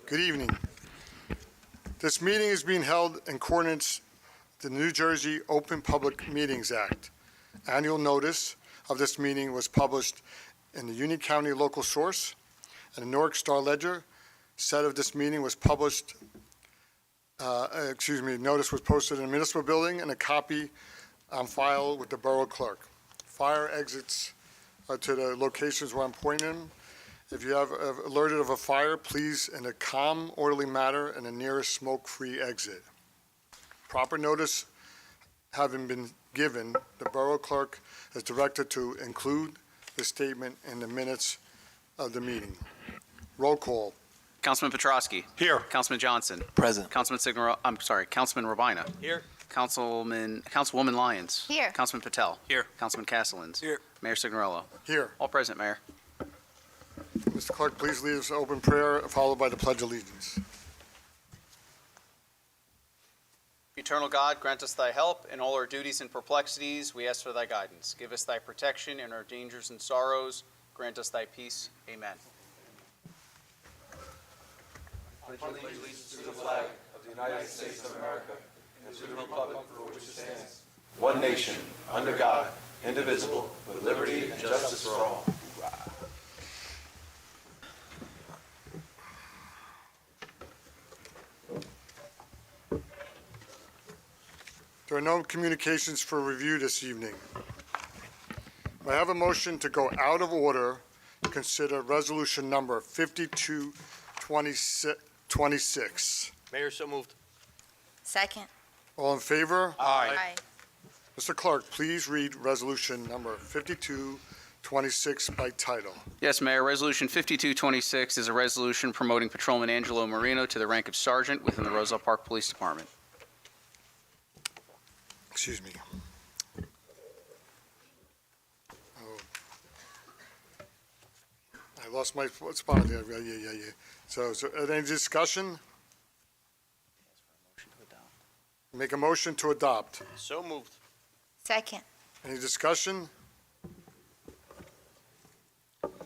Good evening. This meeting is being held in accordance with the New Jersey Open Public Meetings Act. Annual notice of this meeting was published in the Union County Local Source and the Newark Star Ledger. Set of this meeting was published, notice was posted in the municipal building and a copy on file with the borough clerk. Fire exits to the locations where I'm pointing them. If you have alerted of a fire, please in a calm, orderly manner in the nearest smoke-free exit. Proper notice having been given, the borough clerk is directed to include the statement in the minutes of the meeting. Roll call. Councilman Petrosky. Here. Councilman Johnson. Present. Councilman Councilman Rabina. Here. Councilwoman Lyons. Here. Councilman Patel. Here. Councilman Castellans. Here. Mayor Signorello. Here. All present, Mayor. Mr. Clerk, please lead us to open prayer, followed by the Pledge of Allegiance. Eternal God, grant us thy help in all our duties and perplexities. We ask for thy guidance. Give us thy protection in our dangers and sorrows. Grant us thy peace. Amen. I pledge allegiance to the flag of the United States of America and to the republic for which it stands, one nation, under God, indivisible, with liberty and justice for all. There are no communications for review this evening. I have a motion to go out of order to consider resolution number 5226. Mayor, so moved. Second. All in favor? Aye. Mr. Clerk, please read resolution number 5226 by title. Yes, Mayor. Resolution 5226 is a resolution promoting Patrolman Angelo Marino to the rank of sergeant within the Roselle Park Police Department. Excuse me. Oh. I lost my spot there. Yeah. So any discussion? Make a motion to adopt. So moved. Second. Any discussion?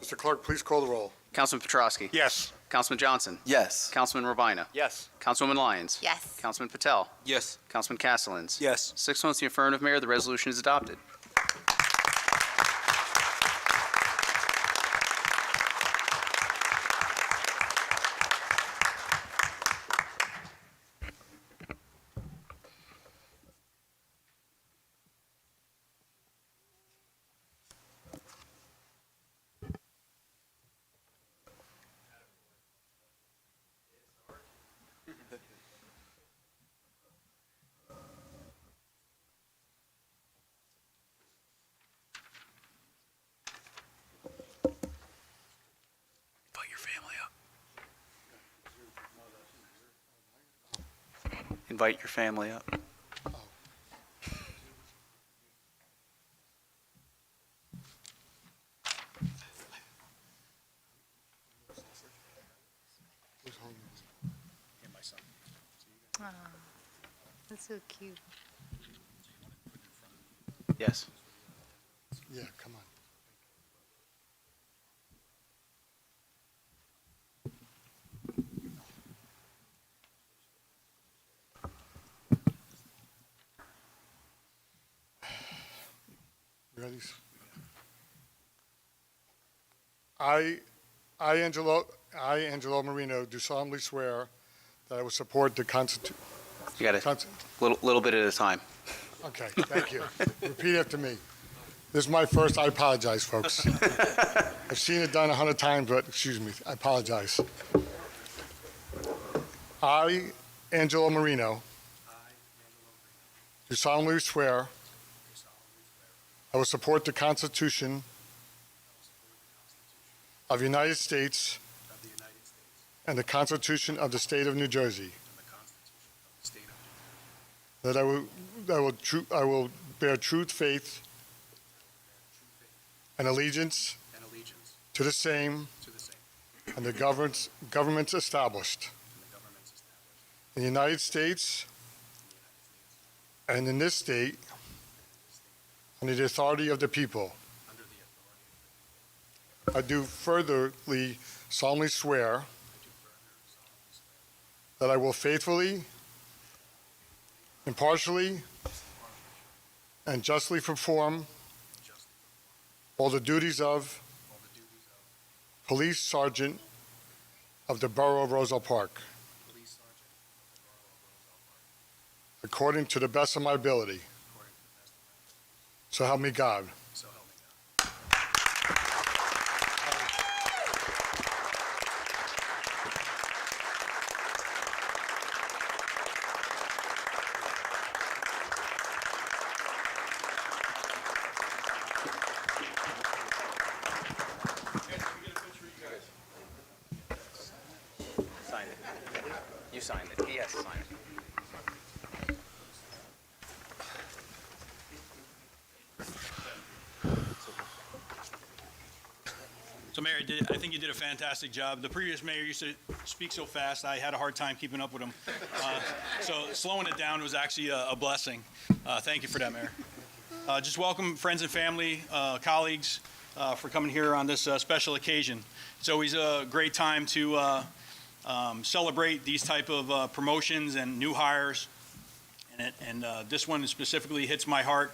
Mr. Clerk, please call the roll. Councilman Petrosky. Yes. Councilman Johnson. Yes. Councilman Rabina. Yes. Councilwoman Lyons. Yes. Councilman Patel. Yes. Councilman Castellans. Yes. 6 votes in the affirmative, Mayor. The resolution is adopted. Invite your family up. Invite your family up. Oh, that's so cute. Yes. Yeah, come on. Ready? Angelo Marino, do solemnly swear that I will support the Constitution. You got it. Little bit at a time. Okay, thank you. Repeat after me. This is my first, I apologize, folks. I've seen it done 100 times, but excuse me, I apologize. I, Angelo Marino, do solemnly swear I will support the Constitution of the United States and the Constitution of the State of New Jersey. That I will bear true faith and allegiance to the same and the governments established in the United States and in this state under the authority of the people. I do furtherly solemnly swear that I will faithfully, impartially, and justly perform all the duties of Police Sergeant of the Borough of Roselle Park, according to the best of my ability. So help me God. Sign it. You signed it. He has to sign it. So, Mayor, I think you did a fantastic job. The previous mayor used to speak so fast, I had a hard time keeping up with him. So slowing it down was actually a blessing. Thank you for that, Mayor. Just welcome friends and family, colleagues, for coming here on this special occasion. It's always a great time to celebrate these type of promotions and new hires. And this one specifically hits my heart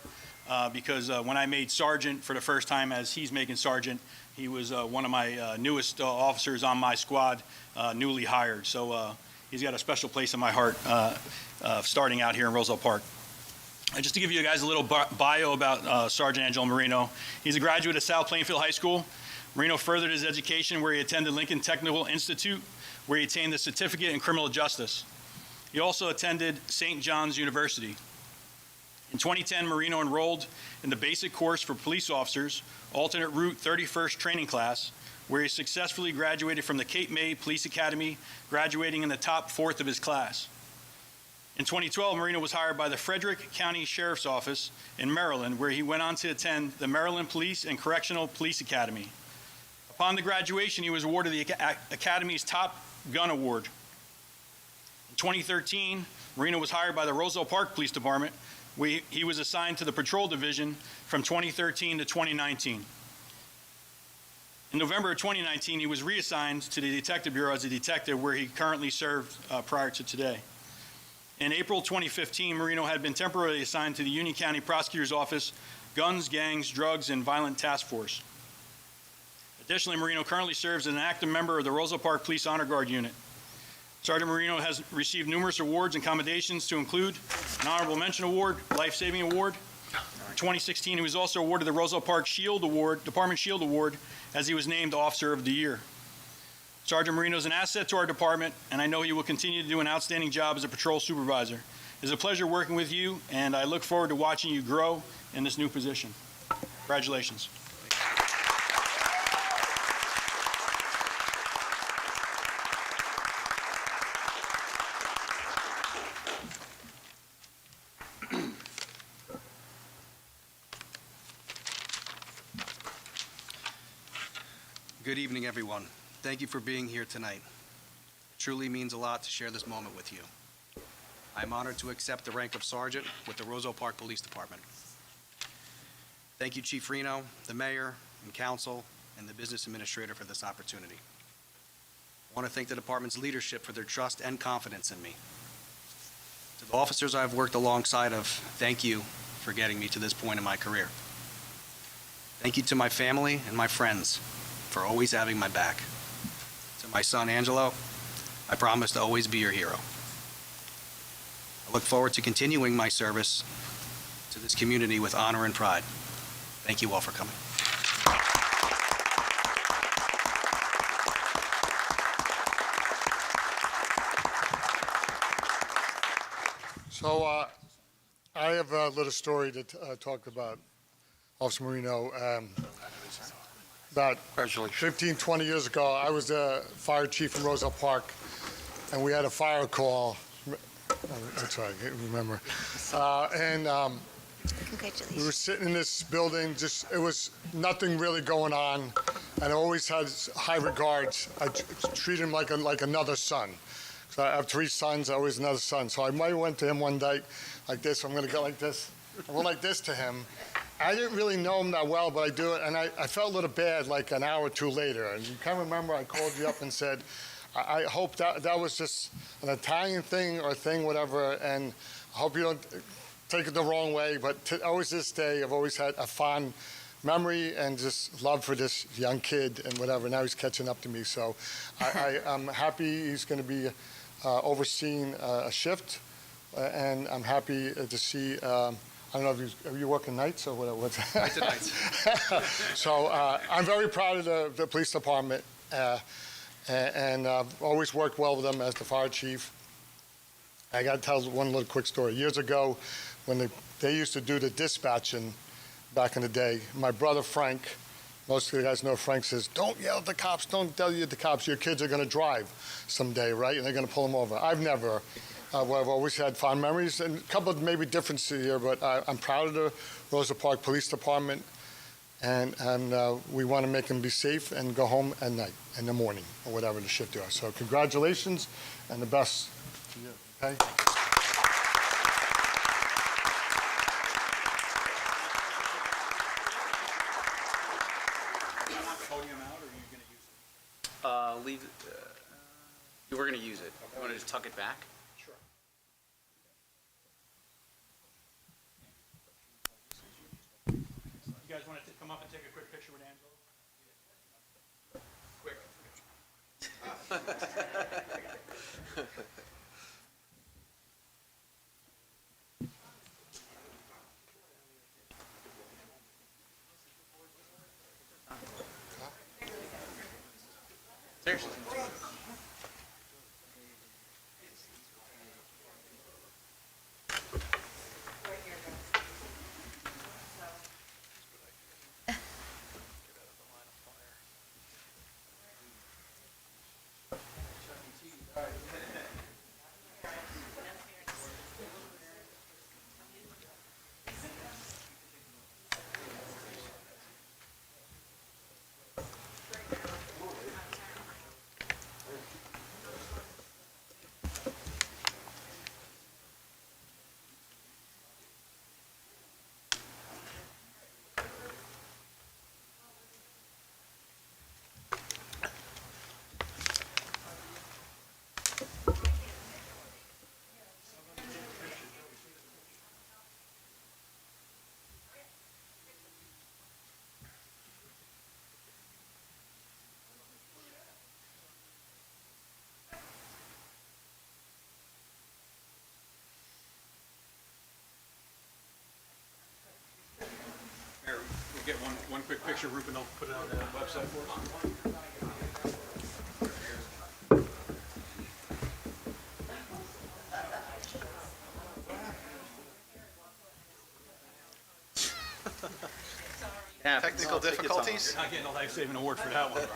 because when I made sergeant for the first time, as he's making sergeant, he was one of my newest officers on my squad, newly hired. So he's got a special place in my heart starting out here in Roselle Park. Just to give you guys a little bio about Sergeant Angelo Marino, he's a graduate of South Plainfield High School. Marino furthered his education where he attended Lincoln Technical Institute, where he attained a certificate in criminal justice. He also attended St. John's University. In 2010, Marino enrolled in the basic course for police officers, alternate route 31st training class, where he successfully graduated from the Cape May Police Academy, graduating in the top fourth of his class. In 2012, Marino was hired by the Frederick County Sheriff's Office in Maryland, where he went on to attend the Maryland Police and Correctional Police Academy. Upon the graduation, he was awarded the Academy's Top Gun Award. In 2013, Marino was hired by the Roselle Park Police Department, where he was assigned to the Patrol Division from 2013 to 2019. In November of 2019, he was reassigned to the Detective Bureau as a detective, where he currently served prior to today. In April 2015, Marino had been temporarily assigned to the Union County Prosecutor's Office Guns, Gangs, Drugs, and Violent Task Force. Additionally, Marino currently serves as an active member of the Roselle Park Police Honor Guard Unit. Sergeant Marino has received numerous awards and commendations to include an Honorable Mention Award, Life Saving Award. In 2016, he was also awarded the Roselle Park Shield Award, Department Shield Award, as he was named Officer of the Year. Sergeant Marino is an asset to our department, and I know he will continue to do an outstanding job as a patrol supervisor. It's a pleasure working with you, and I look forward to watching you grow in this new position. Congratulations. Good evening, everyone. Thank you for being here tonight. It truly means a lot to share this moment with you. I'm honored to accept the rank of Sergeant with the Roselle Park Police Department. Thank you, Chief Reno, the Mayor, and Council, and the Business Administrator for this opportunity. I want to thank the Department's leadership for their trust and confidence in me. To the officers I've worked alongside of, thank you for getting me to this point in my career. Thank you to my family and my friends for always having my back. To my son, Angelo, I promise to always be your hero. I look forward to continuing my service to this community with honor and pride. Thank you all for coming. So I have a little story to talk about Officer Marino. About 15, 20 years ago, I was the fire chief in Roselle Park, and we had a fire call. That's right, I remember. Congratulations. We were sitting in this building, it was nothing really going on, and I always had high regards. I treated him like another son. So I have 3 sons, always another son. So I might have went to him one day like this. I'm going to go like this. I went like this to him. I didn't really know him that well, but I do it, and I felt a little bad like an hour or two later. And you can remember I called you up and said, I hope that was just an Italian thing or thing, whatever, and I hope you don't take it the wrong way, but always this day, I've always had a fond memory and just love for this young kid and whatever. Now he's catching up to me, so I'm happy he's going to be overseeing a shift, and I'm happy to see. I don't know if are you working nights or what? What's Nights and nights. So I'm very proud of the police department, and I've always worked well with them as the fire chief. I got to tell one little quick story. Years ago, when they used to do the dispatching back in the day, my brother Frank, most of you guys know Frank, says, don't yell at the cops, don't yell at the cops, your kids are going to drive someday, right? And they're going to pull them over. I've never. I've always had fond memories, and a couple of maybe differences here, but I'm proud of the Roselle Park Police Department, and we want to make them be safe and go home at night, in the morning, or whatever the shift is. So congratulations, and the best to you, okay? Podium out, or are you going to use it? Leave, we're going to use it. You want to just tuck it back? You guys want to come up and take a quick picture with Angela? Quick. Seriously. Mayor, we'll get one quick picture. Ruben will put it on the website for us. Yeah, Technical take your time. difficulties? You're not getting a life-saving award for that one.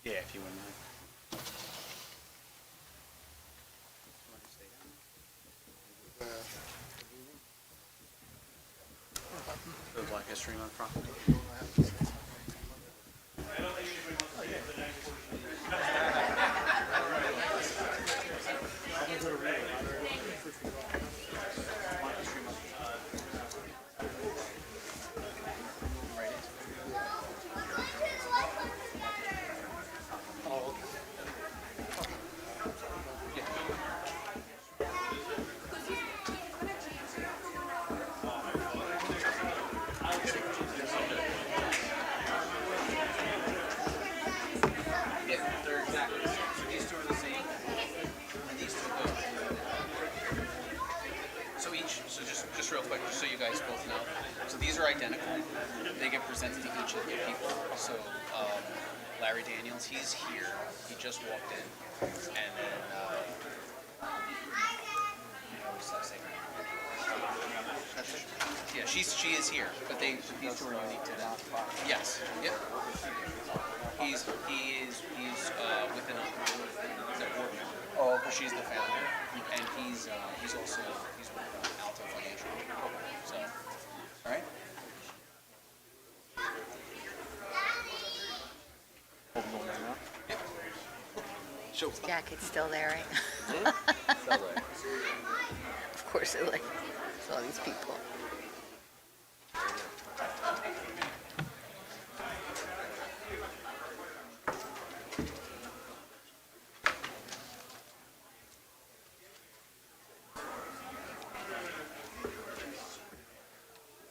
Yeah, if you wouldn't mind. You want to stay down? The Black History Month proclamation. Yeah, they're exactly the same. So these two are the same, and these two go. So each, so just real quick, just so you guys both know. So these These are identical. They get presented to each of the people. So Larry Daniels, he's here. He just walked in, and then yeah, she is here, but these two are unique to them. Yes. Yep. He is with an board member. Oh, okay. She's the founder, and he's also with Alto Financial. So, all right. Jacket's still there, right? Of course it like. It's all these people.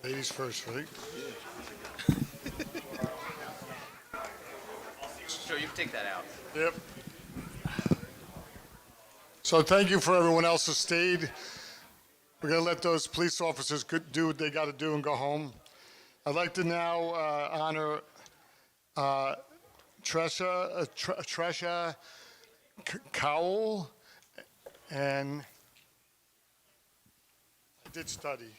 Ladies first, right? Sure, you can take that out. Yep. So thank you for everyone else who stayed. We're going to let those police officers do what they got to do and go home. I'd like to now honor Tresha Cowell, and I did study.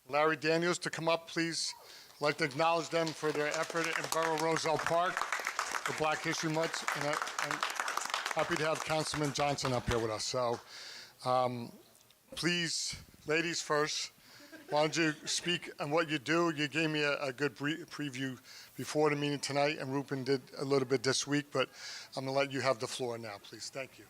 Larry Daniels to come up, please. I'd like to acknowledge them for their effort in Borough Roselle Park for Black History Month, and happy to have Councilman Johnson up here with us. So please, ladies first, why don't you speak on what you do? You gave me a good preview before the meeting tonight, and Rupen did a little bit this week, but I'm going to let you have the floor now, please. Thank you.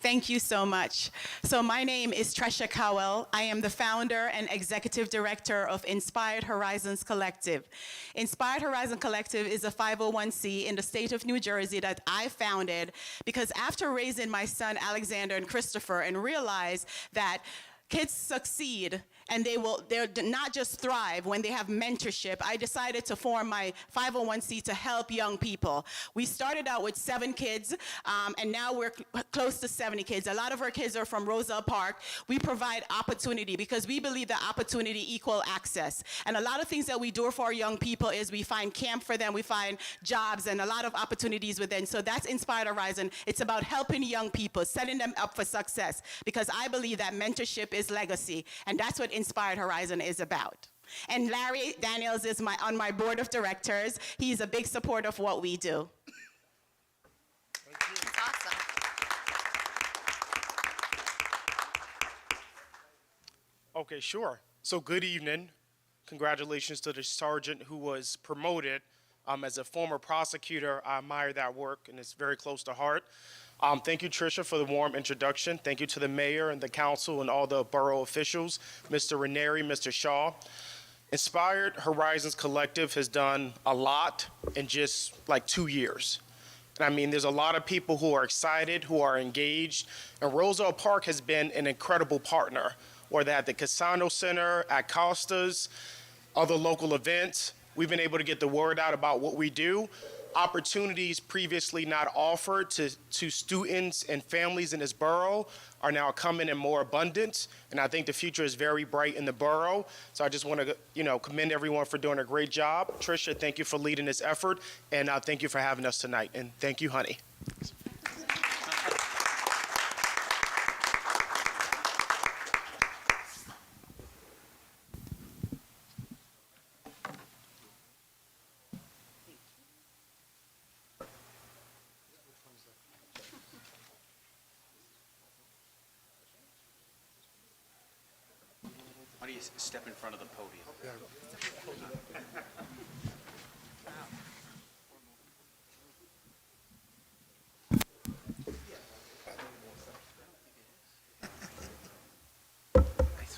Thank you so much. So my name is Tresha Cowell. I am the founder and executive director of Inspired Horizons Collective. Inspired Horizon Collective is a 501c in the state of New Jersey that I founded because after raising my son Alexander and Christopher and realized that kids succeed and they're not just thrive when they have mentorship. I decided to form my 501c to help young people. We started out with 7 kids, and now we're close to 70 kids. A lot of our kids are from Roselle Park. We provide opportunity because we believe that opportunity equal access. And a lot of things that we do for our young people is we find camp for them, we find jobs and a lot of opportunities with them. So that's Inspired Horizon. It's about helping young people, setting them up for success, because I believe that mentorship is legacy, and that's what Inspired Horizon is about. And Larry Daniels is on my board of directors. He's a big supporter of what we do. It's awesome. Okay, sure. So good evening. Congratulations to the sergeant who was promoted. As a former prosecutor, I admire that work, and it's very close to heart. Thank you, Tricia, for the warm introduction. Thank you to the mayor and the council and all the borough officials, Mr. Ranieri, Mr. Shaw. Inspired Horizons Collective has done a lot in just like 2 years. And I mean, there's a lot of people who are excited, who are engaged, and Roselle Park has been an incredible partner, whether at the Casano Center, at Costa's, other local events. We've been able to get the word out about what we do. Opportunities previously not offered to students and families in this borough are now coming in more abundance, and I think the future is very bright in the borough. So I just want to, commend everyone for doing a great job. Tricia, thank you for leading this effort, and thank you for having us tonight, and thank you, honey. Why don't you step in front of the podium? There's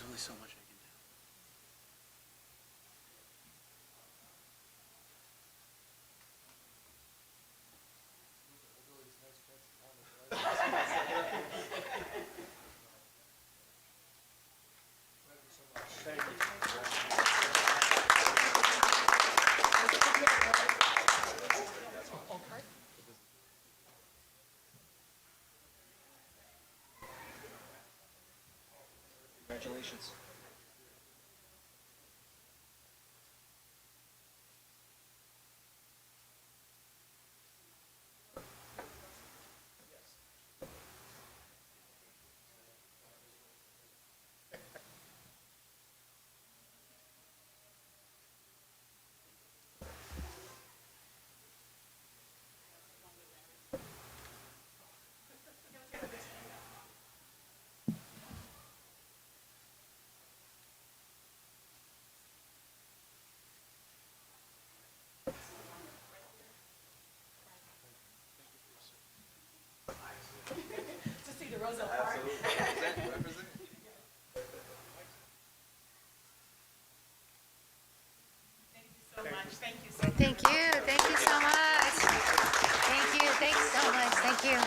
only so much I can do. Congratulations. Roselle Park. Thank you so much. Thank you so much. Thank you. Thank you so much. Thank you. Thanks so much. Thank you.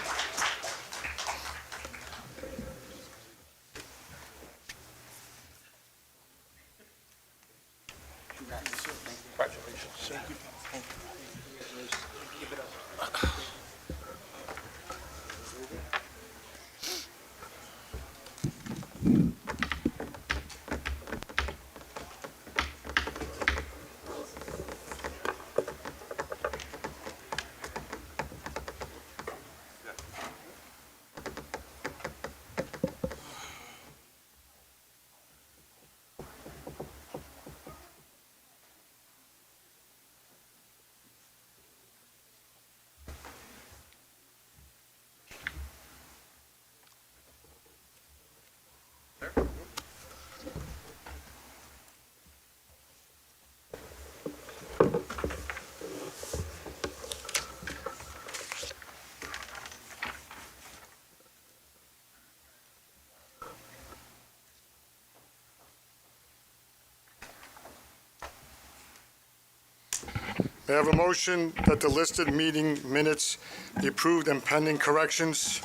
May I have a motion that the listed meeting minutes be approved and pending corrections?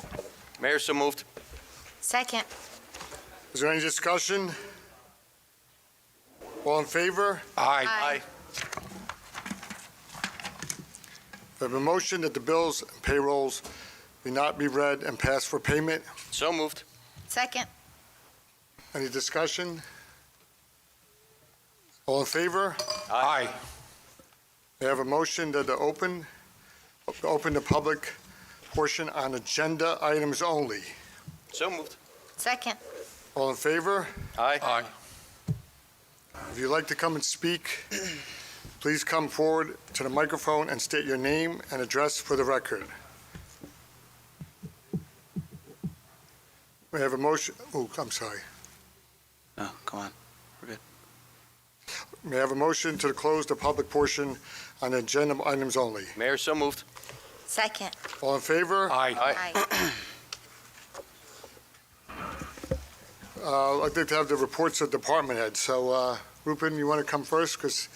Mayor, so moved. Second. Is there any discussion? All in favor? Aye. I have a motion that the bills and payrolls be not be read and passed for payment. So moved. Second. Any discussion? All in favor? Aye. May I have a motion that open the public portion on agenda items only. So moved. Second. All in favor? Aye. If you'd like to come and speak, please come forward to the microphone and state your name and address for the record. May I have a motion? Oh, I'm sorry. No, come on. We're good. May I have a motion to close the public portion on agenda items only? Mayor, so moved. Second. All in favor? Aye. I'd like to have the reports of department heads. So, Rupen, you want to come first? Because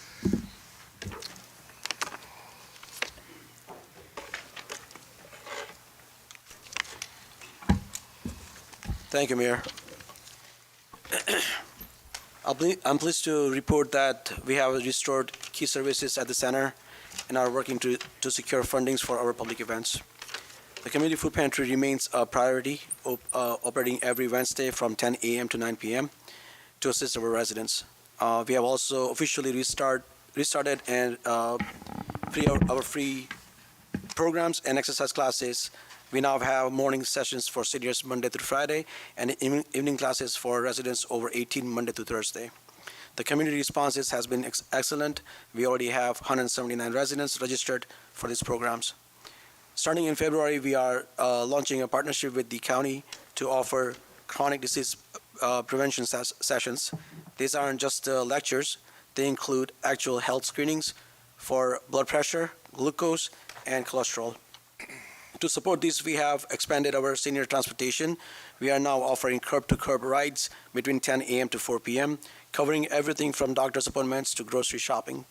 Thank you, Mayor. I'm pleased to report that we have restored key services at the center and are working to secure fundings for our public events. The community food pantry remains a priority, operating every Wednesday from 10 a.m. to 9 p.m. to assist our residents. We have also officially restarted and our free programs and exercise classes. We now have morning sessions for seniors Monday through Friday and evening classes for residents over 18 Monday through Thursday. The community responses has been excellent. We already have 179 residents registered for these programs. Starting in February, we are launching a partnership with the county to offer chronic disease prevention sessions. These aren't just lectures. They include actual health screenings for blood pressure, glucose, and cholesterol. To support this, we have expanded our senior transportation. We are now offering curb-to-curb rides between 10 a.m. to 4 p.m., covering everything from doctor's appointments to grocery shopping.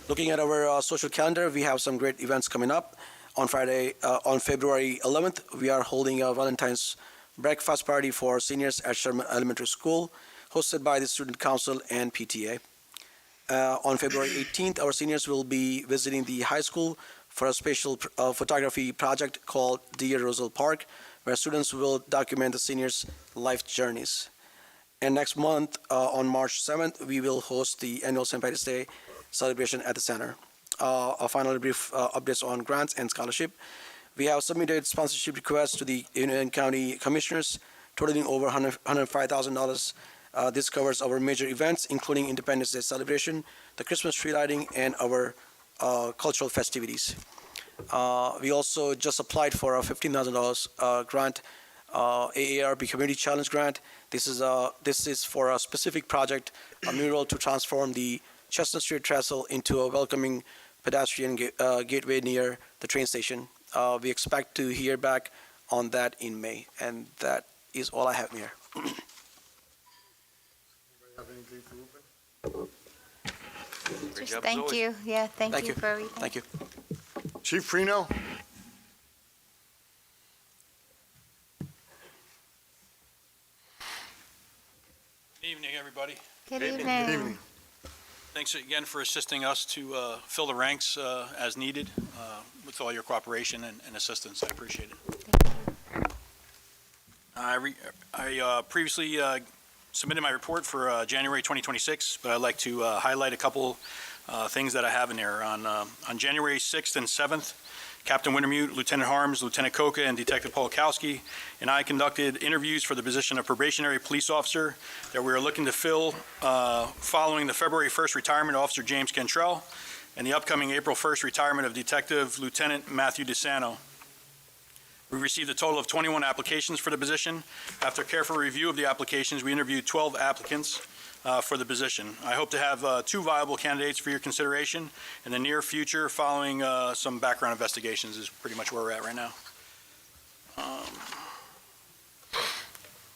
Looking at our social calendar, we have some great events coming up. On February 11th, we are holding a Valentine's breakfast party for seniors at Sherman Elementary School, hosted by the Student Council and PTA. On February 18th, our seniors will be visiting the high school for a special photography project called Dear Roselle Park, where students will document the seniors' life journeys. And next month, on March 7th, we will host the annual St. Patrick's Day celebration at the center. A final brief updates on grants and scholarship. We have submitted sponsorship requests to the Union County Commissioners, totaling over $105,000. This covers our major events, including Independence Day celebration, the Christmas tree lighting, and our cultural festivities. We also just applied for a $15,000 grant, AARP Community Challenge Grant. This is for a specific project, a mural to transform the Chestnut Street Trestle into a welcoming pedestrian gateway near the train station. We expect to hear back on that in May. And that is all I have, Mayor. Have anything for Ruben? Just thank you. Yeah, thank you for everything. Thank you. Chief Freno? Good evening, everybody. Good Good evening. evening. Thanks again for assisting us to fill the ranks as needed with all your cooperation and assistance. I appreciate it. I previously submitted my report for January 2026, but I'd like to highlight a couple things that I have in there. On January 6th and 7th, Captain Wintermute, Lieutenant Harms, Lieutenant Koka, and Detective Polakowski and I conducted interviews for the position of probationary police officer that we are looking to fill following the February 1st retirement of Officer James Cantrell and the upcoming April 1st retirement of Detective Lieutenant Matthew DeSanto. We received a total of 21 applications for the position. After careful review of the applications, we interviewed 12 applicants for the position. I hope to have 2 viable candidates for your consideration in the near future following some background investigations is pretty much where we're at right now.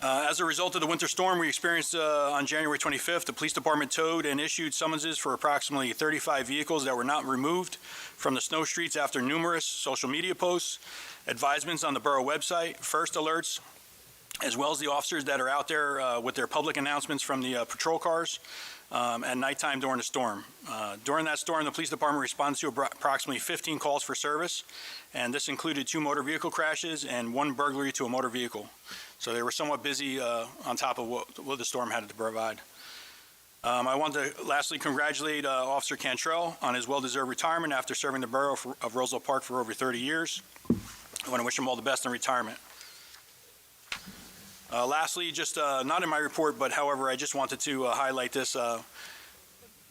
As a result of the winter storm we experienced on January 25th, the police department towed and issued summonses for approximately 35 vehicles that were not removed from the snow streets after numerous social media posts, advisements on the borough website, first alerts, as well as the officers that are out there with their public announcements from the patrol cars at nighttime during the storm. During that storm, the police department responded to approximately 15 calls for service, and this included 2 motor vehicle crashes and 1 burglary to a motor vehicle. So they were somewhat busy on top of what the storm had to provide. I want to lastly congratulate Officer Cantrell on his well-deserved retirement after serving the borough of Roselle Park for over 30 years. I want to wish him all the best in retirement. Lastly, just not in my report, but however, I just wanted to highlight this.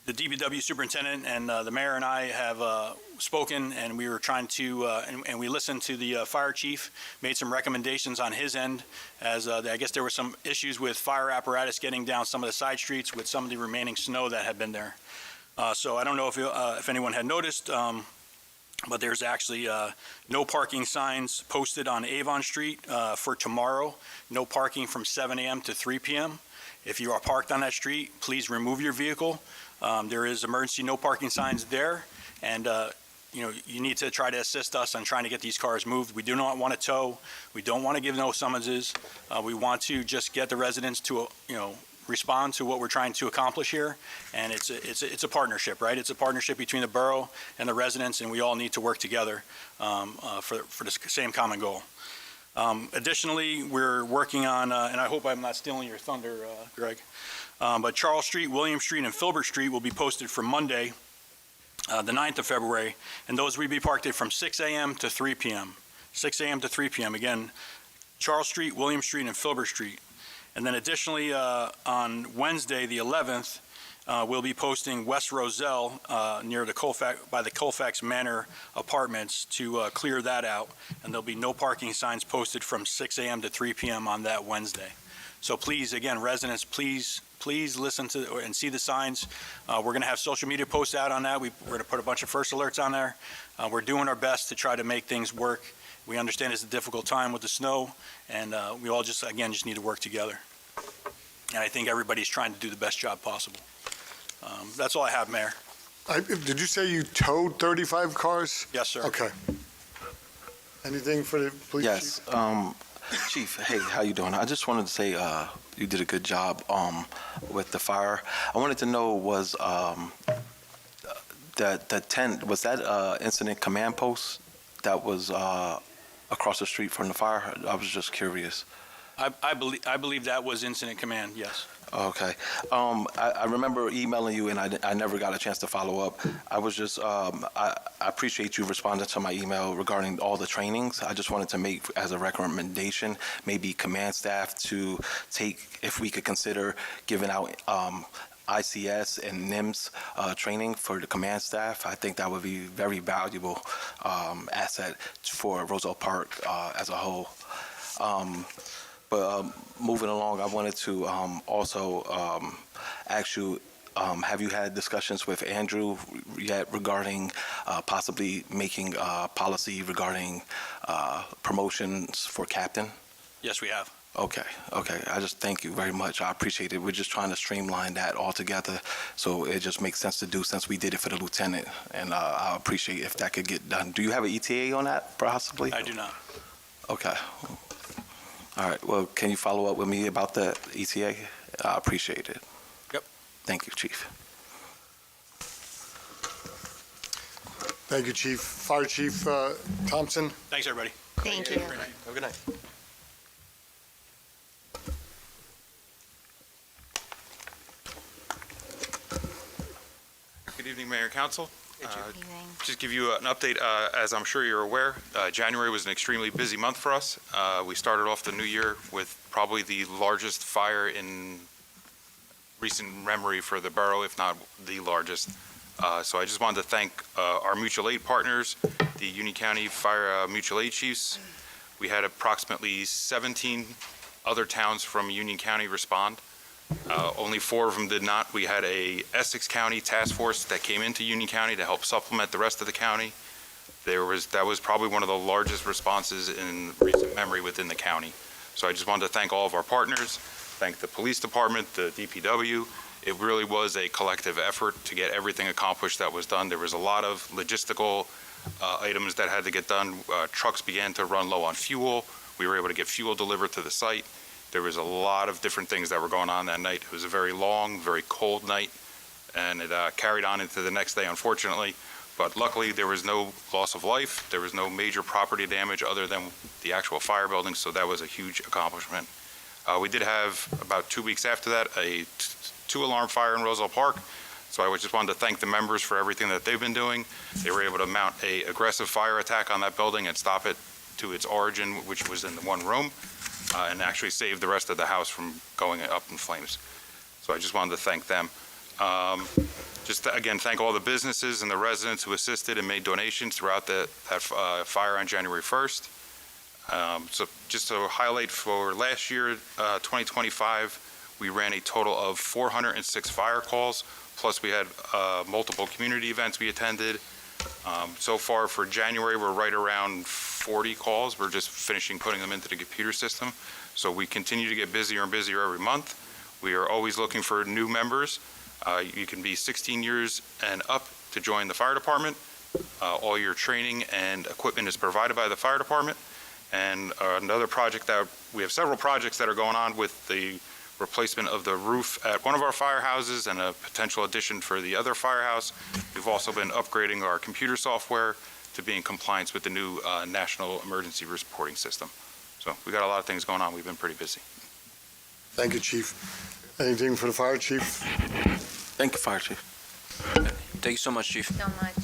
The DPW superintendent and the mayor and I have spoken, and we were trying to, and we listened to the fire chief, made some recommendations on his end, as I guess there were some issues with fire apparatus getting down some of the side streets with some of the remaining snow that had been there. So I don't know if anyone had noticed, but there's actually no parking signs posted on Avon Street for tomorrow. No parking from 7 a.m. to 3 p.m. If you are parked on that street, please remove your vehicle. There is emergency no parking signs there, and you need to try to assist us on trying to get these cars moved. We do not want to tow. We don't want to give no summonses. We want to just get the residents to respond to what we're trying to accomplish here, and it's a partnership, right? It's a partnership between the borough and the residents, and we all need to work together for the same common goal. Additionally, we're working on, and I hope I'm not stealing your thunder, Greg, but Charles Street, William Street, and Filbert Street will be posted for Monday, the 9th of February, and those will be parked from 6 a.m. to 3 p.m. 6 a.m. to 3 p.m. Again, Charles Street, William Street, and Filbert Street. And then additionally, on Wednesday, the 11th, we'll be posting West Roselle near by the Colfax Manor Apartments to clear that out. And there'll be no parking signs posted from 6 a.m. to 3 p.m. on that Wednesday. So please, again, residents, please listen to and see the signs. We're going to have social media posts out on that. We're going to put a bunch of first alerts on there. We're doing our best to try to make things work. We understand it's a difficult time with the snow, and we all just need to work together. And I think everybody's trying to do the best job possible. That's all I have, Mayor. Did you say you towed 35 cars? Yes, sir. Okay. Anything for the police chief? Yes, Chief, hey, how you doing? I just wanted to say you did a good job with the fire. I wanted to know, was the tent, was that incident command post that was across the street from the fire? I was just curious. I believe that was incident command, yes. Okay. I remember emailing you, and I never got a chance to follow up. I was just, I appreciate you responding to my email regarding all the trainings. I just wanted to make, as a recommendation, maybe command staff to take, if we could consider giving out ICS and NIMS training for the command staff. I think that would be very valuable asset for Roselle Park as a whole. But moving along, I wanted to also ask you, Have you had discussions with Andrew yet regarding possibly making policy regarding promotions for captain? Yes, we have. Okay. I just thank you very much. I appreciate it. We're just trying to streamline that all together, so it just makes sense to do since we did it for the lieutenant, and I appreciate if that could get done. Do you have an ETA on that, possibly? I do not. Okay. All right. Well, can you follow up with me about the ETA? I appreciate it. Yep. Thank you, Chief. Thank you, Chief. Fire Chief Thompson. Thanks, everybody. Thank you. Have a good night. Good evening, Mayor and Council. Evening. Just give you an update, as I'm sure you're aware, January was an extremely busy month for us. We started off the new year with probably the largest fire in recent memory for the borough, if not the largest. So I just wanted to thank our mutual aid partners, the Union County Fire Mutual Aid Chiefs. We had approximately 17 other towns from Union County respond. Only 4 of them did not. We had a Essex County task force that came into Union County to help supplement the rest of the county. That was probably one of the largest responses in recent memory within the county. So I just wanted to thank all of our partners, thank the police department, the DPW. It really was a collective effort to get everything accomplished that was done. There was a lot of logistical items that had to get done. Trucks began to run low on fuel. We were able to get fuel delivered to the site. There was a lot of different things that were going on that night. It was a very long, very cold night, and it carried on into the next day, unfortunately. But luckily, there was no loss of life. There was no major property damage other than the actual fire building, so that was a huge accomplishment. We did have, about 2 weeks after that, a 2-alarm fire in Roselle Park. So I just wanted to thank the members for everything that they've been doing. They were able to mount an aggressive fire attack on that building and stop it to its origin, which was in the one room. And actually saved the rest of the house from going up in flames. So I just wanted to thank them. Again, thank all the businesses and the residents who assisted and made donations throughout that fire on January 1st. So just to highlight for last year, 2025, we ran a total of 406 fire calls, plus we had multiple community events we attended. So far for January, we're right around 40 calls. We're just finishing putting them into the computer system. So we continue to get busier and busier every month. We are always looking for new members. You can be 16 years and up to join the fire department. All your training and equipment is provided by the fire department. And another project that we have several projects that are going on with the replacement of the roof at one of our firehouses and a potential addition for the other firehouse. We've also been upgrading our computer software to be in compliance with the new National Emergency Reporting System. So we got a lot of things going on. We've been pretty busy. Thank you, Chief. Anything for the Fire Chief? Thank you, Fire Chief. Thank you so much, Chief. So much.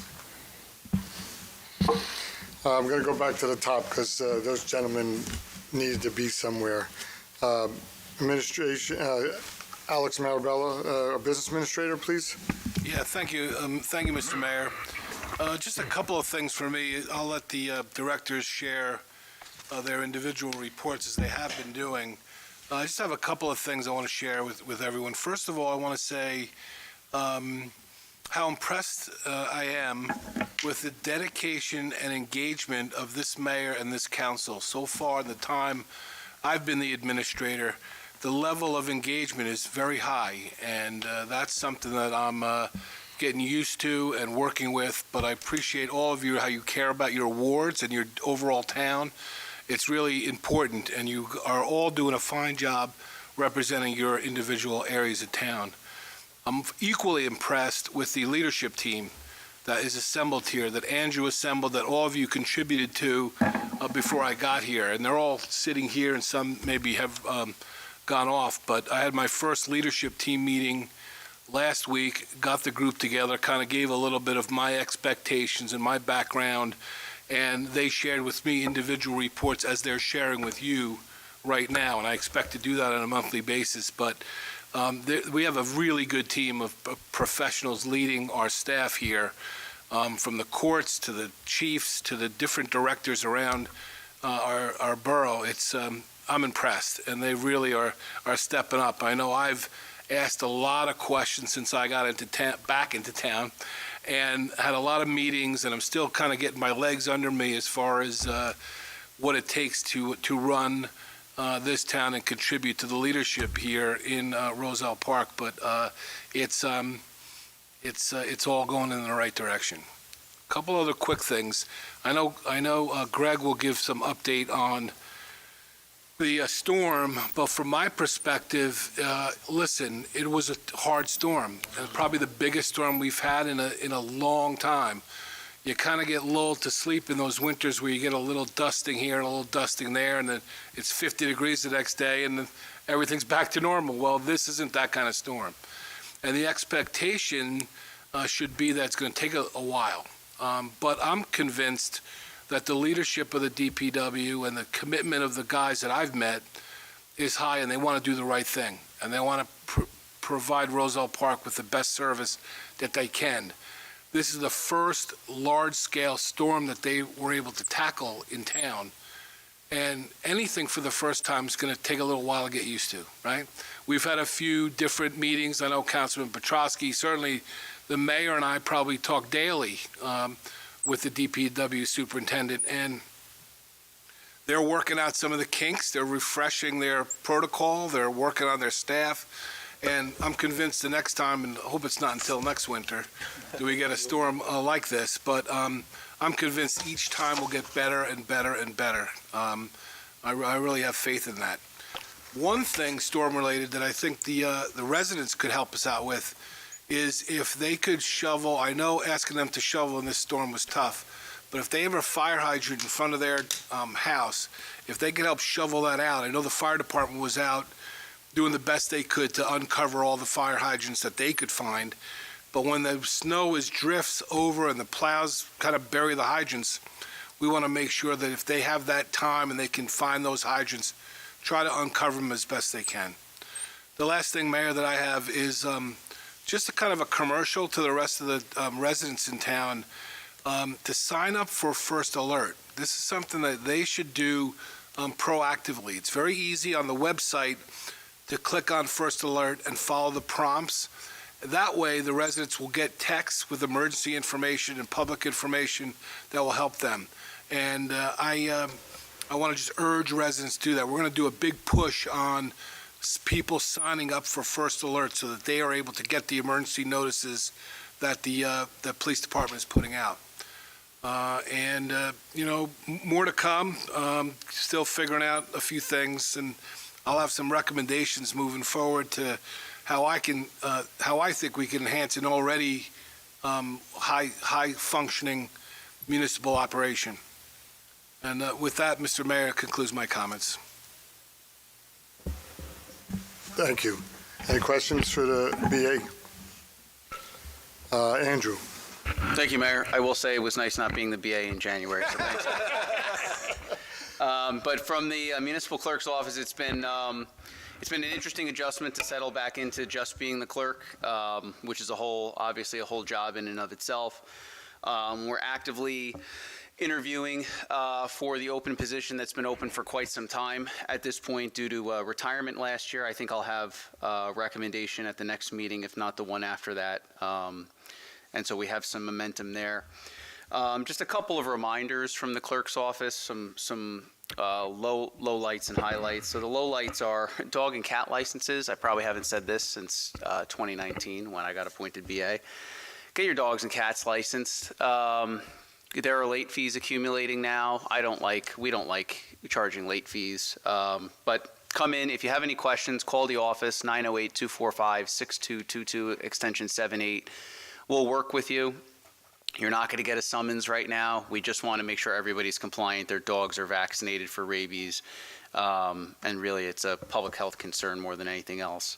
I'm going to go back to the top because those gentlemen needed to be somewhere. Administration, Alex Marabella, our Business Administrator, please. Yeah, thank you. Thank you, Mr. Mayor. Just a couple of things for me. I'll let the directors share their individual reports as they have been doing. I just have a couple of things I want to share with everyone. First of all, I want to say how impressed I am with the dedication and engagement of this mayor and this council. So far in the time I've been the administrator, the level of engagement is very high, and that's something that I'm getting used to and working with, but I appreciate all of you, how you care about your wards and your overall town. It's really important, and you are all doing a fine job representing your individual areas of town. I'm equally impressed with the leadership team that is assembled here, that Andrew assembled, that all of you contributed to before I got here. And they're all sitting here, and some maybe have gone off. But I had my first leadership team meeting last week, got the group together, kind of gave a little bit of my expectations and my background, and they shared with me individual reports as they're sharing with you right now. And I expect to do that on a monthly basis. But we have a really good team of professionals leading our staff here, from the courts to the chiefs to the different directors around our borough. I'm impressed, and they really are stepping up. I know I've asked a lot of questions since I got back into town, and had a lot of meetings, and I'm still kind of getting my legs under me as far as what it takes to run this town and contribute to the leadership here in Roselle Park. But it's all going in the right direction. A couple other quick things. I know Greg will give some update on the storm, but from my perspective, listen, it was a hard storm, and probably the biggest storm we've had in a long time. You kind of get lulled to sleep in those winters where you get a little dusting here and a little dusting there, and then it's 50 degrees the next day, and then everything's back to normal. Well, this isn't that kind of storm, and the expectation should be that it's going to take a while. But I'm convinced that the leadership of the DPW and the commitment of the guys that I've met is high, and they want to do the right thing, and they want to provide Roselle Park with the best service that they can. This is the first large-scale storm that they were able to tackle in town, and anything for the first time is going to take a little while to get used to, right? We've had a few different meetings. I know Councilman Petrosky, certainly the mayor and I probably talk daily with the DPW superintendent, and they're working out some of the kinks. They're refreshing their protocol. They're working on their staff. And I'm convinced the next time, and I hope it's not until next winter, do we get a storm like this. But I'm convinced each time we'll get better and better and better. I really have faith in that. One thing storm-related that I think the residents could help us out with is if they could shovel. I know asking them to shovel in this storm was tough, but if they have a fire hydrant in front of their house, if they could help shovel that out. I know the fire department was out doing the best they could to uncover all the fire hydrants that they could find, but when the snow drifts over and the plows kind of bury the hydrants, we want to make sure that if they have that time and they can find those hydrants, try to uncover them as best they can. The last thing, Mayor, that I have is just a kind of a commercial to the rest of the residents in town to sign up for First Alert. This is something that they should do proactively. It's very easy on the website to click on First Alert and follow the prompts. That way, the residents will get texts with emergency information and public information that will help them. And I want to just urge residents to do that. We're going to do a big push on people signing up for First Alert so that they are able to get the emergency notices that the police department is putting out. More to come. Still figuring out a few things, and I'll have some recommendations moving forward to how I think we can enhance an already high functioning municipal operation. And with that, Mr. Mayor, concludes my comments. Thank you. Any questions for the BA? Andrew. Thank you, Mayor. I will say it was nice not being the BA in January, so thanks. But from the municipal clerk's office, it's been an interesting adjustment to settle back into just being the clerk, which is obviously a whole job in and of itself. We're actively interviewing for the open position that's been open for quite some time at this point due to retirement last year. I think I'll have a recommendation at the next meeting, if not the one after that. And so we have some momentum there. Just a couple of reminders from the clerk's office, some low lights and highlights. So the low lights are dog and cat licenses. I probably haven't said this since 2019 when I got appointed BA. Get your dogs and cats licensed. There are late fees accumulating now. We don't like charging late fees. But come in, if you have any questions, call the office, 908-245-6222, extension 78. We'll work with you. You're not going to get a summons right now. We just want to make sure everybody's compliant. Their dogs are vaccinated for rabies. And really, it's a public health concern more than anything else.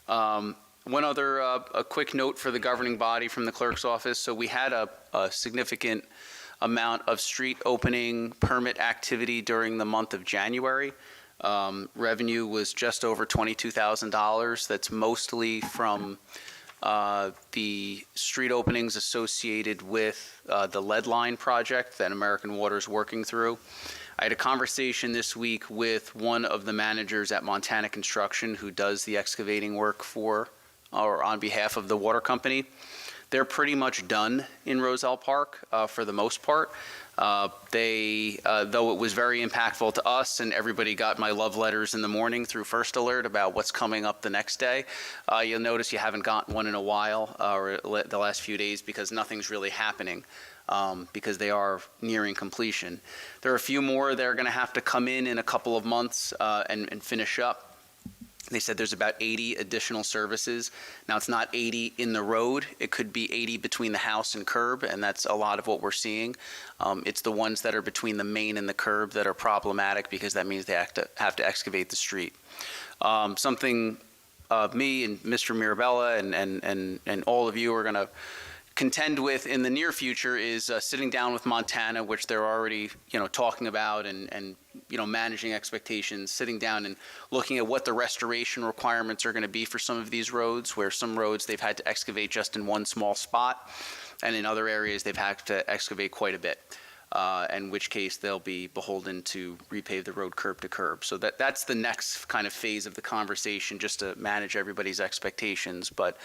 One other a quick note for the governing body from the clerk's office. So we had a significant amount of street opening permit activity during the month of January. Revenue was just over $22,000. That's mostly from the street openings associated with the lead line project that American Water is working through. I had a conversation this week with one of the managers at Montana Construction who does the excavating work for or on behalf of the water company. They're pretty much done in Roselle Park for the most part. Though it was very impactful to us and everybody got my love letters in the morning through First Alert about what's coming up the next day, you'll notice you haven't gotten one in a while or the last few days because nothing's really happening because they are nearing completion. There are a few more that are going to have to come in a couple of months and finish up. They said there's about 80 additional services. Now, it's not 80 in the road. It could be 80 between the house and curb, and that's a lot of what we're seeing. It's the ones that are between the main and the curb that are problematic because that means they have to excavate the street. Something me and Mr. Mirabella and all of you are going to contend with in the near future is sitting down with Montana, which they're already, talking about and managing expectations, sitting down and looking at what the restoration requirements are going to be for some of these roads, where some roads they've had to excavate just in one small spot, and in other areas they've had to excavate quite a bit. In which case they'll be beholden to repave the road curb to curb. So that's the next kind of phase of the conversation, just to manage everybody's expectations. But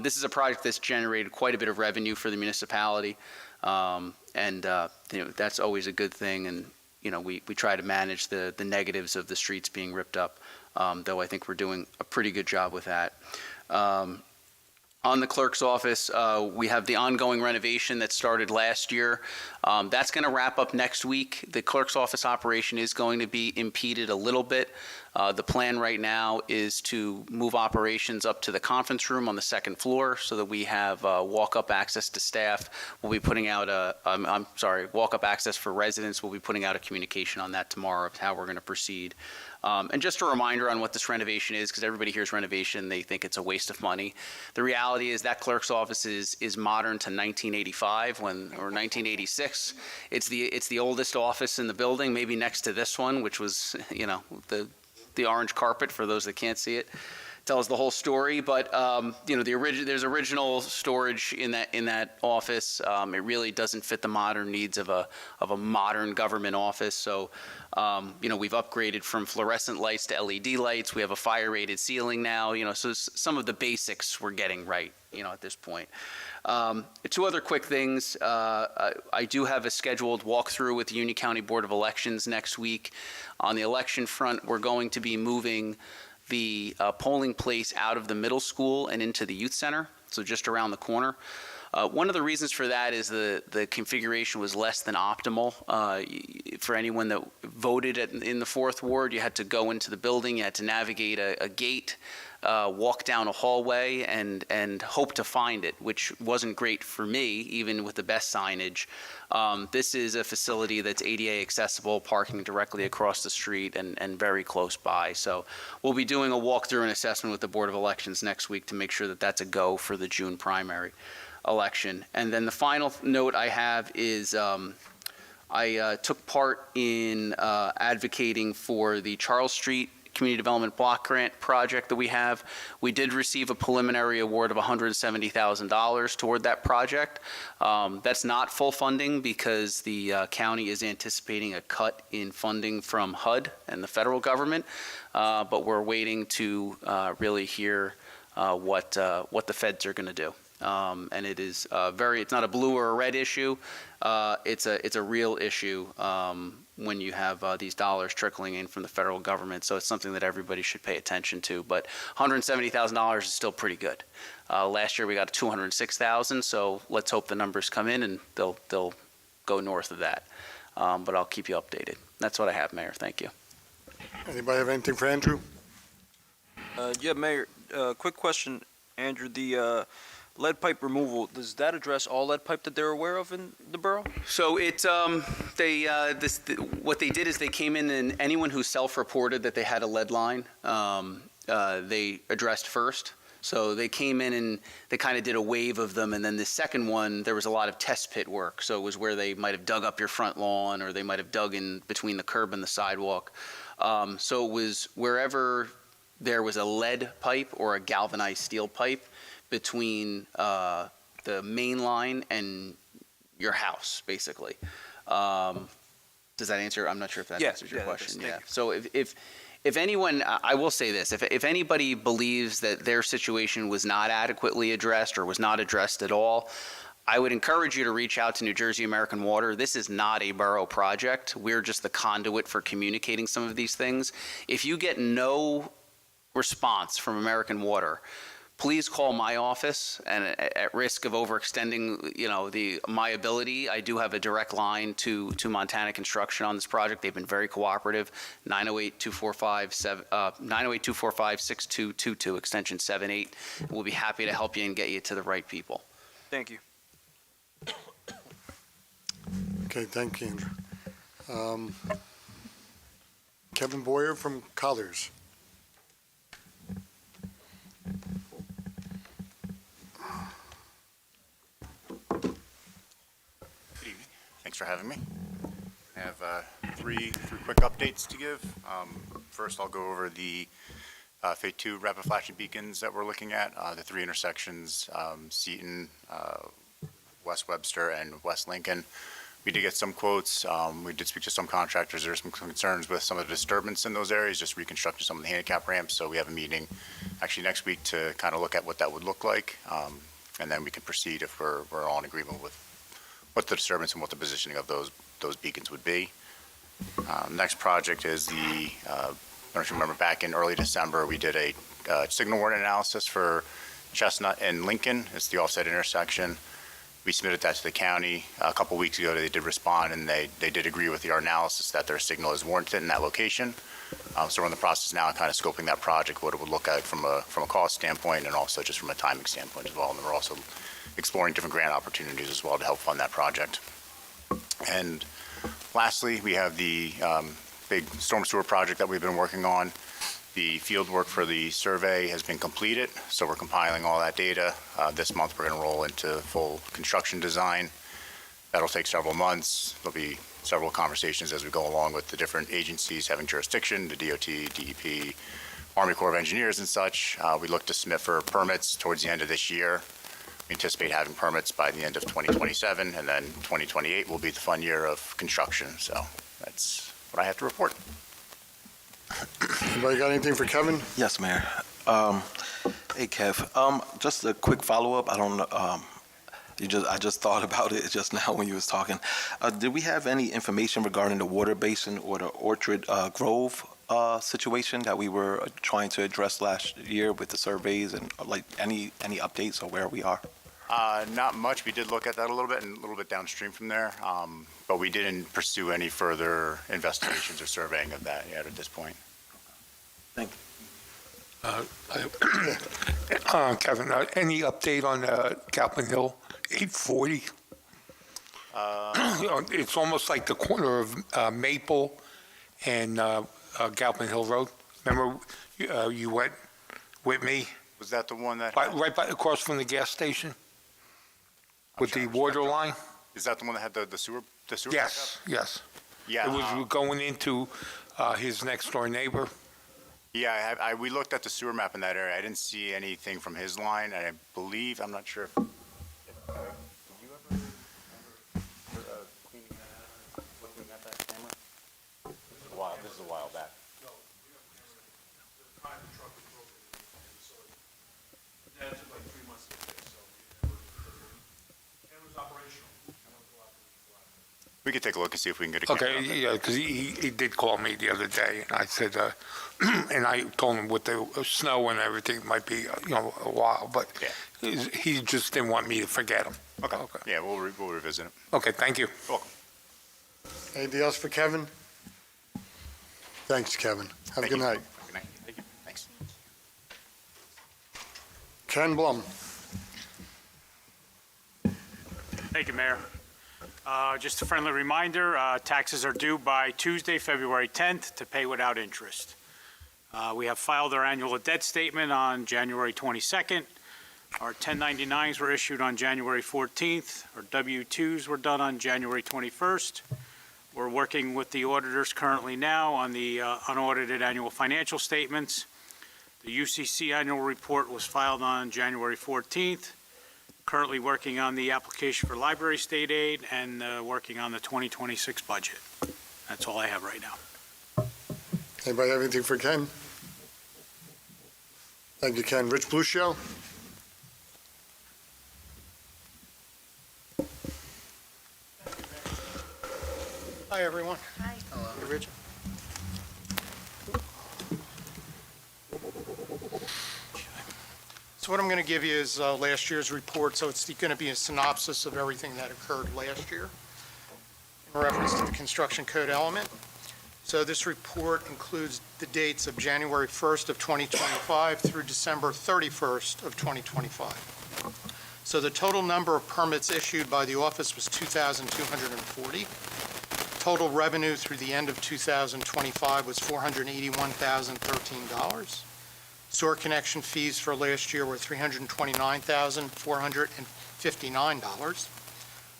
this is a project that's generated quite a bit of revenue for the municipality, that's always a good thing. And we try to manage the negatives of the streets being ripped up, though I think we're doing a pretty good job with that. On the clerk's office, we have the ongoing renovation that started last year. That's going to wrap up next week. The clerk's office operation is going to be impeded a little bit. The plan right now is to move operations up to the conference room on the second floor so that we have walk-up access to staff. We'll be putting out walk-up access for residents. We'll be putting out a communication on that tomorrow of how we're going to proceed. And just a reminder on what this renovation is, because everybody hears renovation, they think it's a waste of money. The reality is that clerk's office is modern to 1985 or 1986. It's the oldest office in the building, maybe next to this one, which was the orange carpet for those that can't see it. Tells the whole story, but there's original storage in that office. It really doesn't fit the modern needs of a modern government office. So, we've upgraded from fluorescent lights to LED lights. We have a fire-rated ceiling now. So some of the basics we're getting right. At this point. Two other quick things. I do have a scheduled walkthrough with the Union County Board of Elections next week. On the election front, we're going to be moving the polling place out of the middle school and into the youth center, so just around the corner. One of the reasons for that is the configuration was less than optimal. For anyone that voted in the 4th Ward, you had to go into the building, you had to navigate a gate, walk down a hallway and hope to find it, which wasn't great for me, even with the best signage. This is a facility that's ADA accessible, parking directly across the street and very close by. So we'll be doing a walkthrough and assessment with the Board of Elections next week to make sure that that's a go for the June primary election. And then the final note I have is I took part in advocating for the Charles Street Community Development Block Grant project that we have. We did receive a preliminary award of $170,000 toward that project. That's not full funding because the county is anticipating a cut in funding from HUD and the federal government, but we're waiting to really hear what the feds are going to do. And it is it's not a blue or a red issue. It's a real issue when you have these dollars trickling in from the federal government. So it's something that everybody should pay attention to. But $170,000 is still pretty good. Last year we got $206,000. So let's hope the numbers come in and they'll go north of that. But I'll keep you updated. That's what I have, Mayor. Thank you. Anybody have anything for Andrew? Yeah, Mayor, quick question, Andrew. The lead pipe removal, does that address all lead pipe that they're aware of in the borough? So it's what they did is they came in and anyone who self-reported that they had a lead line, they addressed first. So they came in and they kind of did a wave of them, and then the second one there was a lot of test pit work. So it was where they might have dug up your front lawn, or they might have dug in between the curb and the sidewalk. So it was wherever there was a lead pipe or a galvanized steel pipe between the main line and your house, basically. Does that answer? I'm not sure if that Yeah, answers your yeah, that does. question. Thank Yeah. you. So if anyone, I will say this, if anybody believes that their situation was not adequately addressed or was not addressed at all, I would encourage you to reach out to New Jersey American Water. This is not a borough project. We're just the conduit for communicating some of these things. If you get no response from American Water, please call my office, and at risk of overextending, my ability, I do have a direct line to Montana Construction on this project. They've been very cooperative. 908-245-6222, extension 78. We'll be happy to help you and get you to the right people. Thank you. Okay, thank you, Andrew. Kevin Boyer from Colliers. Good evening. Thanks for having me. I have three quick updates to give. First, I'll go over the Phase 2 rapid flashing beacons that we're looking at, the three intersections, Seaton, West Webster, and West Lincoln. We did get some quotes. We did speak to some contractors. There are some concerns with some of the disturbance in those areas, just reconstructing some of the handicap ramps. So we have a meeting actually next week to kind of look at what that would look like. And then we can proceed if we're all in agreement with what the disturbance and what the positioning of those beacons would be. Next project is the, I don't know if you remember, back in early December, we did a signal warning analysis for Chestnut and Lincoln. It's the offset intersection. We submitted that to the county a couple weeks ago. They did respond, and they did agree with our analysis that their signal is warranted in that location. So we're in the process now of kind of scoping that project, what it would look like from a cost standpoint and also just from a timing standpoint as well. And we're also exploring different grant opportunities as well to help fund that project. And lastly, we have the big storm sewer project that we've been working on. The field work for the survey has been completed, so we're compiling all that data. This month, we're going to roll into full construction design. That'll take several months. There'll be several conversations as we go along with the different agencies having jurisdiction, the DOT, DEP, Army Corps of Engineers and such. We look to submit for permits towards the end of this year. We anticipate having permits by the end of 2027, and then 2028 will be the fun year of construction. So that's what I have to report. Anybody got anything for Kevin? Yes, Mayor. Hey, Kev. Just a quick follow-up. I don't know. I just thought about it just now when you was talking. Did we have any information regarding the water basin or the Orchard Grove situation that we were trying to address last year with the surveys and like any updates on where we are? Not much. We did look at that a little bit and a little bit downstream from there, but we didn't pursue any further investigations or surveying of that yet at this point. Thank you. Kevin, any update on Galpin Hill 840? It's almost like the corner of Maple and Galpin Hill Road. Remember, you went with me? Was that the one that? Right across from the gas station? With the water line? Is that the one that had the sewer? Yes, yes. Yeah. It was going into his next door neighbor. Yeah, we looked at the sewer map in that area. I didn't see anything from his line, and I believe, I'm not sure if did you ever remember cleaning that out, looking at that camera? This is a while back. We could take a look and see if we can get a camera. Okay, yeah, because he did call me the other day, and I said, and I told him with the snow and everything, it might be, a while, but he just didn't want me to forget him. Okay. Yeah, we'll revisit it. Okay, thank you. You're welcome. Anything else for Kevin? Thanks, Kevin. Have a good night. Good night. Thank you. Thanks. Ken Blum. Thank you, Mayor. Just a friendly reminder, taxes are due by Tuesday, February 10th to pay without interest. We have filed our annual debt statement on January 22nd. Our 1099s were issued on January 14th. Our W-2s were done on January 21st. We're working with the auditors currently now on the unaudited annual financial statements. The UCC annual report was filed on January 14th. Currently working on the application for library state aid and working on the 2026 budget. That's all I have right now. Anybody have anything for Ken? Thank you, Ken. Rich Blushell? Hi, everyone. Hi. Hey, Rich. So what I'm going to give you is last year's report, so it's going to be a synopsis of everything that occurred last year in reference to the construction code element. So this report includes the dates of January 1st of 2025 through December 31st of 2025. So the total number of permits issued by the office was 2,240. Total revenue through the end of 2025 was $481,013. Sewer connection fees for last year were $329,459.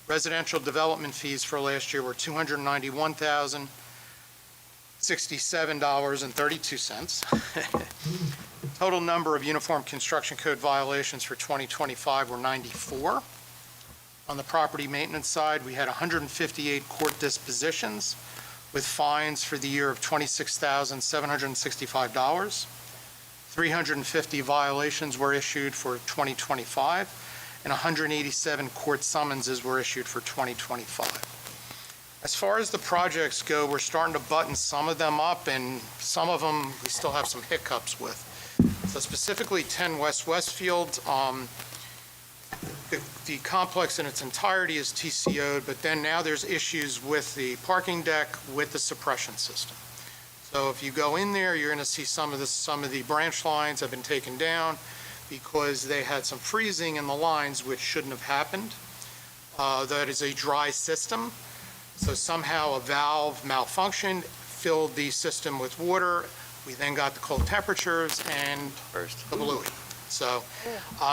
Residential development fees for last year were $291,067.32. Total number of uniform construction code violations for 2025 were 94. On the property maintenance side, we had 158 court dispositions with fines for the year of $26,765. 350 violations were issued for 2025, and 187 court summonses were issued for 2025. As far as the projects go, we're starting to button some of them up, and some of them we still have some hiccups with. So specifically 10 West Westfield, the complex in its entirety is TCO'd, but then now there's issues with the parking deck with the suppression system. So if you go in there, you're going to see some of the branch lines have been taken down because they had some freezing in the lines which shouldn't have happened. That is a dry system. So somehow a valve malfunctioned, filled the system with water. We then got the cold temperatures and the balloon. So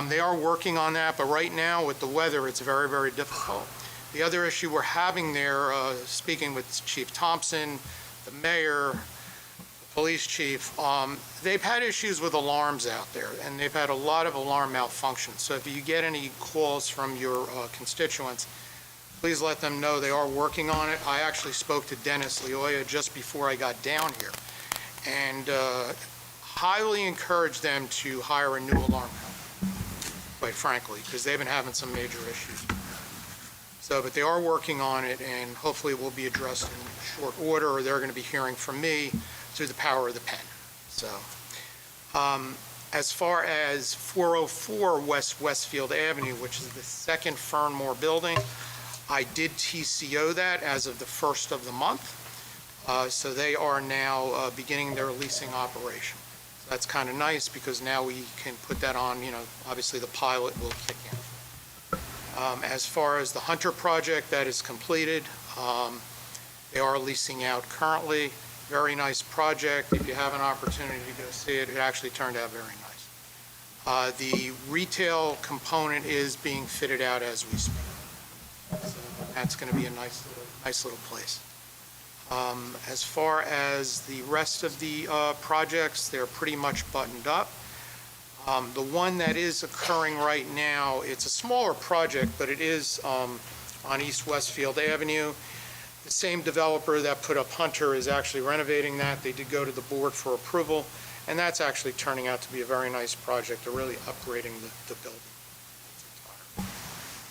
they are working on that, but right now with the weather, it's very, very difficult. The other issue we're having there, speaking with Chief Thompson, the mayor, the police chief, they've had issues with alarms out there, and they've had a lot of alarm malfunctions. So if you get any calls from your constituents, please let them know they are working on it. I actually spoke to Dennis Leoya just before I got down here, and highly encourage them to hire a new alarm company, quite frankly, because they've been having some major issues. So, but they are working on it, and hopefully it will be addressed in short order, or they're going to be hearing from me through the power of the pen. So, as far as 404 West Westfield Avenue, which is the second Fernmore building, I did TCO that as of the 1st of the month. So they are now beginning their leasing operation. So that's kind of nice because now we can put that on, obviously the pilot will kick in. As far as the Hunter project, that is completed. They are leasing out currently. Very nice project. If you have an opportunity to go see it, it actually turned out very nice. The retail component is being fitted out as we speak. So that's going to be a nice little place. As far as the rest of the projects, they're pretty much buttoned up. The one that is occurring right now, it's a smaller project, but it is on East Westfield Avenue. The same developer that put up Hunter is actually renovating that. They did go to the board for approval, and that's actually turning out to be a very nice project. They're really upgrading the building.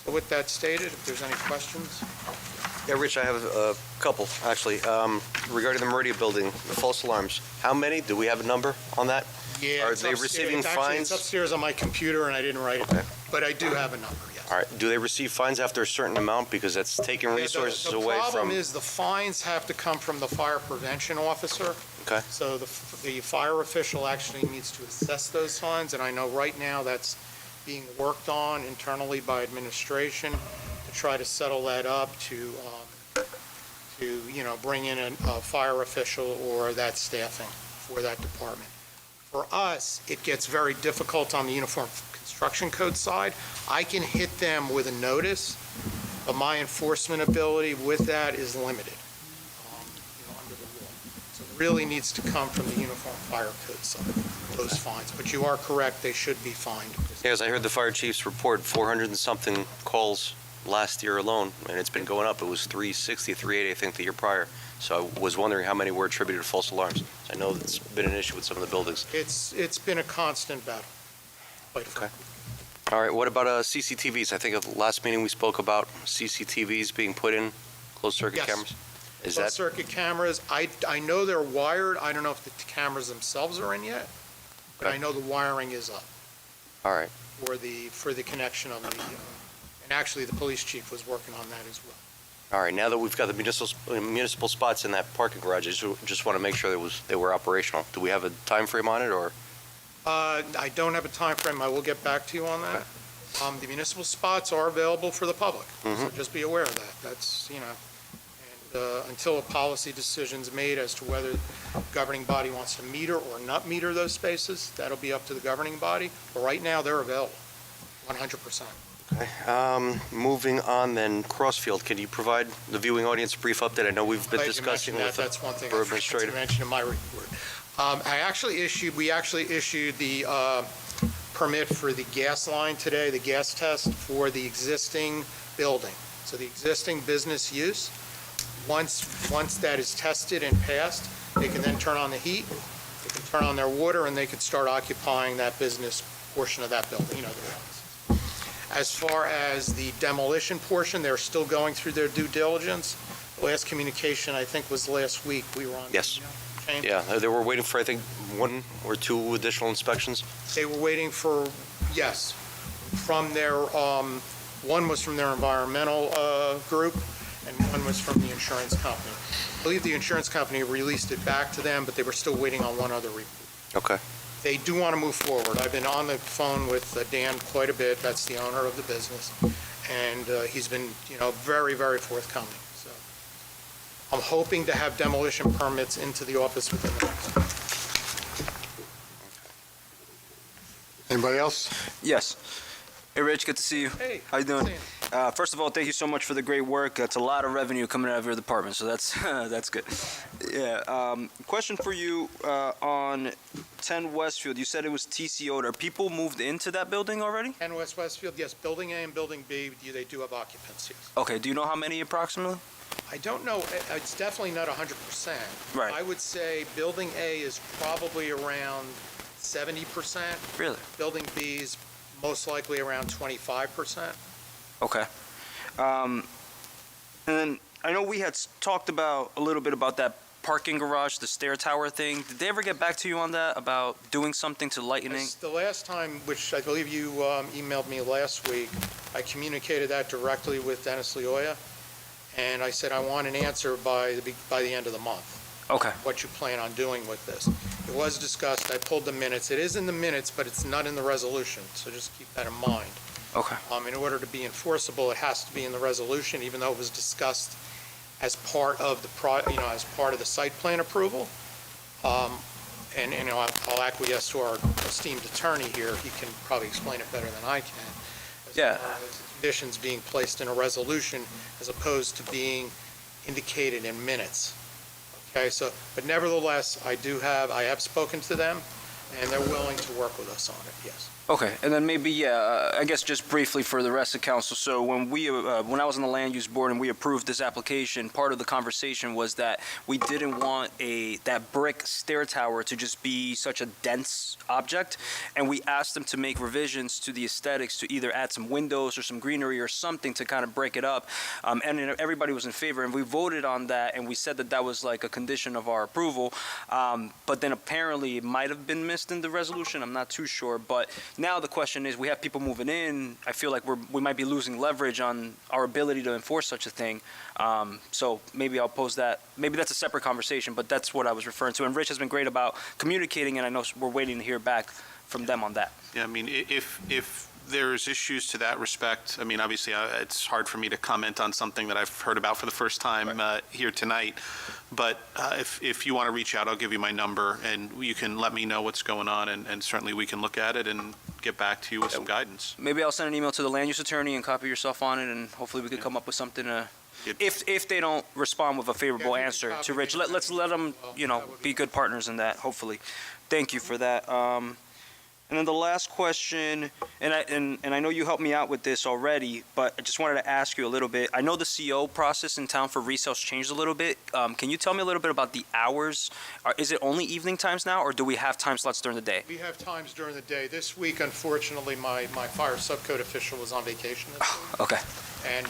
So with that stated, if there's any questions? Yeah, Rich, I have a couple, actually. Regarding the Meridia building, the false alarms, how many? Do we have a number on that? Yeah. Are they receiving fines? It's upstairs on my computer, and I didn't write it, but I do have a number, yes. All right, do they receive fines after a certain amount? Because that's taking resources away The from... problem is the fines have to come from the fire prevention officer. Okay. So the fire official actually needs to assess those fines, and I know right now that's being worked on internally by administration to try to settle that up to bring in a fire official or that staffing for that department. For us, it gets very difficult on the uniform construction code side. I can hit them with a notice, but my enforcement ability with that is limited under the law. So it really needs to come from the uniform fire code side, those fines. But you are correct, they should be fined. Yes, I heard the fire chief's report, 400 and something calls last year alone, and it's been going up. It was 360, 380, I think, the year prior. So I was wondering how many were attributed to false alarms. I know it's been an issue with some of the buildings. It's been a constant battle, quite frankly. All right, what about CCTVs? I think at the last meeting we spoke about CCTVs being put in, closed-circuit Yes. cameras. Is Closed that, circuit cameras, I know they're wired. I don't know if the cameras themselves are in yet, but I know the wiring is up all right. for the connection of the, and actually, the police chief was working on that as well. All right, now that we've got the municipal spots in that parking garage, I just want to make sure they were operational. Do we have a time frame on it, or? I don't have a time frame. I will get back to you on that. The municipal spots are available for the public, so just be aware of that. That's, and until a policy decision's made as to whether the governing body wants to meter or not meter those spaces, that'll be up to the governing body. But right now, they're available, 100%. Okay. Moving on then, Crossfield, can you provide the viewing audience a brief update? I know we've been Glad you discussing mentioned with that. That's one thing the I borough forgot to administrator. mention in my report. We actually issued the permit for the gas line today, the gas test for the existing building. So the existing business use, once that is tested and passed, they can then turn on the heat, they can turn on their water, and they can start occupying that business portion of that building, the offices. As far as the demolition portion, they're still going through their due diligence. Last communication, I think, was last week. We were on. Yes. Chain. Yeah, they were waiting for, I think, 1 or 2 additional inspections. They were waiting for, yes, from their, one was from their environmental group, and one was from the insurance company. I believe the insurance company released it back to them, but they were still waiting on one other report. Okay. They do want to move forward. I've been on the phone with Dan quite a bit. That's the owner of the business, and he's been, very, very forthcoming. So I'm hoping to have demolition permits into the office within the next. Anybody else? Yes. Hey, Rich, good to see you. Hey. How you doing? see you. First of all, thank you so much for the great work. That's a lot of revenue coming out of your department, so that's that's good. Yeah. Question for you on 10 Westfield. You said it was TCO'd. Are people moved into that building already? 10 West Westfield, yes, Building A and Building B, they do have occupancies. Okay. Do you know how many approximately? I don't know, it's definitely not 100%. Right. I would say Building A is probably around 70%. Really? Building B is most likely around 25%. Okay. And then I know we had talked about a little bit about that parking garage, the stair tower thing. Did they ever get back to you on that about doing something to lightening? The last time, which I believe you emailed me last week, I communicated that directly with Dennis Leoya, and I said I want an answer by the end of the month. Okay. What you plan on doing with this. It was discussed, I pulled the minutes. It is in the minutes, but it's not in the resolution, so just keep that in mind. Okay. In order to be enforceable, it has to be in the resolution, even though it was discussed as part of the as part of the site plan approval. And I'll acquiesce to our esteemed attorney here. He can probably explain it better than I can. Yeah. As far as conditions being placed in a resolution as opposed to being indicated in minutes. Okay, but nevertheless, I have spoken to them, and they're willing to work with us on it, yes. Okay, and then maybe, I guess just briefly for the rest of council, so when when I was on the land use board and we approved this application, part of the conversation was that we didn't want that brick stair tower to just be such a dense object, and we asked them to make revisions to the aesthetics to either add some windows or some greenery or something to kind of break it up, and everybody was in favor, and we voted on that, and we said that that was like a condition of our approval, but then apparently it might have been missed in the resolution, I'm not too sure, but now the question is, we have people moving in. I feel like we might be losing leverage on our ability to enforce such a thing. So maybe I'll pose that. Maybe that's a separate conversation, but that's what I was referring to. And Rich has been great about communicating, and I know we're waiting to hear back from them on that. Yeah, I mean, if there's issues to that respect, I mean, obviously, it's hard for me to comment on something that I've heard about for the first time here tonight. But if you want to reach out, I'll give you my number, and you can let me know what's going on, and certainly we can look at it and get back to you with some guidance. Maybe I'll send an email to the land use attorney and copy yourself on it, and hopefully we could come up with something if they don't respond with a favorable answer to Rich. Let's let them, be good partners in that, hopefully. Thank you for that. And then the last question, and I know you helped me out with this already, but I just wanted to ask you a little bit. I know the CO process in town for resale's changed a little bit. Can you tell me a little bit about the hours? Is it only evening times now, or do we have time slots during the day? We have times during the day. This week, unfortunately, my fire subcode official was on vacation this week. Okay.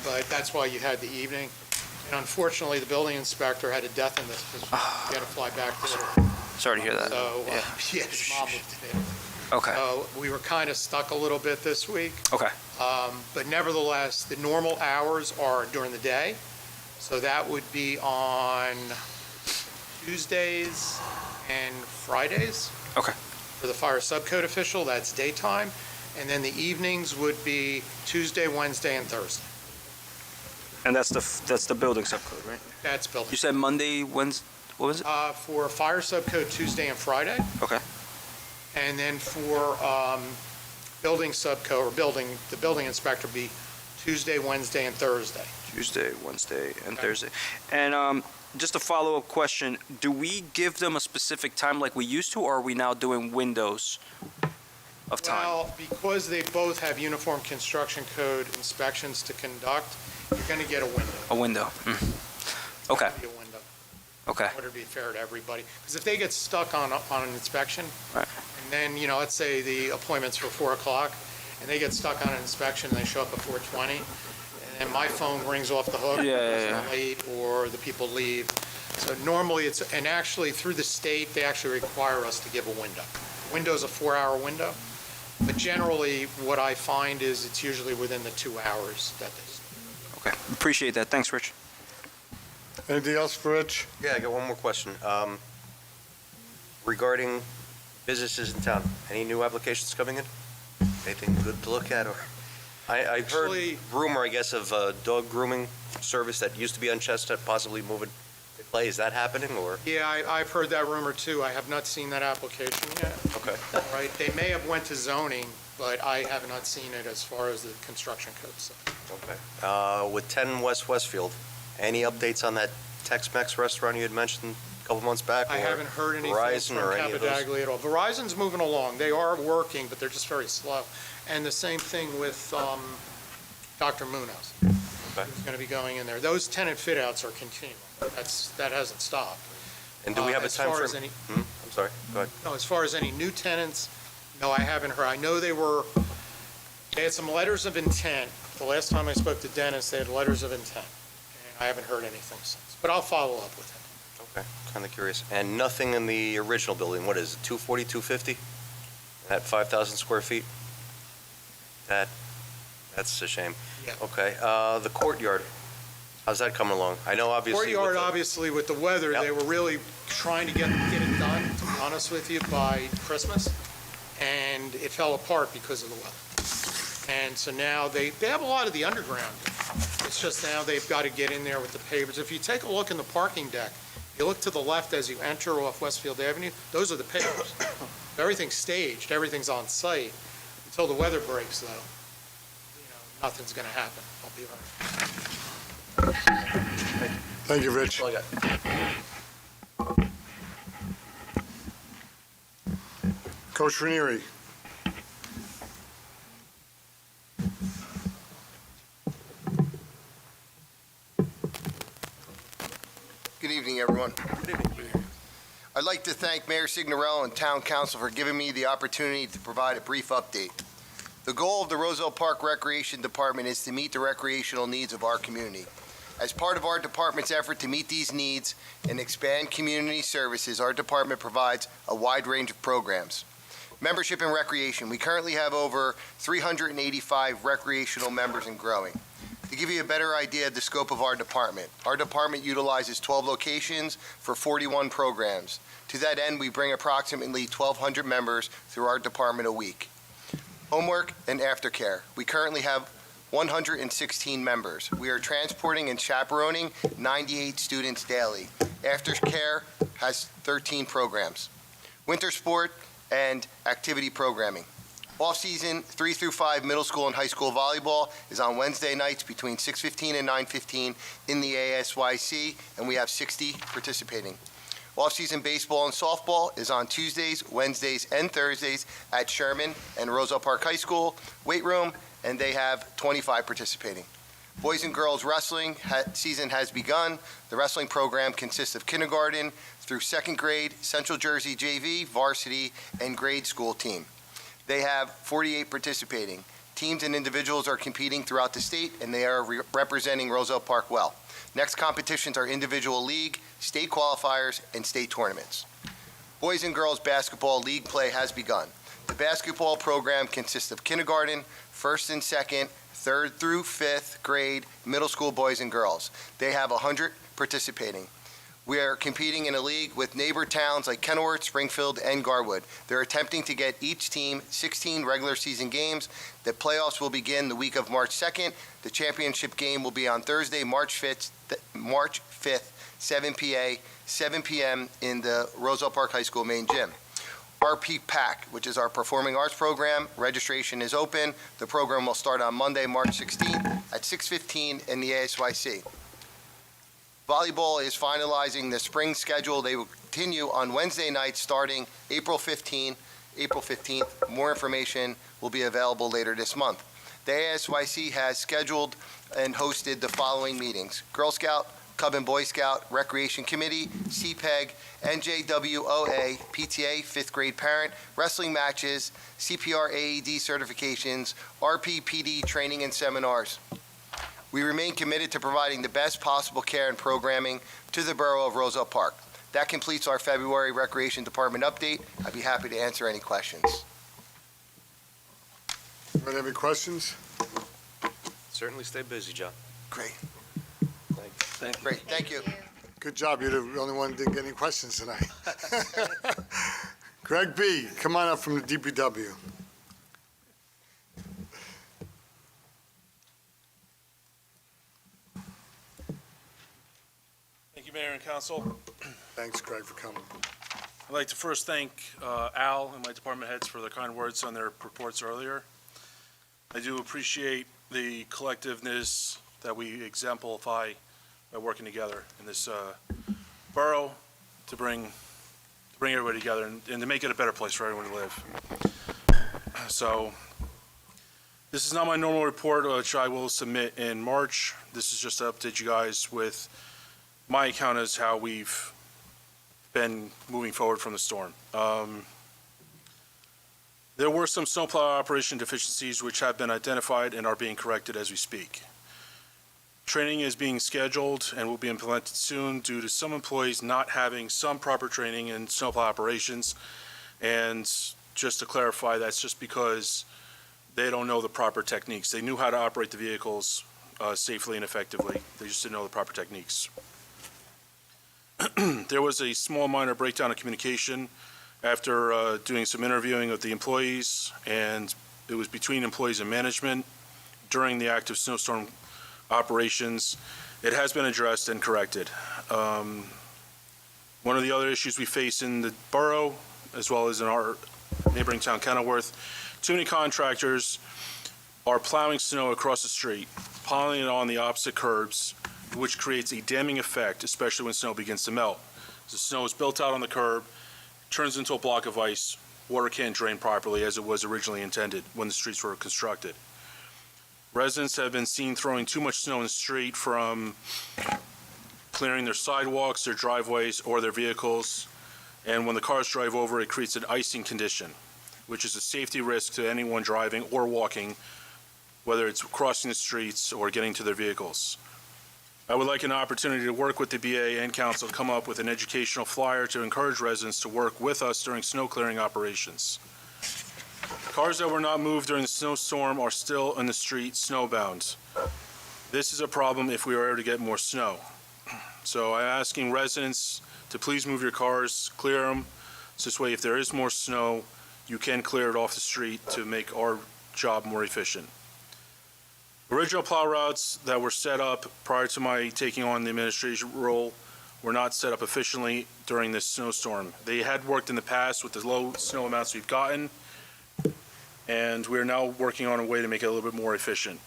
But that's why you had the evening. And unfortunately, the building inspector had a death in this position. He had to fly back to Italy. Sorry to hear that. So, Yeah. yeah, his mom moved to Italy. Okay. So we were kind of stuck a little bit this week. Okay. But nevertheless, the normal hours are during the day. So that would be on Tuesdays and Fridays. Okay. For the fire subcode official, that's daytime. And then the evenings would be Tuesday, Wednesday, and Thursday. And that's the building subcode, right? That's building. You said Monday, Wednesday, what was it? For fire subcode, Tuesday and Friday. Okay. And then for building subcode, or the building inspector, be Tuesday, Wednesday, and Thursday. Tuesday, Wednesday, and Thursday. And just a follow-up question, do we give them a specific time like we used to, or are we now doing windows of time? Well, because they both have uniform construction code inspections to conduct, you're going to get a window. A window. Okay. Be a window. Okay. In order to be fair to everybody. Because if they get stuck on an inspection, Right. and then, let's say the appointment's for 4 o'clock, and they get stuck on an inspection, and they show up at 4:20, and my phone rings off the hook. Yeah, because yeah, they're late, or the people leave. So normally and actually through the state, they actually require us to give a window. Window's a 4-hour window, but generally, what I find is it's usually within the 2 hours that they. Okay. Appreciate that. Thanks, Rich. Anything else for Rich? Yeah, I got one more question. Regarding businesses in town, any new applications coming in? Anything good to look at, or? I've heard rumor, I guess, of a dog grooming service that used to be on Chestnut possibly moving to Clay. Is that happening, or? Yeah, I've heard that rumor too. I have not seen that application yet. Okay. All right, they may have went to zoning, but I have not seen it as far as the construction code stuff. Okay. With 10 West Westfield, any updates on that Tex-Mex restaurant you had mentioned a couple months back? I or haven't heard anything Verizon from or any of those? Capadaglia at all. Verizon's moving along. They are working, but they're just very slow. And the same thing with Dr. Munoz. Okay. Who's going to be going in there. Those tenant fit-outs are continuing. That hasn't stopped. And do we have a As time far frame? as any- I'm sorry, go ahead. No, as far as any new tenants, no, I haven't heard. I know they had some letters of intent. The last time I spoke to Dennis, they had letters of intent. And I haven't heard anything since. But I'll follow up with him. Okay, kind of curious. And nothing in the original building, what is it, 240, 250? At 5,000 square feet? That's a shame. Yeah. Okay, the courtyard, how's that coming along? I know obviously. Courtyard, obviously, with the weather, they were really trying to get it done, to be honest with you, by Christmas. And it fell apart because of the weather. And so now they have a lot of the underground. It's just now they've got to get in there with the pavers. If you take a look in the parking deck, you look to the left as you enter off Westfield Avenue, those are the pavers. Everything's staged, everything's on site. Until the weather breaks, though, nothing's going to happen. I'll be right. Thank you, Rich. That's all I got. Coach Ranieri. Good evening, everyone. Good evening. I'd like to thank Mayor Signorello and Town Council for giving me the opportunity to provide a brief update. The goal of the Roselle Park Recreation Department is to meet the recreational needs of our community. As part of our department's effort to meet these needs and expand community services, our department provides a wide range of programs. Membership and recreation. We currently have over 385 recreational members and growing. To give you a better idea of the scope of our department utilizes 12 locations for 41 programs. To that end, we bring approximately 1,200 members through our department a week. Homework and aftercare. We currently have 116 members. We are transporting and chaperoning 98 students daily. Aftercare has 13 programs. Winter sport and activity programming. Off-season 3 through 5 middle school and high school volleyball is on Wednesday nights between 6:15 and 9:15 in the ASYC, and we have 60 participating. Off-season baseball and softball is on Tuesdays, Wednesdays, and Thursdays at Sherman and Roselle Park High School weight room, and they have 25 participating. Boys and girls wrestling season has begun. The wrestling program consists of kindergarten through second grade, Central Jersey JV, varsity, and grade school team. They have 48 participating. Teams and individuals are competing throughout the state, and they are representing Roselle Park well. Next competitions are individual league, state qualifiers, and state tournaments. Boys and girls basketball league play has begun. The basketball program consists of kindergarten, first and second, third through fifth grade, middle school boys and girls. They have 100 participating. We are competing in a league with neighbor towns like Kenilworth, Springfield, and Garwood. They're attempting to get each team 16 regular season games. The playoffs will begin the week of March 2nd. The championship game will be on Thursday, March 5th, 7 p.m. in the Roselle Park High School main gym. RP PAC, which is our performing arts program, registration is open. The program will start on Monday, March 16th at 6:15 in the ASYC. Volleyball is finalizing the spring schedule. They will continue on Wednesday nights starting April 15th. More information will be available later this month. The ASYC has scheduled and hosted the following meetings: Girl Scout, Cub and Boy Scout, Recreation Committee, CPEG, NJWOA, PTA, 5th grade parent, wrestling matches, CPR AED certifications, RPPD training and seminars. We remain committed to providing the best possible care and programming to the borough of Roselle Park. That completes our February Recreation Department update. I'd be happy to answer any questions. Anybody have any questions? Certainly stay busy, John. Great. Thank you. Great, thank you. Good job. You're the only one who didn't get any questions tonight. Greg B., come on up from the DPW. Thank you, Mayor and Council. Thanks, Greg, for coming. I'd like to first thank Al and my department heads for their kind words on their reports earlier. I do appreciate the collectiveness that we exemplify by working together in this borough to bring everybody together and to make it a better place for everyone to live. So this is not my normal report, which I will submit in March. This is just to update you guys with my account as how we've been moving forward from the storm. There were some snowplow operation deficiencies which have been identified and are being corrected as we speak. Training is being scheduled and will be implemented soon due to some employees not having some proper training in snowplow operations. And just to clarify, that's just because they don't know the proper techniques. They knew how to operate the vehicles safely and effectively. They just didn't know the proper techniques. There was a small minor breakdown of communication after doing some interviewing of the employees, and it was between employees and management during the active snowstorm operations. It has been addressed and corrected. One of the other issues we face in the borough, as well as in our neighboring town, Kenilworth, too many contractors are plowing snow across the street, piling it on the opposite curbs, which creates a damming effect, especially when snow begins to melt. The snow is built out on the curb, turns into a block of ice, water can't drain properly as it was originally intended when the streets were constructed. Residents have been seen throwing too much snow in the street from clearing their sidewalks, their driveways, or their vehicles. And when the cars drive over, it creates an icing condition, which is a safety risk to anyone driving or walking, whether it's crossing the streets or getting to their vehicles. I would like an opportunity to work with the BA and council to come up with an educational flyer to encourage residents to work with us during snow clearing operations. Cars that were not moved during the snowstorm are still in the street snowbound. This is a problem if we are ever to get more snow. So I'm asking residents to please move your cars, clear them. So this way, if there is more snow, you can clear it off the street to make our job more efficient. Original plow routes that were set up prior to my taking on the administration role were not set up efficiently during this snowstorm. They had worked in the past with the low snow amounts we've gotten, and we're now working on a way to make it a little bit more efficient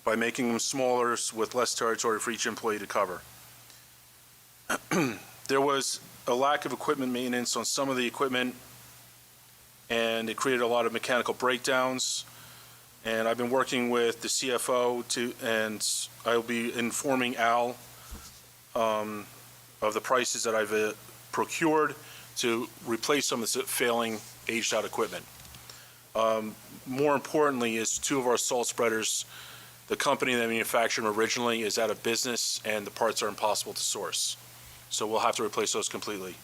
by making them smaller with less territory for each employee to cover. There was a lack of equipment maintenance on some of the equipment, and it created a lot of mechanical breakdowns. And I've been working with the CFO and I'll be informing Al of the prices that I've procured to replace some of this failing, aged-out equipment. More importantly is 2 of our salt spreaders. The company that manufactured them originally is out of business, and the parts are impossible to source. So we'll have to replace those completely.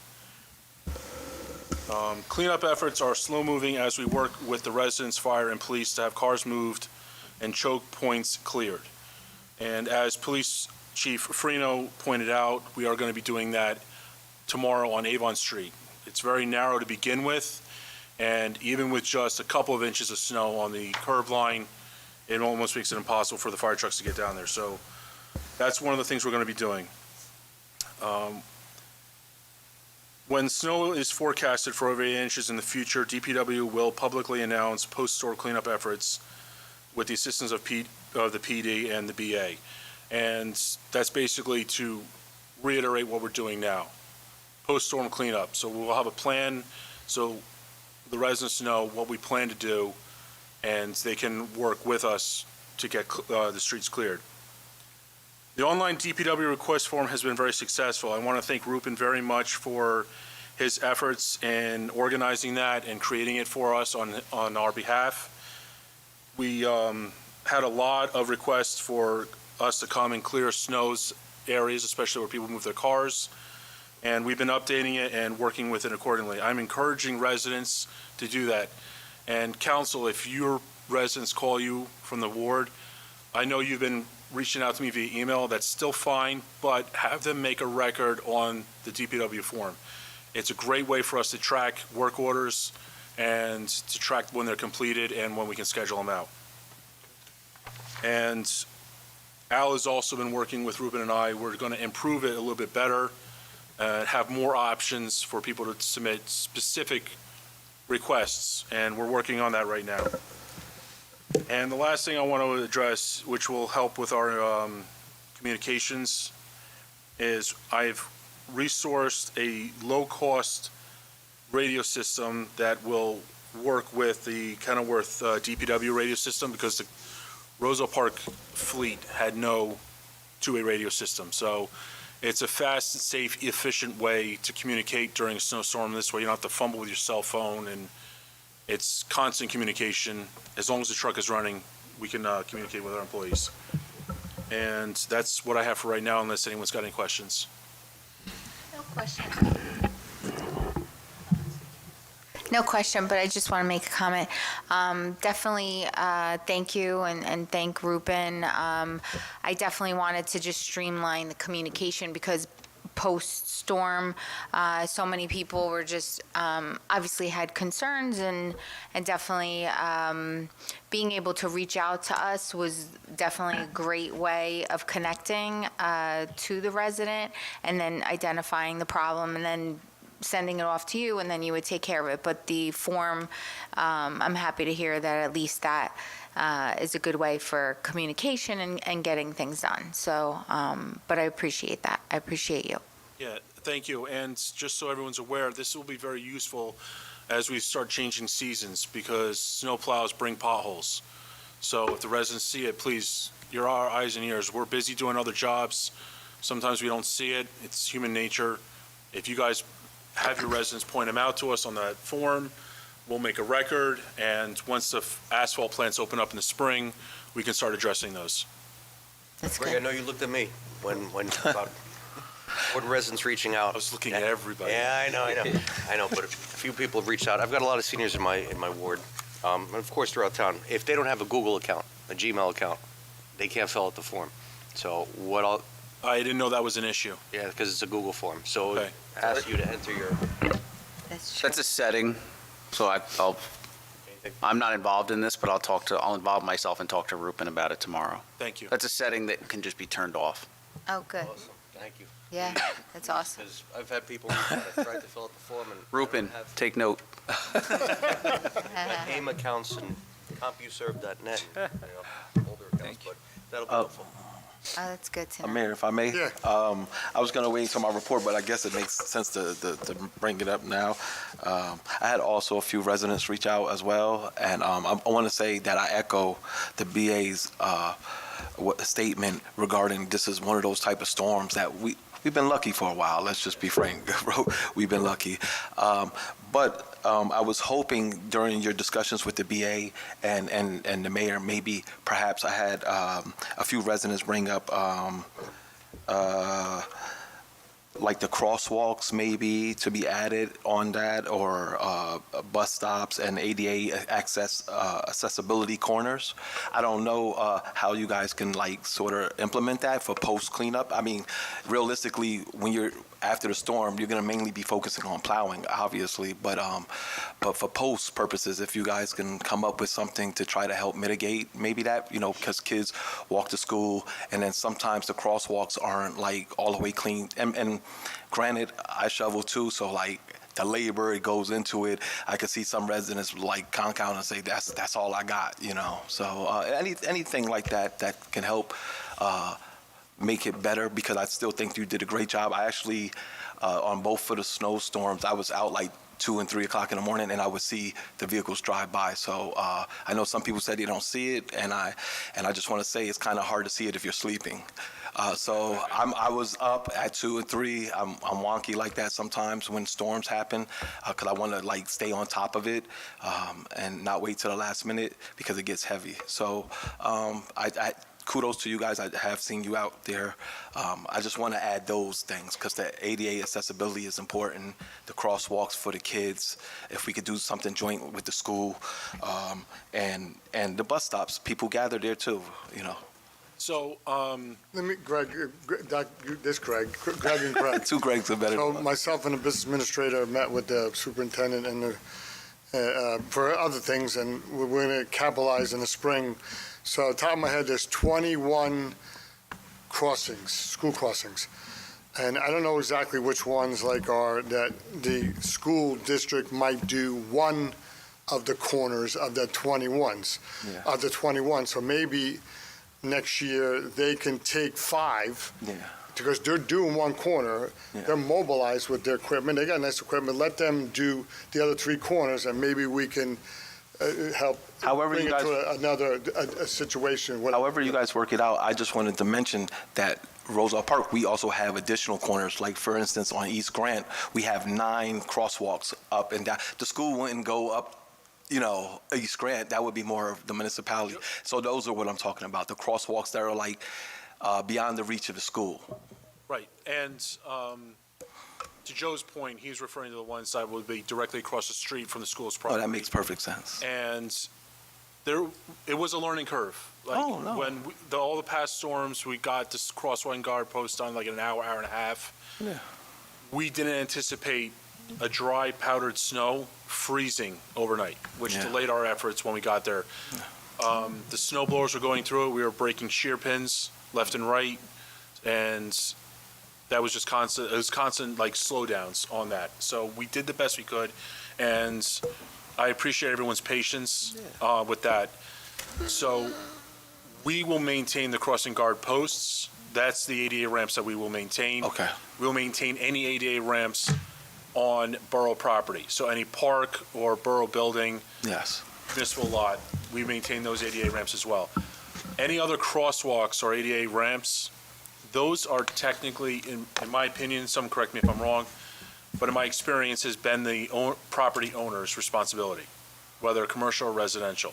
Cleanup efforts are slow-moving as we work with the residents, fire, and police to have cars moved and choke points cleared. And as Police Chief Freno pointed out, we are going to be doing that tomorrow on Avon Street. It's very narrow to begin with, and even with just a couple of inches of snow on the curb line, it almost makes it impossible for the fire trucks to get down there. So that's one of the things we're going to be doing. When snow is forecasted for over 8 inches in the future, DPW will publicly announce post-storm cleanup efforts with the assistance of the PD and the BA. And that's basically to reiterate what we're doing now, post-storm cleanup. So we'll have a plan so the residents know what we plan to do, and they can work with us to get the streets cleared. The online DPW request form has been very successful. I want to thank Rupen very much for his efforts in organizing that and creating it for us on our behalf. We had a lot of requests for us to come and clear snows areas, especially where people move their cars, and we've been updating it and working with it accordingly. I'm encouraging residents to do that. And council, if your residents call you from the ward, I know you've been reaching out to me via email, that's still fine, but have them make a record on the DPW form. It's a great way for us to track work orders and to track when they're completed and when we can schedule them out. And Al has also been working with Ruben and I. We're going to improve it a little bit better, have more options for people to submit specific requests, and we're working on that right now. And the last thing I want to address, which will help with our communications, is I've resourced a low-cost radio system that will work with the Kenilworth DPW radio system, because the Roselle Park fleet had no two-way radio system. So it's a fast, safe, efficient way to communicate during a snowstorm. This way you don't have to fumble with your cell phone, and it's constant communication. As long as the truck is running, we can communicate with our employees. And that's what I have for right now, unless anyone's got any questions. No question. No question, but I just want to make a comment. Definitely thank you and thank Rupen. I definitely wanted to just streamline the communication, because post-storm, so many people were just obviously had concerns, and definitely being able to reach out to us was definitely a great way of connecting to the resident, and then identifying the problem, and then sending it off to you, and then you would take care of it. But the form, I'm happy to hear that at least that is a good way for communication and getting things done. So, but I appreciate that. I appreciate you. Yeah, thank you. And just so everyone's aware, this will be very useful as we start changing seasons, because snow plows bring potholes. So if the residents see it, please, you're our eyes and ears. We're busy doing other jobs. Sometimes we don't see it. It's human nature. If you guys have your residents point them out to us on that form, we'll make a record, and once the asphalt plants open up in the spring, we can start addressing those. That's Greg, I know you looked at me when about board residents reaching out. I was looking at everybody. Yeah, I know, but a few people have reached out. I've got a lot of seniors in my ward, and of course throughout town. If they don't have a Google account, a Gmail account, they can't fill out the form. So I didn't know that was an issue. Yeah, because it's a Google form. So Okay. it asks you to enter your. That's a setting, so I'm not involved in this, but I'll involve myself and talk to Rupen about it tomorrow. Thank you. That's a setting that can just be turned off. Oh, good. Awesome. Thank you. Yeah, that's awesome. Because I've had people that tried to fill out the form and Rupen, take note. name accounts and CompuServe.net, older accounts, but that'll be helpful. Oh, that's good to know. Mayor, if I may? Yeah. I was going to wait until my report, but I guess it makes sense to bring it up now. I had also a few residents reach out as well, and I want to say that I echo the BA's statement regarding this is one of those type of storms that we've been lucky for a while. Let's just be frank, bro. We've been lucky. But I was hoping during your discussions with the BA and the mayor, maybe perhaps I had a few residents bring up like the crosswalks maybe to be added on that, or bus stops and ADA accessibility corners. I don't know how you guys can like sort of implement that for post cleanup. I mean, realistically, when you're after the storm, you're going to mainly be focusing on plowing, obviously, but for post purposes, if you guys can come up with something to try to help mitigate maybe that, because kids walk to school, and then sometimes the crosswalks aren't like all the way clean. And granted, I shovel too, so like the labor it goes into it, I could see some residents like count and say that's all I got, So anything like that can help make it better, because I still think you did a great job. I actually, on both of the snowstorms, I was out like 2 and 3 o'clock in the morning, and I would see the vehicles drive by. So I know some people said they don't see it, and I just want to say it's kind of hard to see it if you're sleeping. So I was up at 2 and 3. I'm wonky like that sometimes when storms happen, because I want to like stay on top of it and not wait till the last minute because it gets heavy. So I kudos to you guys. I have seen you out there. I just want to add those things because the ADA accessibility is important. The crosswalks for the kids, if we could do something joint with the school, and the bus stops, people gather there too, So, Let me, Greg, Greg and Greg. Two Gregs are better. So myself and the business administrator met with the superintendent and for other things, and we're going to capitalize in the spring. So at the top of my head, there's 21 crossings, school crossings. And I don't know exactly which ones are that the school district might do one of the corners of the 21s, of the 21. So maybe next year they can take 5. Yeah. Because they're doing one corner, they're mobilized with their equipment, they got nice equipment, let them do the other 3 corners, and maybe we can help However bring you it guys, to another situation. however you guys work it out, I just wanted to mention that Roselle Park, we also have additional corners. Like for instance, on East Grant, we have 9 crosswalks up and down. The school wouldn't go up, East Grant. That would be more of the municipality. So those are what I'm talking about. The crosswalks that are like beyond the reach of the school. right, and to Joe's point, he's referring to the ones that would be directly across the street from the school's Oh, property. that makes perfect sense. And it was a learning curve. Like Oh, no. when all the past storms, we got this crosswalk guard post on like an hour and a half. Yeah. We didn't anticipate a dry powdered snow freezing overnight, which delayed our efforts when we got there. The snow blowers were going through it. We were breaking shear pins left and right, and that was just constant. It was constant like slowdowns on that. So we did the best we could, and I appreciate everyone's patience with that. So we will maintain the crossing guard posts. That's the ADA ramps that we will maintain. Okay. We'll maintain any ADA ramps on borough property. So any park or borough building, Yes. municipal lot, we maintain those ADA ramps as well. Any other crosswalks or ADA ramps, those are technically, in my opinion, some correct me if I'm wrong, but in my experience has been the property owner's responsibility, whether commercial or residential.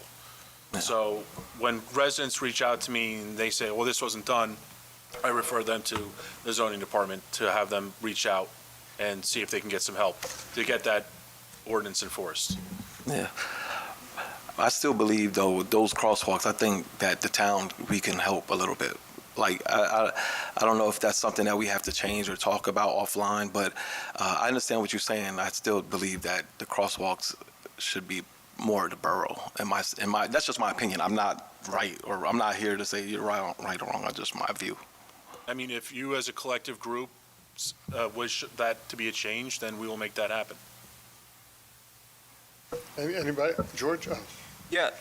So when residents reach out to me and they say, well, this wasn't done, I refer them to the zoning department to have them reach out and see if they can get some help to get that ordinance enforced. Yeah. I still believe, though, those crosswalks, I think that the town, we can help a little bit. Like, I don't know if that's something that we have to change or talk about offline, but I understand what you're saying. I still believe that the crosswalks should be more the borough. That's just my opinion. I'm not right, or I'm not here to say you're right or wrong. That's just my view. I mean, if you as a collective group wish that to be a change, then we will make that happen. Anybody? George? Yeah,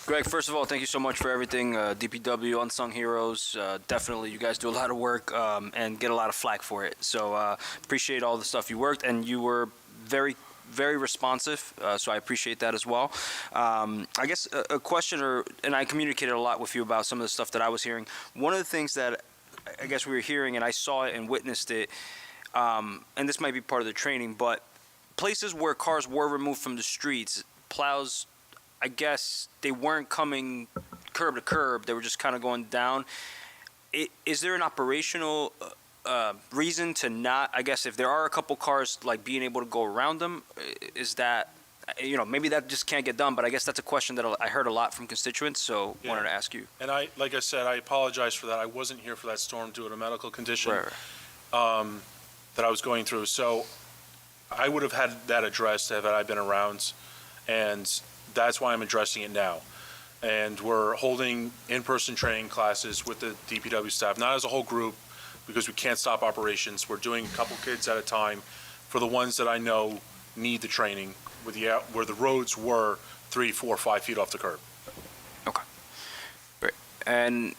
Greg, first of all, thank you so much for everything. DPW, Unsung Heroes, definitely you guys do a lot of work and get a lot of flack for it. So appreciate all the stuff you worked, and you were very, very responsive, so I appreciate that as well. I guess a question, and I communicated a lot with you about some of the stuff that I was hearing. One of the things that I guess we were hearing, and I saw it and witnessed it, and this might be part of the training, but places where cars were removed from the streets, plows, I guess they weren't coming curb to curb. They were just kind of going down. Is there an operational reason to not, I guess, if there are a couple cars, like being able to go around them, is that, maybe that just can't get done, but I guess that's a question that I heard a lot from constituents, so Yeah. wanted to ask you. And like I said, I apologize for that. I wasn't here for that storm due to a medical condition Right. that I was going through. So I would have had that addressed had I been around, and that's why I'm addressing it now. And we're holding in-person training classes with the DPW staff, not as a whole group, because we can't stop operations. We're doing a couple kids at a time for the ones that I know need the training, where the roads were 3, 4, 5 feet off the curb. Great. And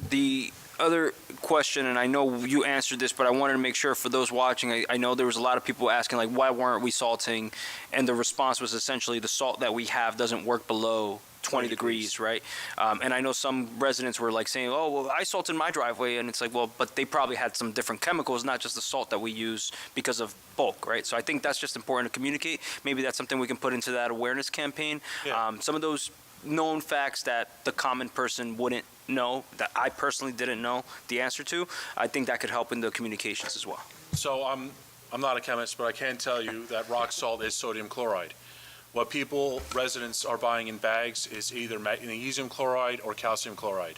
the other question, and I know you answered this, but I wanted to make sure for those watching, I know there was a lot of people asking, like, why weren't we salting? And the response was essentially the salt that we have doesn't work below 20 degrees, right? And I know some residents were like saying, oh, well, I salted my driveway. And it's like, well, but they probably had some different chemicals, not just the salt that we use because of bulk, right? So I think that's just important to communicate. Maybe that's something we can put into that awareness campaign. Yeah. Some of those known facts that the common person wouldn't know, that I personally didn't know the answer to, I think that could help in the communications as well. So I'm not a chemist, but I can tell you that rock salt is sodium chloride. What residents are buying in bags is either magnesium chloride or calcium chloride.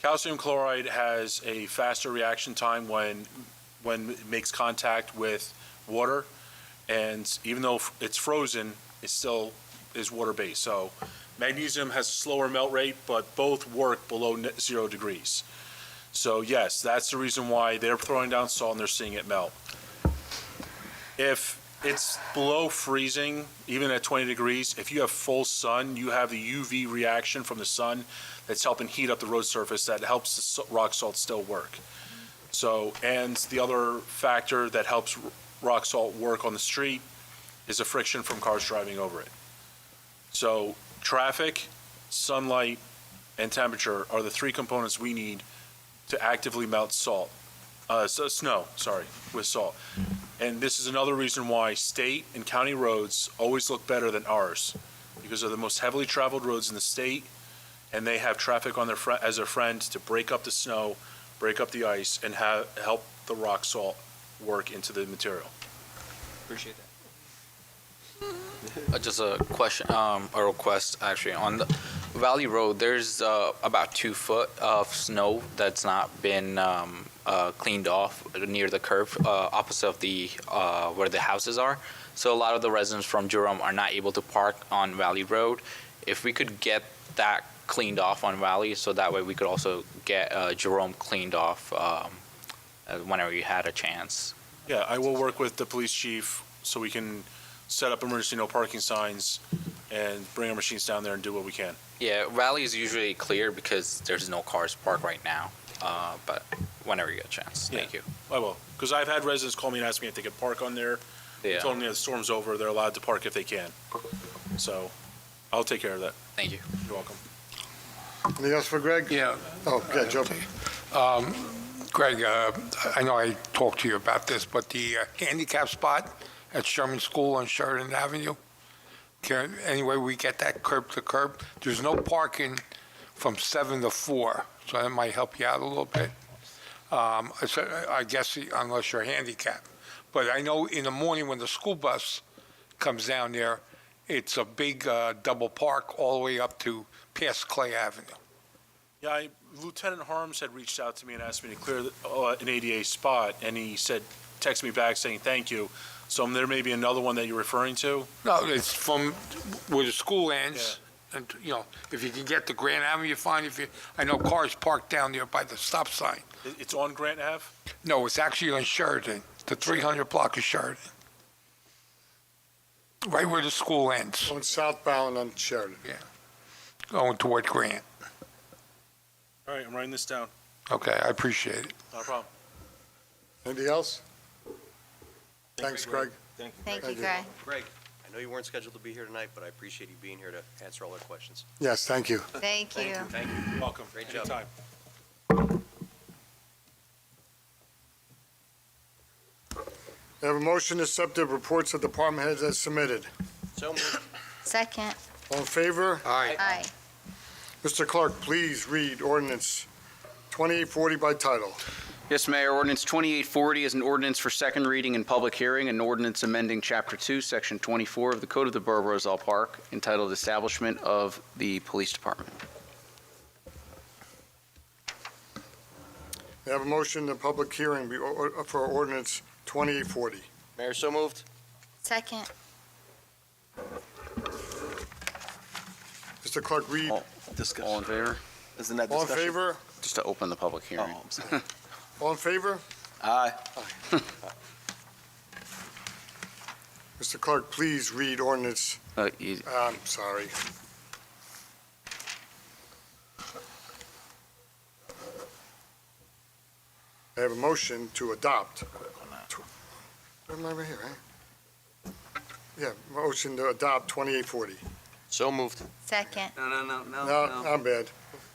Calcium chloride has a faster reaction time when it makes contact with water, and even though it's frozen, it still is water-based. So magnesium has a slower melt rate, but both work below 0 degrees. So yes, that's the reason why they're throwing down salt and they're seeing it melt. If it's below freezing, even at 20 degrees, if you have full sun, you have the UV reaction from the sun that's helping heat up the road surface that helps the rock salt still work. So, and the other factor that helps rock salt work on the street is the friction from cars driving over it. So traffic, sunlight, and temperature are the 3 components we need to actively melt snow with salt. And this is another reason why state and county roads always look better than ours, because they're the most heavily traveled roads in the state, and they have traffic on as their friend to break up the snow, break up the ice, and help the rock salt work into the material. Appreciate that. Just a question, a request actually. On the Valley Road, there's about 2 foot of snow that's not been cleaned off near the curb, opposite of the where the houses are. So a lot of the residents from Jerome are not able to park on Valley Road. If we could get that cleaned off on Valley, so that way we could also get Jerome cleaned off whenever you had a chance. Yeah, I will work with the police chief so we can set up emergency no parking signs and bring our machines down there and do what we can. Yeah, Valley is usually clear because there's no cars parked right now, but whenever you get a chance. Thank you. I will, because I've had residents call me and ask me if they could park on there. I told them the storm's over, they're allowed to park if they can. So I'll take care of that. Thank you. You're welcome. Anything else for Greg? Yeah. Oh, okay, Joe. Greg, I know I talked to you about this, but the handicap spot at Sherman School on Sheridan Avenue, anyway we get that curb to curb, there's no parking from 7 to 4, so that might help you out a little bit. I guess unless you're handicapped. But I know in the morning when the school bus comes down there, it's a big double park all the way up to past Clay Avenue. Yeah, Lieutenant Harms had reached out to me and asked me to clear an ADA spot, and he said, text me back saying thank you. So there may be another one that you're referring to? No, it's from where the school ends. Yeah. And, if you can get to Grant Avenue, you're fine. I know cars parked down there by the stop sign. It's on Grant Ave? No, it's actually on Sheridan, the 300 block of Sheridan. Right where the school ends. Going southbound on Sheridan. Yeah. going toward grant. All right, I'm writing this down. Okay, I appreciate it. Not a problem. Anything else? Thanks, Greg. Thank you. Thank you, Thank you. Greg. Greg, I know you weren't scheduled to be here tonight, but I appreciate you being here to answer all our questions. Yes, thank you. Thank you. Thank you. Welcome. Great job. Anytime. I have a motion to accept the reports of department heads as submitted. So moved. Second. All in favor? Aye. Mr. Clerk, please read ordinance 2840 by title. Yes, Mayor, ordinance 2840 is an ordinance for second reading and public hearing, an ordinance amending Chapter 2, Section 24 of the Code of the Borough of Roselle Park, entitled Establishment of the Police Department. I have a motion to public hearing for ordinance 2840. Mayor, so moved. Second. Mr. Clerk, read. All in favor? Isn't that All in discussion? favor? Just to open the public hearing. Oh, I'm sorry. All in favor? Aye. Mr. Clerk, please read ordinance, I'm sorry. I have a motion to adopt. I'm over here, right? Yeah, motion to adopt 2840. So moved. Second. No, I'm bad.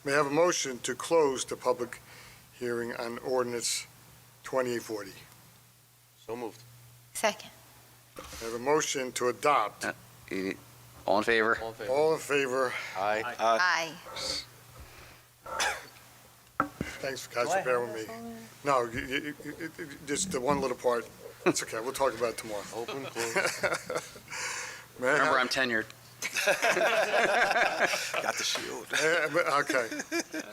May I have a motion to close the public hearing on ordinance 2840? So moved. Second. I have a motion to adopt. All in favor? All in favor? All in favor? Aye. Aye. Thanks, guys, for bearing with me. No, just the one little part. It's okay, we'll talk about it tomorrow. Open, close. May I Remember, have- I'm tenured. Got the shield. Okay,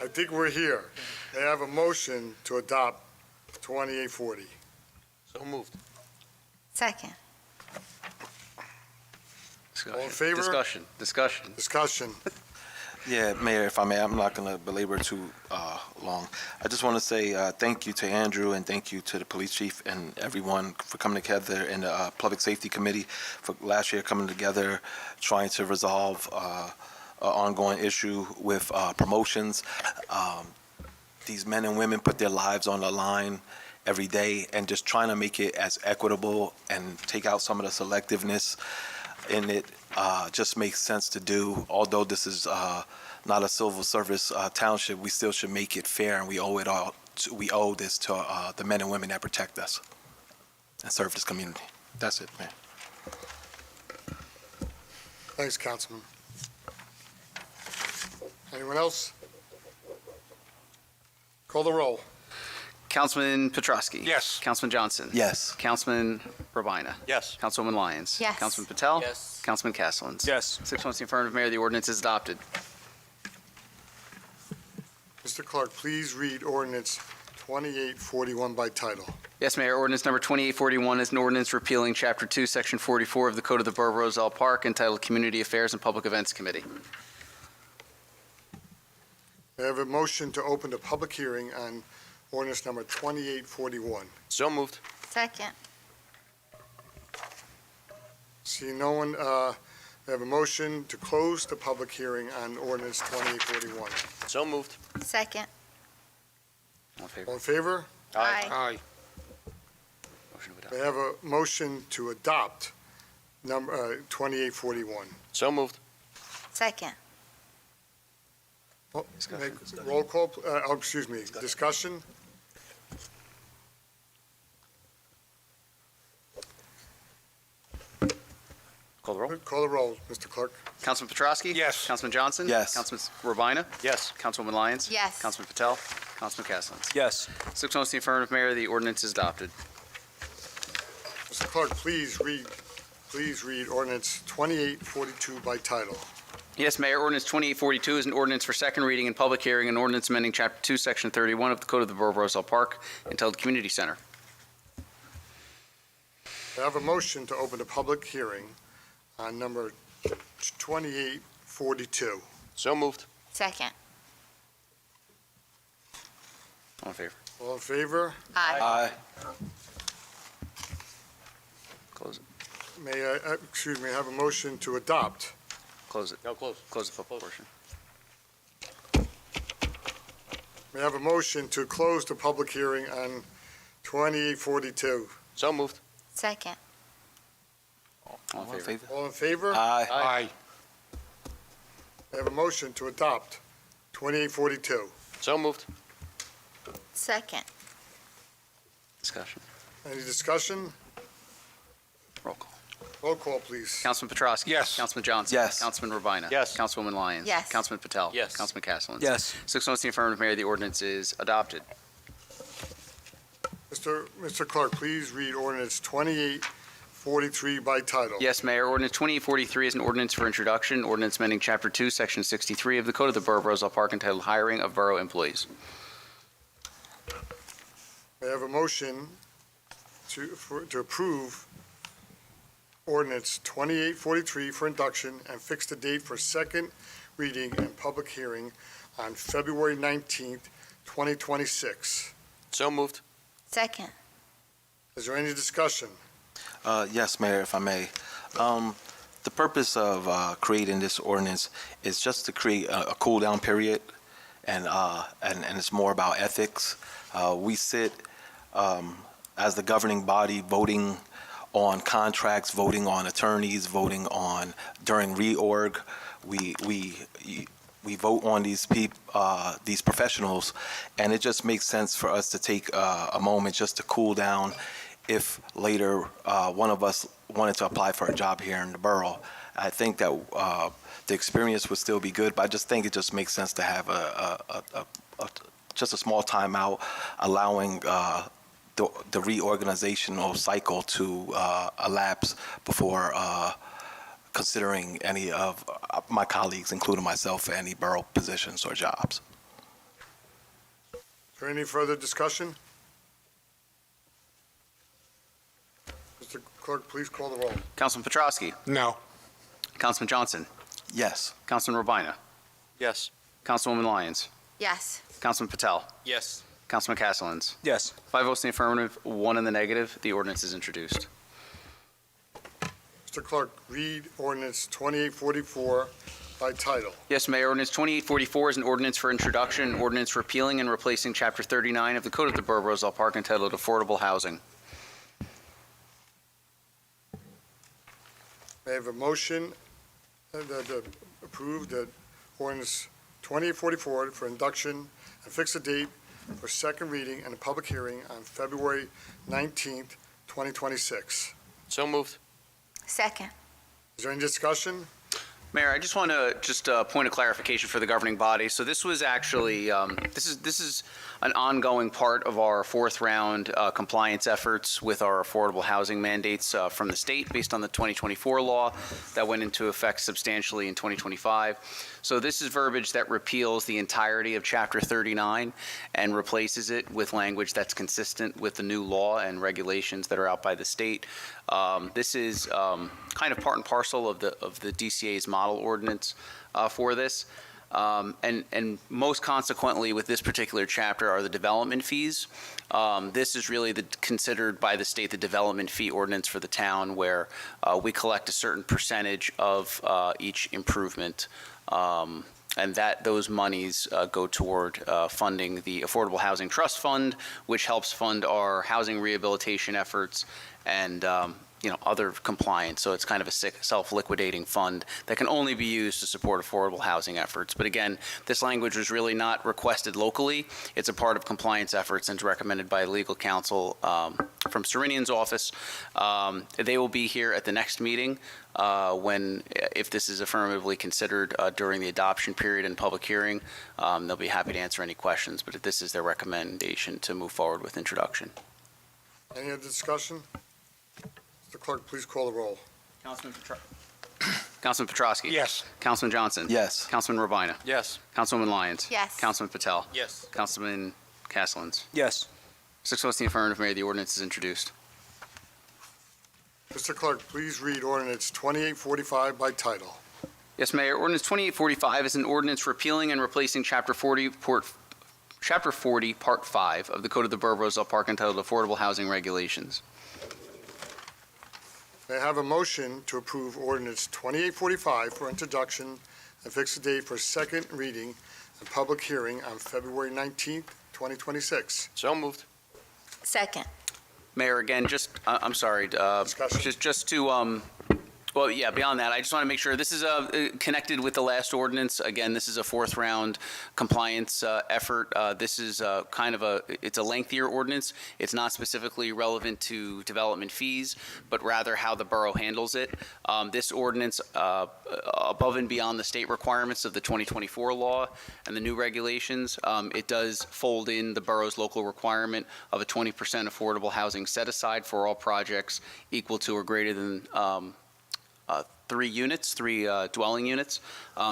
I think we're here. May I have a motion to adopt 2840? So moved. Second. All in favor? Discussion. Discussion. Yeah, Mayor, if I may, I'm not going to belabor too long. I just want to say thank you to Andrew and thank you to the police chief and everyone for coming together in the Public Safety Committee for last year coming together, trying to resolve an ongoing issue with promotions. These men and women put their lives on the line every day and just trying to make it as equitable and take out some of the selectiveness in it just makes sense to do. Although this is not a civil service township, we still should make it fair, and we owe this to the men and women that protect us and serve this community. That's it, man. Thanks, Councilman. Anyone else? Call the roll. Councilman Petrosky? Yes. Councilman Johnson? Yes. Councilman Robina? Yes. Councilwoman Lyons? Yes. Councilman Patel? Yes. Councilman Castellans? Yes. 6 votes in the affirmative, Mayor. The ordinance is adopted. Mr. Clerk, please read ordinance 2841 by title. Yes, Mayor. Ordinance number 2841 is an ordinance repealing Chapter 2, Section 44 of the Code of the Borough of Roselle Park entitled Community Affairs and Public Events Committee. May I have a motion to open the public hearing on ordinance number 2841? So moved. Second. See no one, may I have a motion to close the public hearing on ordinance 2841? So moved. Second. All in favor? All in favor? Aye. Aye. Motion to May adopt. I have a motion to adopt number 2841? So moved. Second. Oh, make roll call, excuse me, discussion? Call the roll. Call the roll, Mr. Clerk. Councilman Petrosky? Yes. Councilman Johnson? Yes. Councilman Robina? Yes. Councilwoman Lyons? Yes. Councilman Patel? Councilman Castellans? Yes. 6 votes in the affirmative, Mayor. The ordinance is adopted. Mr. Clerk, please read ordinance 2842 by title. Yes, Mayor. Ordinance 2842 is an ordinance for second reading and public hearing, an ordinance amending Chapter 2, Section 31 of the Code of the Borough of Roselle Park entitled Community Center. I have a motion to open the public hearing on number 2842. So moved. Second. All in favor? All in favor? Aye. Aye. Close it. May I have a motion to adopt? Close it. No, close. Close the public portion. May I have a motion to close the public hearing on 2842? So moved. Second. All in favor? All in favor? Aye. Aye. May I have a motion to adopt 2842? So moved. Second. Discussion. Any discussion? Roll call. Roll call, please. Councilman Petrosky? Yes. Councilman Johnson? Yes. Councilman Ravina? Yes. Councilwoman Lyons? Yes. Councilman Patel? Yes. Councilman Castleton? Yes. 6 votes in the affirmative, Mayor. The ordinance is adopted. Mr. Clerk, please read ordinance 2843 by title. Yes, Mayor. Ordinance 2843 is an ordinance for introduction. Ordinance amending Chapter 2, Section 63 of the Code of the Borough of Roselle Park entitled Hiring of Borough Employees. May I have a motion to approve ordinance 2843 for induction and fix the date for second reading and public hearing on February 19th, 2026? So moved. Second. Is there any discussion? Yes, Mayor, if I may. The purpose of creating this ordinance is just to create a cool-down period, and it's more about ethics. We sit as the governing body voting on contracts, voting on attorneys, voting on during reorg. We vote on these professionals, and it just makes sense for us to take a moment just to cool down if later one of us wanted to apply for a job here in the borough. I think that the experience would still be good, but I just think it just makes sense to have just a small timeout, allowing the reorganizational cycle to elapse before considering any of my colleagues, including myself, for any borough positions or jobs. Is there any further discussion? Mr. Clerk, please call the roll. Councilman Petrosky? No. Councilman Johnson? Yes. Councilman Ravina? Yes. Councilwoman Lyons? Yes. Councilman Patel? Yes. Councilman Castleton? Yes. 5 votes in the affirmative, 1 in the negative. The ordinance is introduced. Mr. Clerk, read ordinance 2844 by title. Yes, Mayor. Ordinance 2844 is an ordinance for introduction, an ordinance repealing and replacing Chapter 39 of the Code of the Borough of Roselle Park entitled Affordable Housing. May I have a motion that approve the ordinance 2844 for induction and fix the date for second reading and a public hearing on February 19th, 2026? So moved. Second. Is there any discussion? Mayor, I just want to point of clarification for the governing body. So this was actually this is an ongoing part of our fourth round compliance efforts with our affordable housing mandates from the state based on the 2024 law that went into effect substantially in 2025. So this is verbiage that repeals the entirety of Chapter 39 and replaces it with language that's consistent with the new law and regulations that are out by the state. This is kind of part and parcel of the DCA's model ordinance for this. And most consequently with this particular chapter are the development fees. This is really considered by the state the development fee ordinance for the town, where we collect a certain percentage of each improvement. And those monies go toward funding the Affordable Housing Trust Fund, which helps fund our housing rehabilitation efforts and other compliance. So it's kind of a self-liquidating fund that can only be used to support affordable housing efforts. But again, this language was really not requested locally. It's a part of compliance efforts and is recommended by legal counsel from Serenian's office. They will be here at the next meeting if this is affirmatively considered during the adoption period and public hearing. They'll be happy to answer any questions, but this is their recommendation to move forward with introduction. Any other discussion? Mr. Clerk, please call the roll. Councilman Petrosky? Yes. Councilman Johnson? Yes. Councilman Ravina? Yes. Councilwoman Lyons? Yes. Councilman Patel? Yes. Councilman Castleton? Yes. 6 votes in the affirmative, Mayor. The ordinance is introduced. Mr. Clerk, please read ordinance 2845 by title. Yes, Mayor. Ordinance 2845 is an ordinance repealing and replacing Chapter 40, Part 5 of the Code of the Borough of Roselle Park entitled Affordable Housing Regulations. May I have a motion to approve ordinance 2845 for introduction and fix the date for second reading a public hearing on February 19th, 2026. So moved. Second. Mayor, again, I'm sorry, Discussion. just to, well, yeah, beyond that, I just want to make sure, this is connected with the last ordinance. Again, this is a fourth round compliance effort. This is it's a lengthier ordinance. It's not specifically relevant to development fees, but rather how the borough handles it. This ordinance, above and beyond the state requirements of the 2024 law and the new regulations, it does fold in the borough's local requirement of a 20% affordable housing set aside for all projects equal to or greater than 3 dwelling units.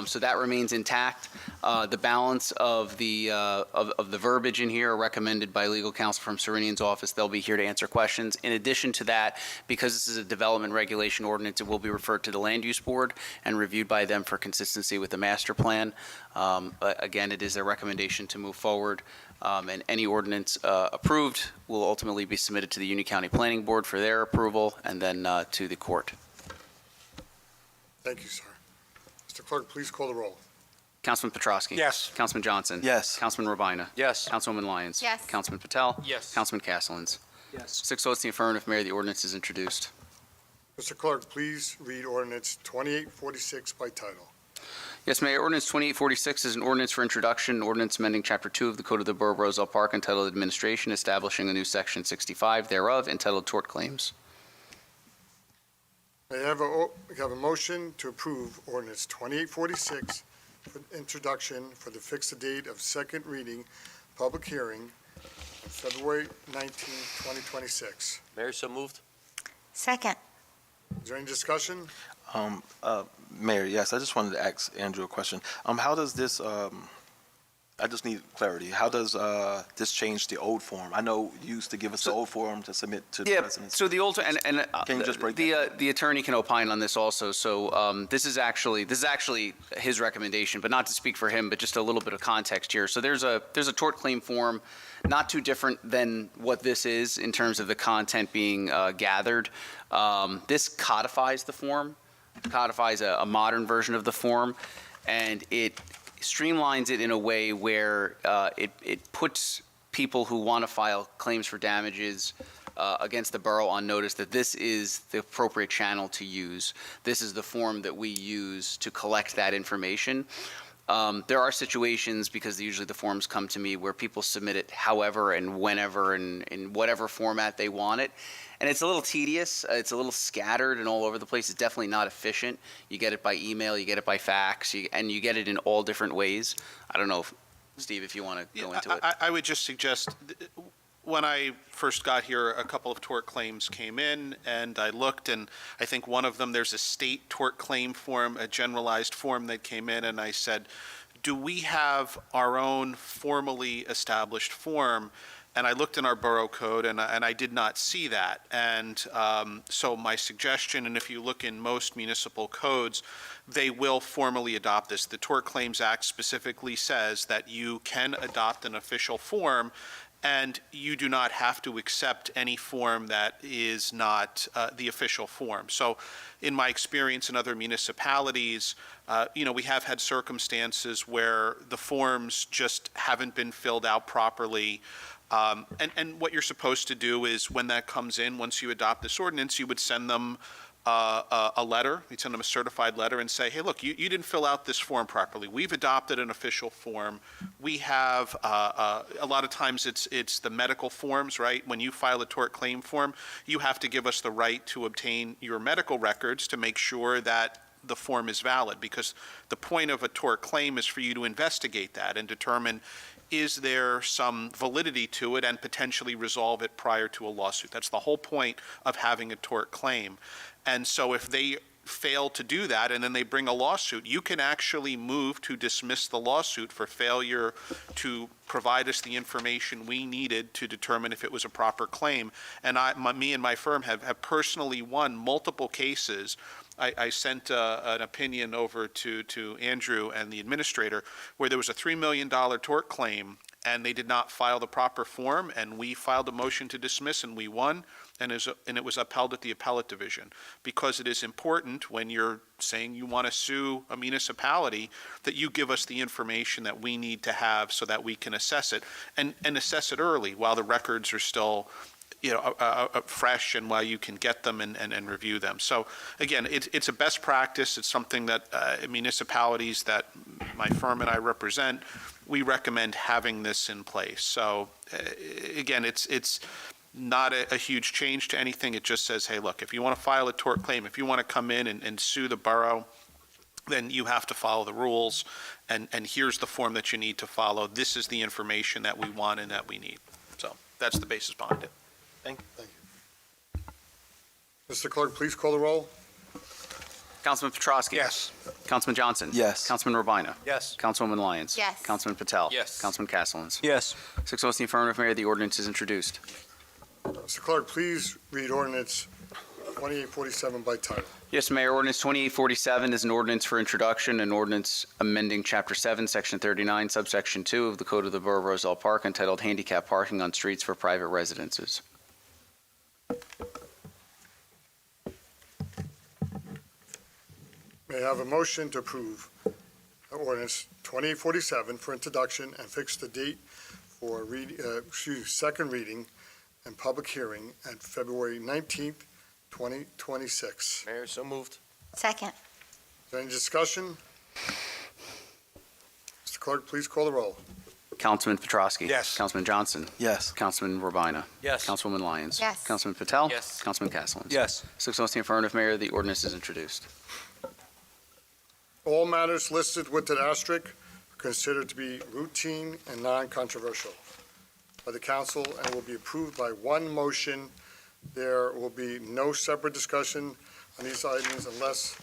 So that remains intact. The balance of the verbiage in here are recommended by legal counsel from Serenian's office. They'll be here to answer questions. In addition to that, because this is a development regulation ordinance, it will be referred to the Land Use Board and reviewed by them for consistency with the master plan. Again, it is their recommendation to move forward. And any ordinance approved will ultimately be submitted to the Union County Planning Board for their approval and then to the court. Thank you, sir. Mr. Clerk, please call the roll. Councilman Petrosky. Yes. Councilman Johnson. Yes. Councilman Robina. Yes. Councilwoman Lyons. Yes. Councilman Patel. Yes. Councilman Castleins. Yes. 6 votes in the affirmative, Mayor. The ordinance is introduced. Mr. Clerk, please read ordinance 2846 by title. Yes, Mayor. Ordinance 2846 is an ordinance for introduction, an ordinance amending Chapter 2 of the Code of the Borough of Roselle Park entitled Administration, establishing a new Section 65 thereof entitled Tort Claims. May I have a motion to approve ordinance 2846 for introduction for the fixed date of second reading, public hearing, on February 19th, 2026. Mayor, so moved. Second. Is there any discussion? Mayor, yes, I just wanted to ask Andrew a question. How does this, I just need clarity. How does this change the old form? I know you used to give us the old form to submit to the residents. So the old, and Can you just break the attorney can opine on this also. So this is actually his recommendation, but not to speak for him, but just a little bit of context here. So there's a tort claim form, not too different than what this is in terms of the content being gathered. This codifies the form, codifies a modern version of the form, and it streamlines it in a way where it puts people who want to file claims for damages against the borough on notice that this is the appropriate channel to use. This is the form that we use to collect that information. There are situations, because usually the forms come to me, where people submit it however and whenever and in whatever format they want it. And it's a little tedious. It's a little scattered and all over the place. It's definitely not efficient. You get it by email, you get it by fax, and you get it in all different ways. I don't know, Steve, if you want to go into it. I would just suggest, when I first got here, a couple of tort claims came in, and I looked, and I think one of them, there's a state tort claim form, a generalized form that came in, and I said, do we have our own formally established form? And I looked in our borough code, and I did not see that. And so my suggestion, and if you look in most municipal codes, they will formally adopt this. The Tort Claims Act specifically says that you can adopt an official form, and you do not have to accept any form that is not the official form. So in my experience in other municipalities, we have had circumstances where the forms just haven't been filled out properly. And what you're supposed to do is, when that comes in, once you adopt this ordinance, you would send them a letter. You'd send them a certified letter and say, hey, look, you didn't fill out this form properly. We've adopted an official form. We have, a lot of times it's the medical forms, right? When you file a tort claim form, you have to give us the right to obtain your medical records to make sure that the form is valid, because the point of a tort claim is for you to investigate that and determine, is there some validity to it, and potentially resolve it prior to a lawsuit. That's the whole point of having a tort claim. And so if they fail to do that and then they bring a lawsuit, you can actually move to dismiss the lawsuit for failure to provide us the information we needed to determine if it was a proper claim. And me and my firm have personally won multiple cases. I sent an opinion over to Andrew and the administrator, where there was a $3 million tort claim, and they did not file the proper form, and we filed a motion to dismiss, and we won, and it was upheld at the appellate division. Because it is important, when you're saying you want to sue a municipality, that you give us the information that we need to have so that we can assess it, and assess it early while the records are still fresh and while you can get them and review them. So again, it's a best practice. It's something that municipalities that my firm and I represent, we recommend having this in place. So again, it's not a huge change to anything. It just says, hey, look, if you want to file a tort claim, if you want to come in and sue the borough, then you have to follow the rules, and here's the form that you need to follow. This is the information that we want and that we need. So that's the basis behind it. Thank you. Mr. Clerk, please call the roll. Councilman Petrosky. Yes. Councilman Johnson. Yes. Councilman Urbina. Yes. Councilwoman Lyons. Yes. Councilman Patel. Yes. Councilman Castellans. Yes. 6 votes in the affirmative, Mayor. The ordinance is introduced. Mr. Clerk, please read ordinance 2847 by title. Yes, Mayor. Ordinance 2847 is an ordinance for introduction, an ordinance amending Chapter 7, Section 39, Subsection 2 of the Code of the Borough of Roselle Park entitled Handicap Parking on Streets for Private Residences. May I have a motion to approve ordinance 2847 for introduction and fix the date for second reading and public hearing at February 19th, 2026. Mayor, so moved. Second. Is there any discussion? Mr. Clerk, please call the roll. Councilman Petrosky. Yes. Councilman Johnson. Yes. Councilman Urbina. Yes. Councilwoman Lyons. Yes. Councilman Patel. Yes. Councilman Castellans. Yes. 6 votes in the affirmative, Mayor. The ordinance is introduced. All matters listed with an asterisk are considered to be routine and non-controversial by the council and will be approved by one motion. There will be no separate discussion on these items unless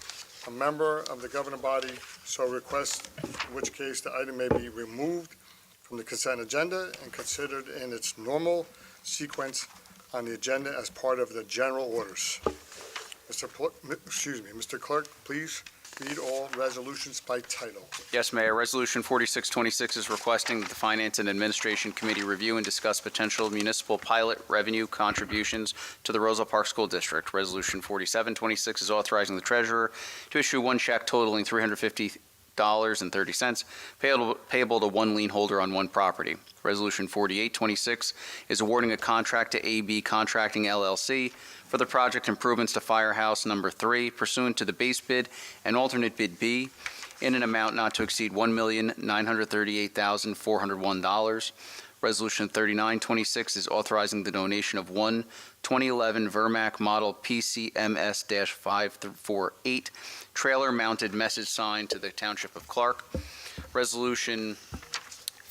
a member of the governing body so requests, in which case the item may be removed from the consent agenda and considered in its normal sequence on the agenda as part of the general orders. Mr. Clerk, please read all resolutions by title. Yes, Mayor. Resolution 4626 is requesting that the Finance and Administration Committee review and discuss potential municipal pilot revenue contributions to the Roselle Park School District. Resolution 4726 is authorizing the treasurer to issue one check totaling $350.30 payable to one lien holder on one property. Resolution 4826 is awarding a contract to AB Contracting LLC for the project improvements to Firehouse Number 3 pursuant to the base bid and alternate bid B in an amount not to exceed $1,938,401. Resolution 3926 is authorizing the donation of one 2011 Vermac Model PCMS-548 trailer-mounted message sign to the Township of Clark. Resolution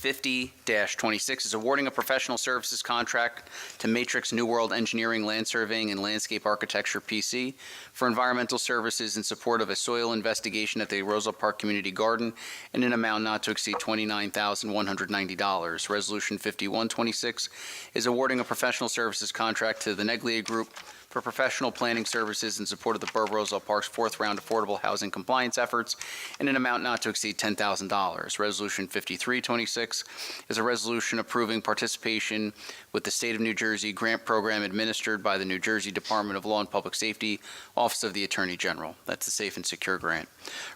50-26 is awarding a professional services contract to Matrix New World Engineering Land Surveying and Landscape Architecture, PC, for environmental services in support of a soil investigation at the Roselle Park Community Garden in an amount not to exceed $29,190. Resolution 5126 is awarding a professional services contract to the Neglia Group for professional planning services in support of the Borough of Roselle Park's fourth round affordable housing compliance efforts in an amount not to exceed $10,000. Resolution 5326 is a resolution approving participation with the State of New Jersey grant program administered by the New Jersey Department of Law and Public Safety, Office of the Attorney General. That's the Safe and Secure Grant.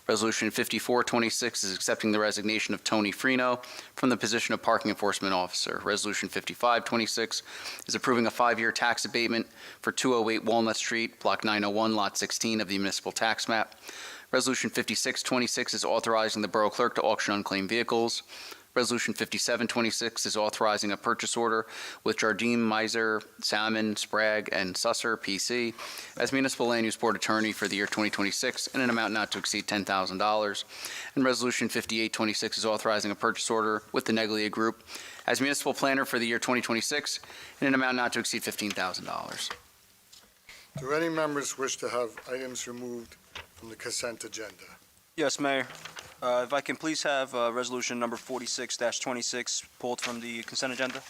Resolution 5426 is accepting the resignation of Tony Freno from the position of Parking Enforcement Officer. Resolution 5526 is approving a 5-year tax abatement for 208 Walnut Street, Block 901, Lot 16 of the municipal tax map. Resolution 5626 is authorizing the Borough Clerk to auction unclaimed vehicles. Resolution 5726 is authorizing a purchase order with Jardine, Miser, Salmon, Sprague, and Susser, PC, as Municipal Land Use Board Attorney for the year 2026 in an amount not to exceed $10,000. And Resolution 5826 is authorizing a purchase order with the Neglia Group as Municipal Planner for the year 2026 in an amount not to exceed $15,000. Do any members wish to have items removed from the consent agenda? Yes, Mayor. If I can please have resolution number 46-26 pulled from the consent agenda.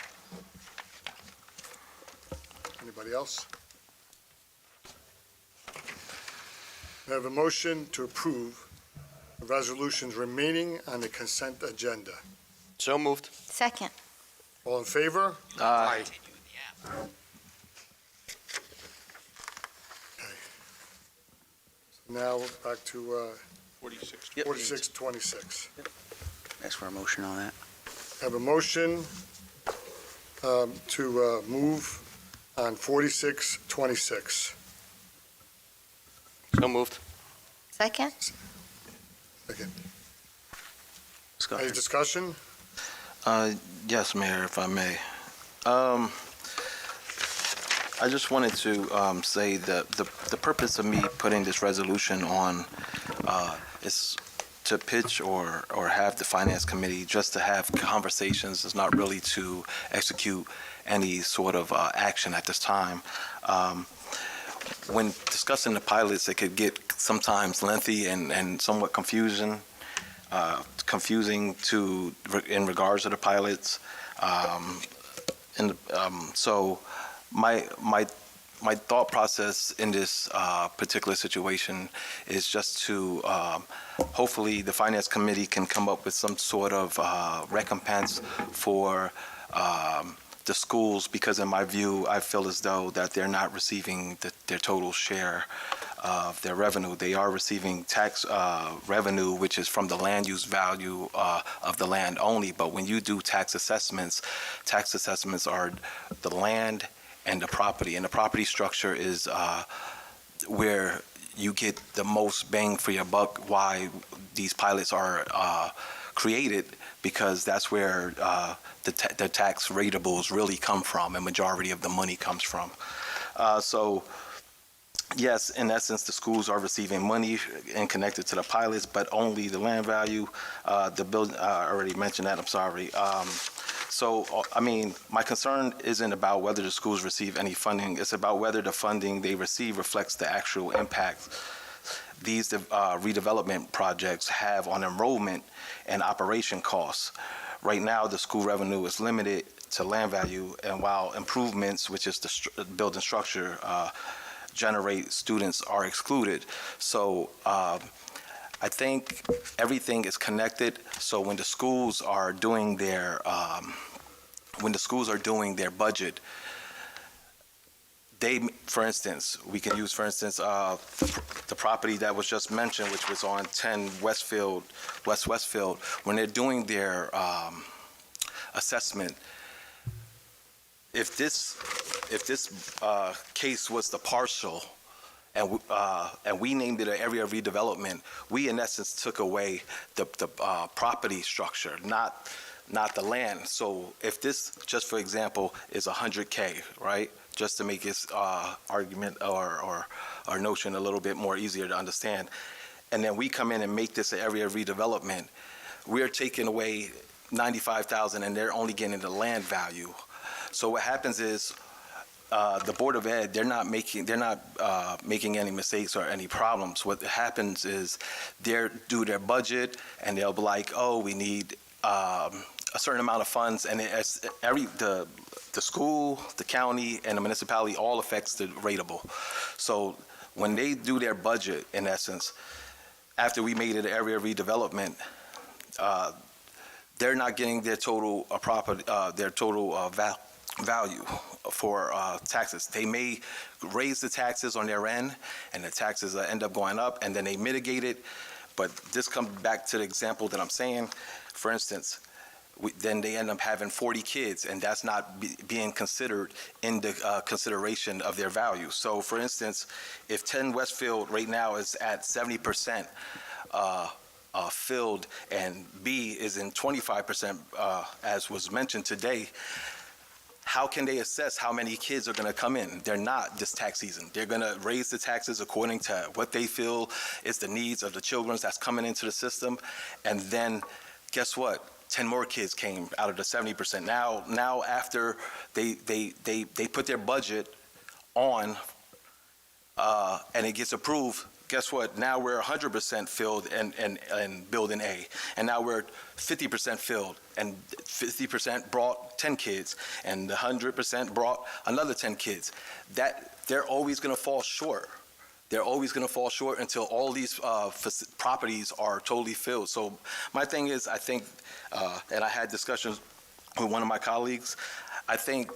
Anybody else? I have a motion to approve the resolutions remaining on the consent agenda. So moved. Second. All in favor? Aye. Now, back to 46. 4626. Ask for a motion on that. Have a motion to move on 4626. So moved. Second? Okay. Discussion. Any discussion? Yes, Mayor, if I may. I just wanted to say that the purpose of me putting this resolution on is to pitch or have the Finance Committee just to have conversations. It's not really to execute any sort of action at this time. When discussing the pilots, it could get sometimes lengthy and somewhat confusing in regards to the pilots. So my thought process in this particular situation is just to hopefully the Finance Committee can come up with some sort of recompense for the schools, because in my view, I feel as though that they're not receiving their total share of their revenue. They are receiving tax revenue, which is from the land use value of the land only. But when you do tax assessments are the land and the property structure is where you get the most bang for your buck. Why these pilots are created, because that's where the tax ratables really come from, and majority of the money comes from. So yes, in essence, the schools are receiving money and connected to the pilots, but only the land value. The building, I already mentioned that, I'm sorry. So, I mean, my concern isn't about whether the schools receive any funding. It's about whether the funding they receive reflects the actual impact these redevelopment projects have on enrollment and operation costs. Right now, the school revenue is limited to land value, and while improvements, which is the building structure, generate students are excluded. So I think everything is connected. So when the schools are doing their budget, they, for instance, we can use, for instance, the property that was just mentioned, which was on 10 West Westfield, when they're doing their assessment, if this case was the parcel and we named it an area of redevelopment, we in essence took away the property structure, not the land. So if this, just for example, is 100K, right? Just to make this argument or notion a little bit more easier to understand, and then we come in and make this an area of redevelopment, we're taking away 95,000 and they're only getting the land value. So what happens is the Board of Ed, they're not making any mistakes or any problems. What happens is they do their budget and they'll be like, oh, we need a certain amount of funds, and the school, the county, and the municipality all affects the rateable. So when they do their budget, in essence, after we made it an area of redevelopment, they're not getting their total value for taxes. They may raise the taxes on their end, and the taxes end up going up, and then they mitigate it. But this comes back to the example that I'm saying. For instance, then they end up having 40 kids, and that's not being considered in the consideration of their value. So, for instance, if 10 Westfield right now is at 70% filled, and B is in 25%, as was mentioned today, how can they assess how many kids are going to come in? They're not this tax season. They're going to raise the taxes according to what they feel is the needs of the children that's coming into the system, and then guess what? 10 more kids came out of the 70%. Now after they put their budget on and it gets approved, guess what? Now we're 100% filled and building A. And now we're 50% filled, and 50% brought 10 kids, and 100% brought another 10 kids. That they're always going to fall short. They're always going to fall short until all these properties are totally filled. So my thing is, I think, and I had discussions with one of my colleagues. I think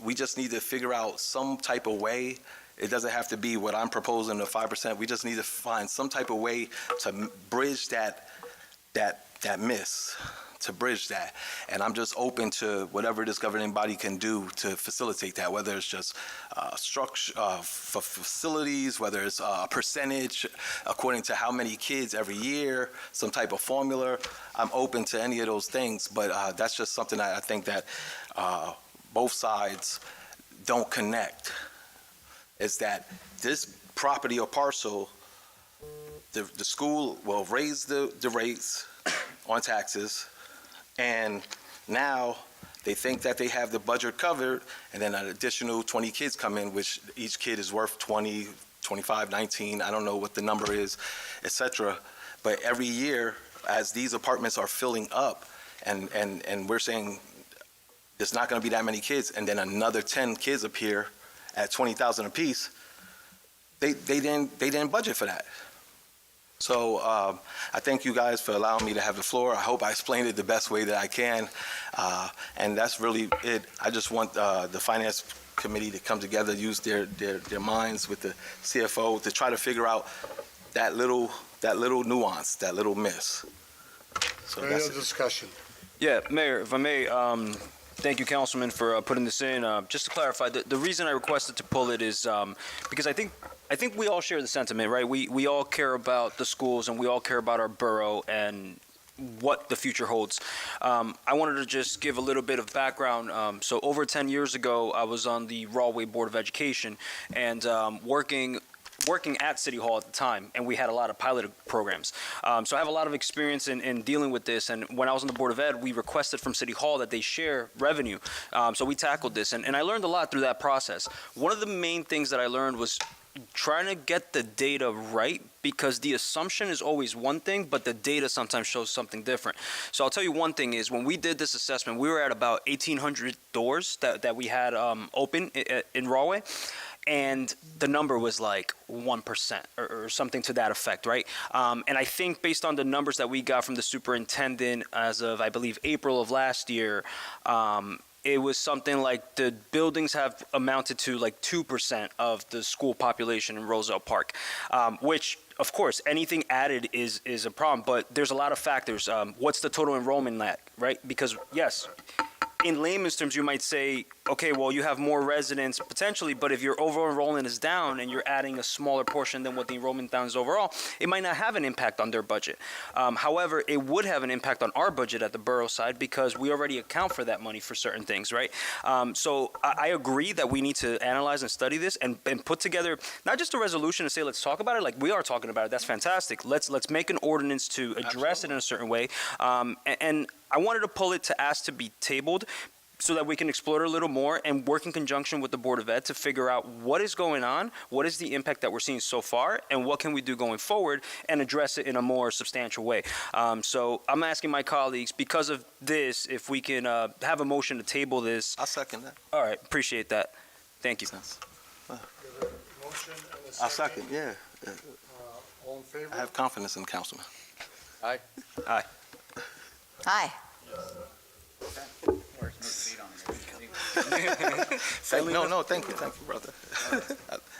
we just need to figure out some type of way. It doesn't have to be what I'm proposing, the 5%. We just need to find some type of way to bridge that miss, to bridge that. And I'm just open to whatever this governing body can do to facilitate that, whether it's just structure for facilities, whether it's a percentage according to how many kids every year, some type of formula. I'm open to any of those things, but that's just something that I think that both sides don't connect. Is that this property or parcel, the school will raise the rates on taxes, and now they think that they have the budget covered, and then an additional 20 kids come in, which each kid is worth 20, 25, 19, I don't know what the number is, etc. But every year, as these apartments are filling up, and we're saying there's not going to be that many kids, and then another 10 kids appear at 20,000 apiece, they didn't budget for that. So I thank you guys for allowing me to have the floor. I hope I explained it the best way that I can, and that's really it. I just want the finance committee to come together, use their minds with the CFO to try to figure out that little nuance, that little miss. So Any that's other it. discussion? Yeah, Mayor, if I may, thank you, Councilman, for putting this in. Just to clarify, the reason I requested to pull it is because I think we all share the sentiment, right? We all care about the schools and we all care about our borough and what the future holds. I wanted to just give a little bit of background. So over 10 years ago, I was on the Rahway Board of Education and working at City Hall at the time, and we had a lot of pilot programs. So I have a lot of experience in dealing with this, and when I was on the Board of Ed, we requested from City Hall that they share revenue. So we tackled this, and I learned a lot through that process. One of the main things that I learned was trying to get the data right, because the assumption is always one thing, but the data sometimes shows something different. So I'll tell you one thing is, when we did this assessment, we were at about 1,800 doors that we had open in Rahway. And the number was like 1% or something to that effect, right? And I think based on the numbers that we got from the superintendent as of, I believe, April of last year, it was something like the buildings have amounted to like 2% of the school population in Roselle Park, which, of course, anything added is a problem, but there's a lot of factors. What's the total enrollment at, right? Because, yes, in layman's terms, you might say, okay, well, you have more residents potentially, but if your overall enrollment is down and you're adding a smaller portion than what the enrollment down is overall, it might not have an impact on their budget. However, it would have an impact on our budget at the borough side because we already account for that money for certain things, right? So I agree that we need to analyze and study this and put together not just a resolution to say, let's talk about it, like we are talking about it, that's fantastic. Let's make an ordinance to address it in a certain way. And I wanted to pull it to ask to be tabled so that we can explore it a little more and work in conjunction with the Board of Ed to figure out what is going on, what is the impact that we're seeing so far, and what can we do going forward and address it in a more substantial way. So I'm asking my colleagues, because of this, if we can have a motion to table this. I'll second that. All right, appreciate that. Thank you. Motion and a I'll second, yeah. All in favor? I have confidence in the councilman. Aye. Aye. Aye. No, thank you, brother.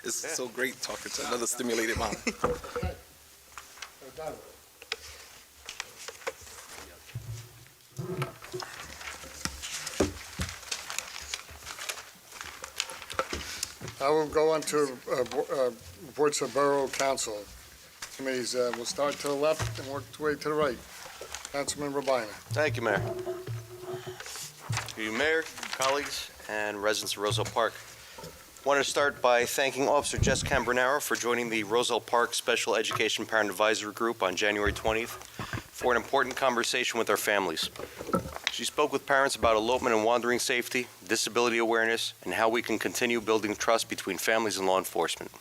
It's so great talking to another stimulated mind. We're done. I will go on to reports of Borough Council committees. We'll start to the left and work our way to the right. Councilman Rabina. Thank you, Mayor. To you, Mayor, colleagues, and residents of Roselle Park. Want to start by thanking Officer Jess Cambronaro for joining the Roselle Park Special Education Parent Advisory Group on January 20th for an important conversation with our families. She spoke with parents about elopement and wandering safety, disability awareness, and how we can continue building trust between families and law enforcement.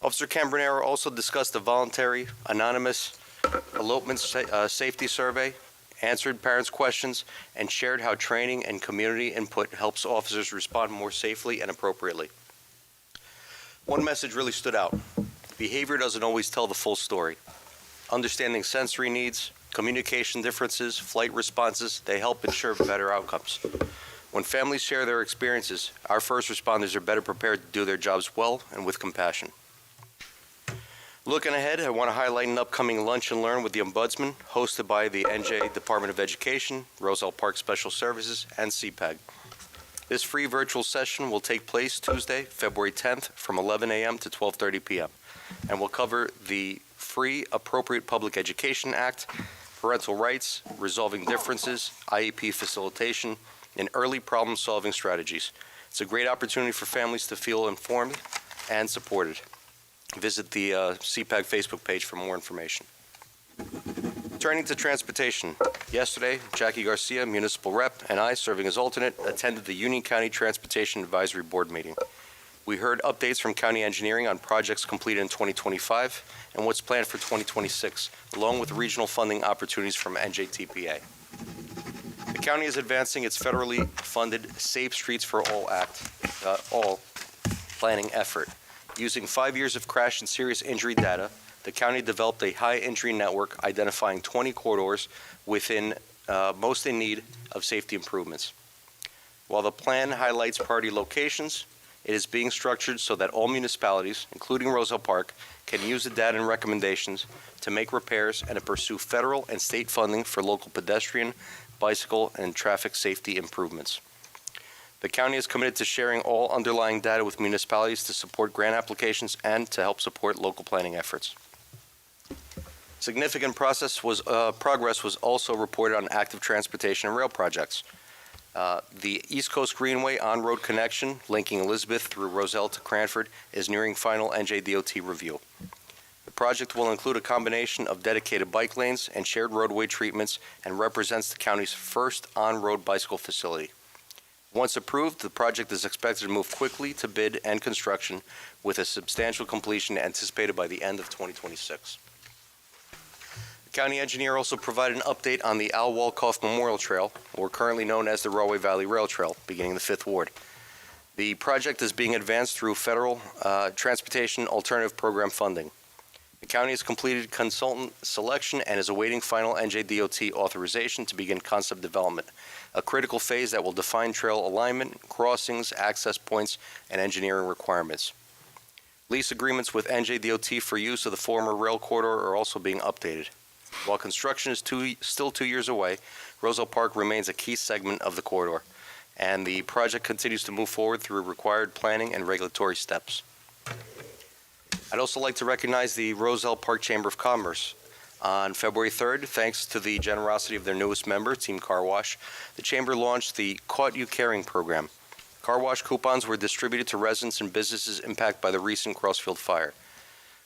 Officer Cambronaro also discussed the voluntary, anonymous elopement safety survey, answered parents' questions, and shared how training and community input helps officers respond more safely and appropriately. One message really stood out. Behavior doesn't always tell the full story. Understanding sensory needs, communication differences, flight responses, they help ensure better outcomes. When families share their experiences, our first responders are better prepared to do their jobs well and with compassion. Looking ahead, I want to highlight an upcoming Lunch and Learn with the Ombudsman, hosted by the NJ Department of Education, Roselle Park Special Services, and CPAG. This free virtual session will take place Tuesday, February 10th from 11 a.m. to 12:30 p.m. and will cover the Free Appropriate Public Education Act, parental rights, resolving differences, IEP facilitation, and early problem-solving strategies. It's a great opportunity for families to feel informed and supported. Visit the CPAG Facebook page for more information. Turning to transportation, yesterday, Jackie Garcia, municipal rep, and I, serving as alternate, attended the Union County Transportation Advisory Board meeting. We heard updates from county engineering on projects completed in 2025 and what's planned for 2026, along with regional funding opportunities from NJTPA. The county is advancing its federally funded Safe Streets for All planning effort. Using 5 years of crash and serious injury data, the county developed a high injury network identifying 20 corridors within most in need of safety improvements. While the plan highlights priority locations, it is being structured so that all municipalities, including Roselle Park, can use the data and recommendations to make repairs and to pursue federal and state funding for local pedestrian, bicycle, and traffic safety improvements. The county is committed to sharing all underlying data with municipalities to support grant applications and to help support local planning efforts. Significant progress was also reported on active transportation and rail projects. The East Coast Greenway on-road connection linking Elizabeth through Roselle to Cranford is nearing final NJDOT review. The project will include a combination of dedicated bike lanes and shared roadway treatments and represents the county's first on-road bicycle facility. Once approved, the project is expected to move quickly to bid and construction, with a substantial completion anticipated by the end of 2026. The county engineer also provided an update on the Al Wolkoff Memorial Trail, or currently known as the Rahway Valley Rail Trail, beginning the 5th Ward. The project is being advanced through federal Transportation Alternative Program funding. The county has completed consultant selection and is awaiting final NJDOT authorization to begin concept development, a critical phase that will define trail alignment, crossings, access points, and engineering requirements. Lease agreements with NJDOT for use of the former rail corridor are also being updated. While construction is still 2 years away, Roselle Park remains a key segment of the corridor, and the project continues to move forward through required planning and regulatory steps. I'd also like to recognize the Roselle Park Chamber of Commerce. On February 3rd, thanks to the generosity of their newest member, Team Car Wash, the Chamber launched the Caught You Caring program. Car wash coupons were distributed to residents and businesses impacted by the recent Crossfield fire.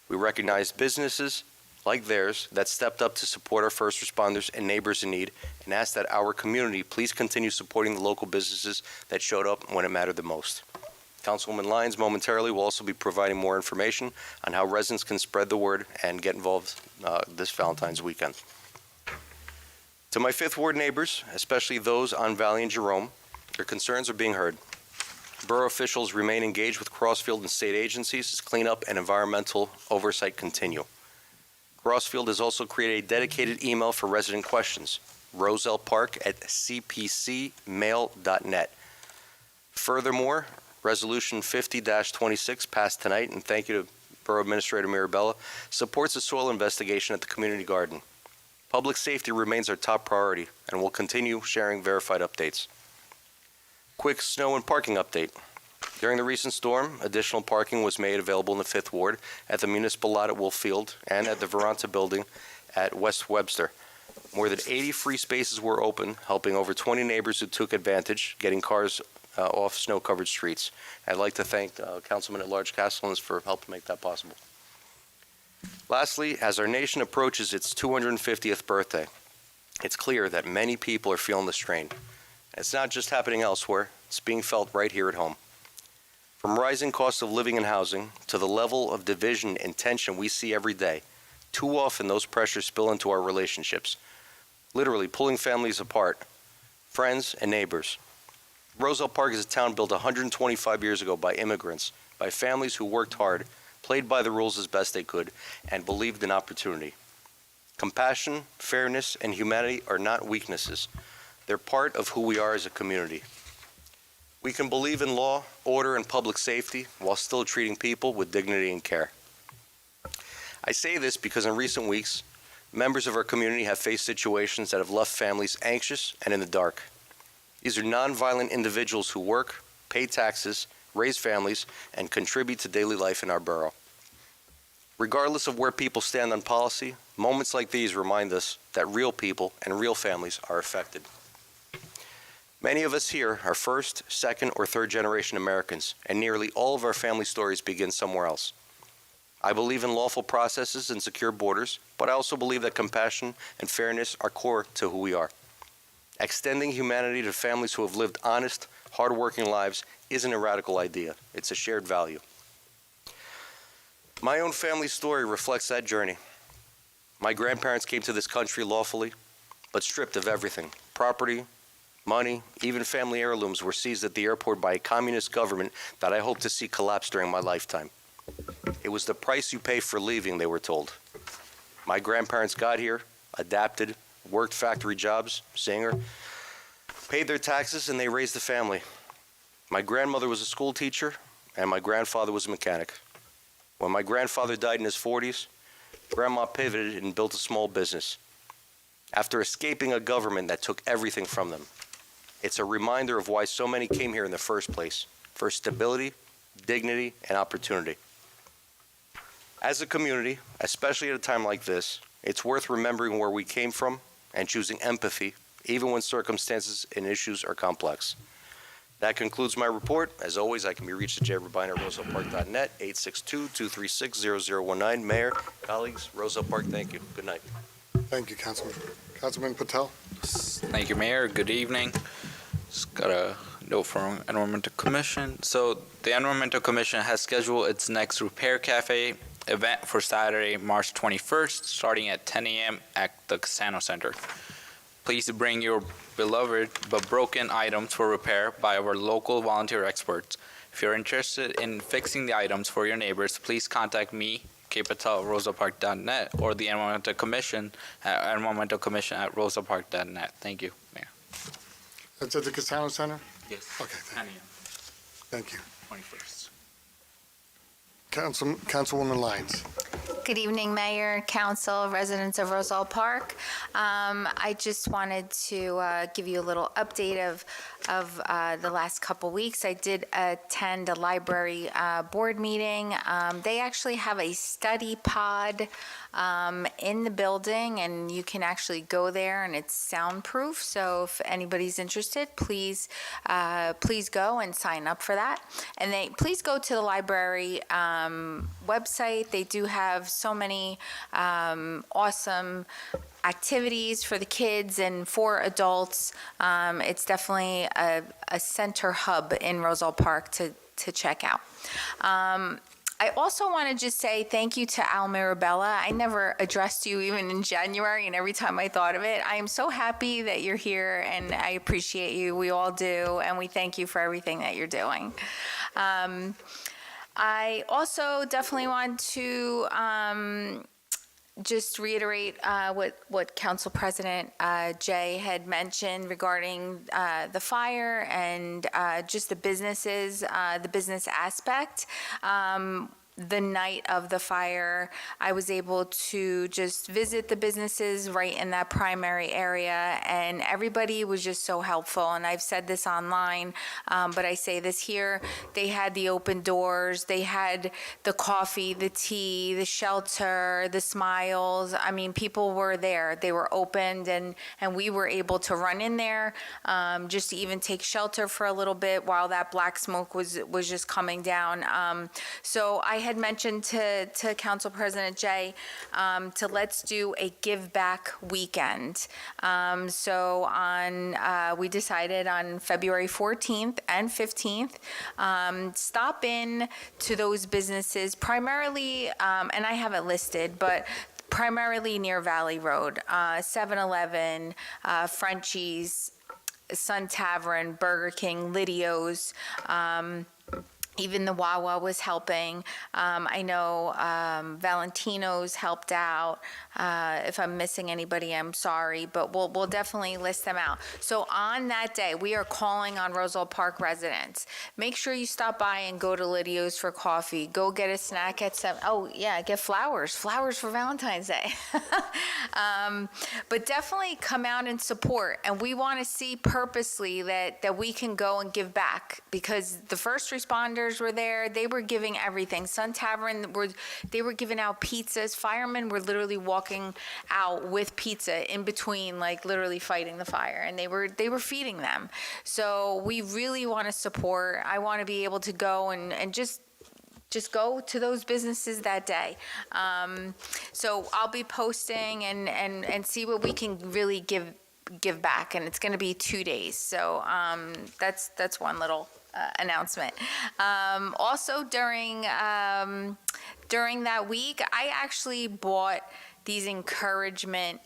We recognized businesses like theirs that stepped up to support our first responders and neighbors in need, and asked that our community please continue supporting the local businesses that showed up when it mattered the most. Councilwoman Lyons momentarily will also be providing more information on how residents can spread the word and get involved this Valentine's weekend. To my 5th Ward neighbors, especially those on Valley and Jerome, their concerns are being heard. Borough officials remain engaged with Crossfield and state agencies as cleanup and environmental oversight continue. Crossfield has also created a dedicated email for resident questions, rosellepark@cpcmail.net. Furthermore, Resolution 50-26 passed tonight, and thank you to Borough Administrator Mirabella, supports a soil investigation at the community garden. Public safety remains our top priority, and we'll continue sharing verified updates. Quick snow and parking update. During the recent storm, additional parking was made available in the 5th Ward at the municipal lot at Wolf Field and at the Veranta building at West Webster. More than 80 free spaces were open, helping over 20 neighbors who took advantage, getting cars off snow-covered streets. I'd like to thank Councilman at Large Castellans for helping make that possible. Lastly, as our nation approaches its 250th birthday, it's clear that many people are feeling the strain. It's not just happening elsewhere, it's being felt right here at home. From rising costs of living and housing to the level of division and tension we see every day, too often those pressures spill into our relationships, literally pulling families apart, friends and neighbors. Roselle Park is a town built 125 years ago by immigrants, by families who worked hard, played by the rules as best they could, and believed in opportunity. Compassion, fairness, and humanity are not weaknesses. They're part of who we are as a community. We can believe in law, order, and public safety while still treating people with dignity and care. I say this because in recent weeks, members of our community have faced situations that have left families anxious and in the dark. These are nonviolent individuals who work, pay taxes, raise families, and contribute to daily life in our borough. Regardless of where people stand on policy, moments like these remind us that real people and real families are affected. Many of us here are first, second, or third generation Americans, and nearly all of our family stories begin somewhere else. I believe in lawful processes and secure borders, but I also believe that compassion and fairness are core to who we are. Extending humanity to families who have lived honest, hardworking lives isn't a radical idea. It's a shared value. My own family story reflects that journey. My grandparents came to this country lawfully, but stripped of everything. Property, money, even family heirlooms were seized at the airport by a communist government that I hope to see collapse during my lifetime. It was the price you pay for leaving, they were told. My grandparents got here, adapted, worked factory jobs, singer, paid their taxes, and they raised a family. My grandmother was a school teacher, and my grandfather was a mechanic. When my grandfather died in his 40s, Grandma pivoted and built a small business. After escaping a government that took everything from them, it's a reminder of why so many came here in the first place, for stability, dignity, and opportunity. As a community, especially at a time like this, it's worth remembering where we came from and choosing empathy, even when circumstances and issues are complex. That concludes my report. As always, I can be reached at jrobina@rosellepark.net, 862-236-0019. Mayor, colleagues, Roselle Park, thank you. Good night. Thank you, Councilman. Councilman Patel? Thank you, Mayor. Good evening. Just got a note from Environmental Commission. So the Environmental Commission has scheduled its next Repair Cafe event for Saturday, March 21st, starting at 10 a.m. at the Casano Center. Please bring your beloved but broken items for repair by our local volunteer experts. If you're interested in fixing the items for your neighbors, please contact me, kpatel@rosellepark.net, or the Environmental Commission at rosellepark.net. Thank you, Mayor. That's at the Casano Center? Yes. Okay, 10 a.m. thank you. 21st. Councilwoman Lyons. Good evening, Mayor, Council, residents of Roselle Park. I just wanted to give you a little update of the last couple weeks. I did attend a library board meeting. They actually have a study pod in the building, and you can actually go there, and it's soundproof. So if anybody's interested, please go and sign up for that. And please go to the library website. They do have so many awesome activities for the kids and for adults. It's definitely a center hub in Roselle Park to check out. I also want to just say thank you to Al Mirabella. I never addressed you even in January, and every time I thought of it, I am so happy that you're here, and I appreciate you. We all do, and we thank you for everything that you're doing. I also definitely want to just reiterate what Council President Jay had mentioned regarding the fire and just the businesses, the business aspect. The night of the fire, I was able to just visit the businesses right in that primary area, and everybody was just so helpful. And I've said this online, but I say this here. They had the open doors, they had the coffee, the tea, the shelter, the smiles. I mean, people were there. They were opened, and we were able to run in there just to even take shelter for a little bit while that black smoke was just coming down. So I had mentioned to Council President Jay to let's do a give back weekend. So we decided on February 14th and 15th, stop in to those businesses primarily, and I have it listed, but primarily near Valley Road, 7-Eleven, Frenchie's, Sun Tavern, Burger King, Lidio's, Even the Wawa was helping. I know Valentino's helped out. If I'm missing anybody, I'm sorry, but we'll definitely list them out. So on that day, we are calling on Roselle Park residents. Make sure you stop by and go to Lidio's for coffee. Go get a snack at 7. Oh yeah, get flowers for Valentine's Day. But definitely come out and support. And we want to see purposely that we can go and give back, because the first responders were there. They were giving everything. Sun Tavern, they were giving out pizzas. Firemen were literally walking out with pizza in between, like literally fighting the fire, and they were feeding them. So we really want to support. I want to be able to go and just go to those businesses that day. So I'll be posting and see what we can really give back, and it's going to be 2 days. So that's one little announcement. Also during that week, I actually bought these encouragement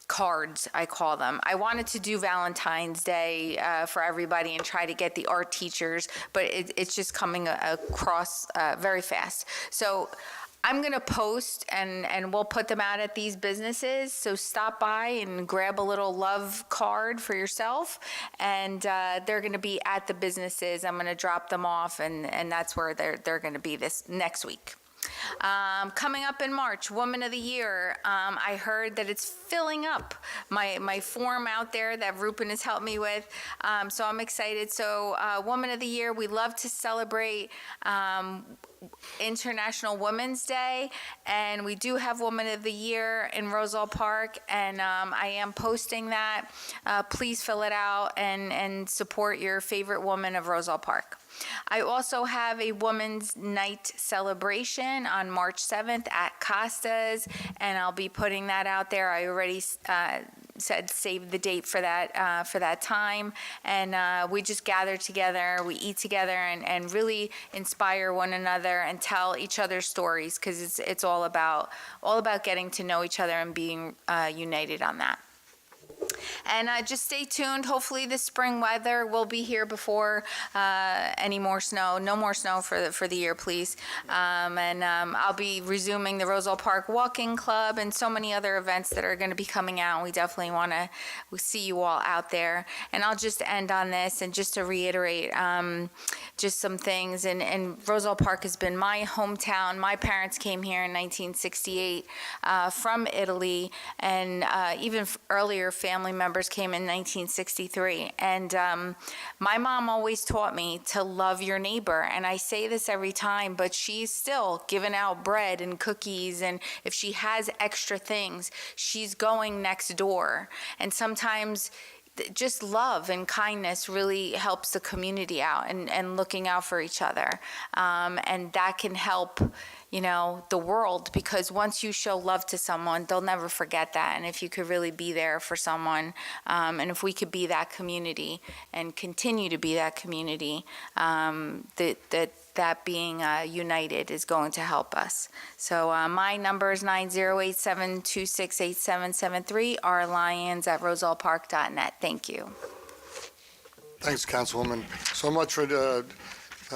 cards, I call them. I wanted to do Valentine's Day for everybody and try to get the art teachers, but it's just coming across very fast. So I'm going to post and we'll put them out at these businesses. So stop by and grab a little love card for yourself. And they're going to be at the businesses. I'm going to drop them off, and that's where they're going to be this next week. Coming up in March, Woman of the Year. I heard that it's filling up. My form out there that Rupen has helped me with. So I'm excited. So Woman of the Year, we love to celebrate International Women's Day, and we do have Woman of the Year in Roselle Park, and I am posting that. Please fill it out and support your favorite woman of Roselle Park. I also have a Women's Night celebration on March 7th at Costa's, and I'll be putting that out there. I already said save the date for that time, and we just gather together, we eat together, and really inspire one another and tell each other stories, because it's all about getting to know each other and being united on that. And just stay tuned. Hopefully the spring weather will be here before any more snow. No more snow for the year, please. And I'll be resuming the Roselle Park Walking Club and so many other events that are going to be coming out. We definitely want to see you all out there. And I'll just end on this, and just to reiterate just some things. And Roselle Park has been my hometown. My parents came here in 1968 from Italy, and even earlier family members came in 1963. And my mom always taught me to love your neighbor. And I say this every time, but she's still giving out bread and cookies. And if she has extra things, she's going next door. And sometimes just love and kindness really helps the community out, and looking out for each other. And that can help, the world, because once you show love to someone, they'll never forget that. And if you could really be there for someone, and if we could be that community and continue to be that community, that being united is going to help us. So my number is 9087268773, rlions@rosellepark.net. Thank you. Thanks, Councilwoman. So much for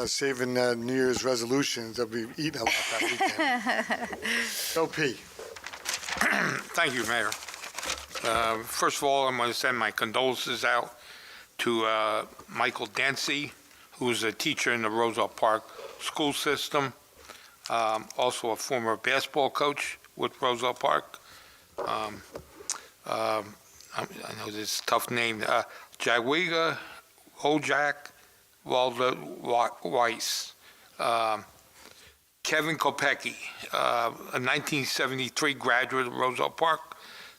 saving New Year's resolutions. They'll be eating a lot that weekend. Go P. Thank you, Mayor. First of all, I'm going to send my condolences out to Michael Dancy, who's a teacher in the Roselle Park school system, also a former basketball coach with Roselle Park. I know this is a tough name. Jagwiga Ojak Walda Weiss. Kevin Kopecki, a 1973 graduate of Roselle Park,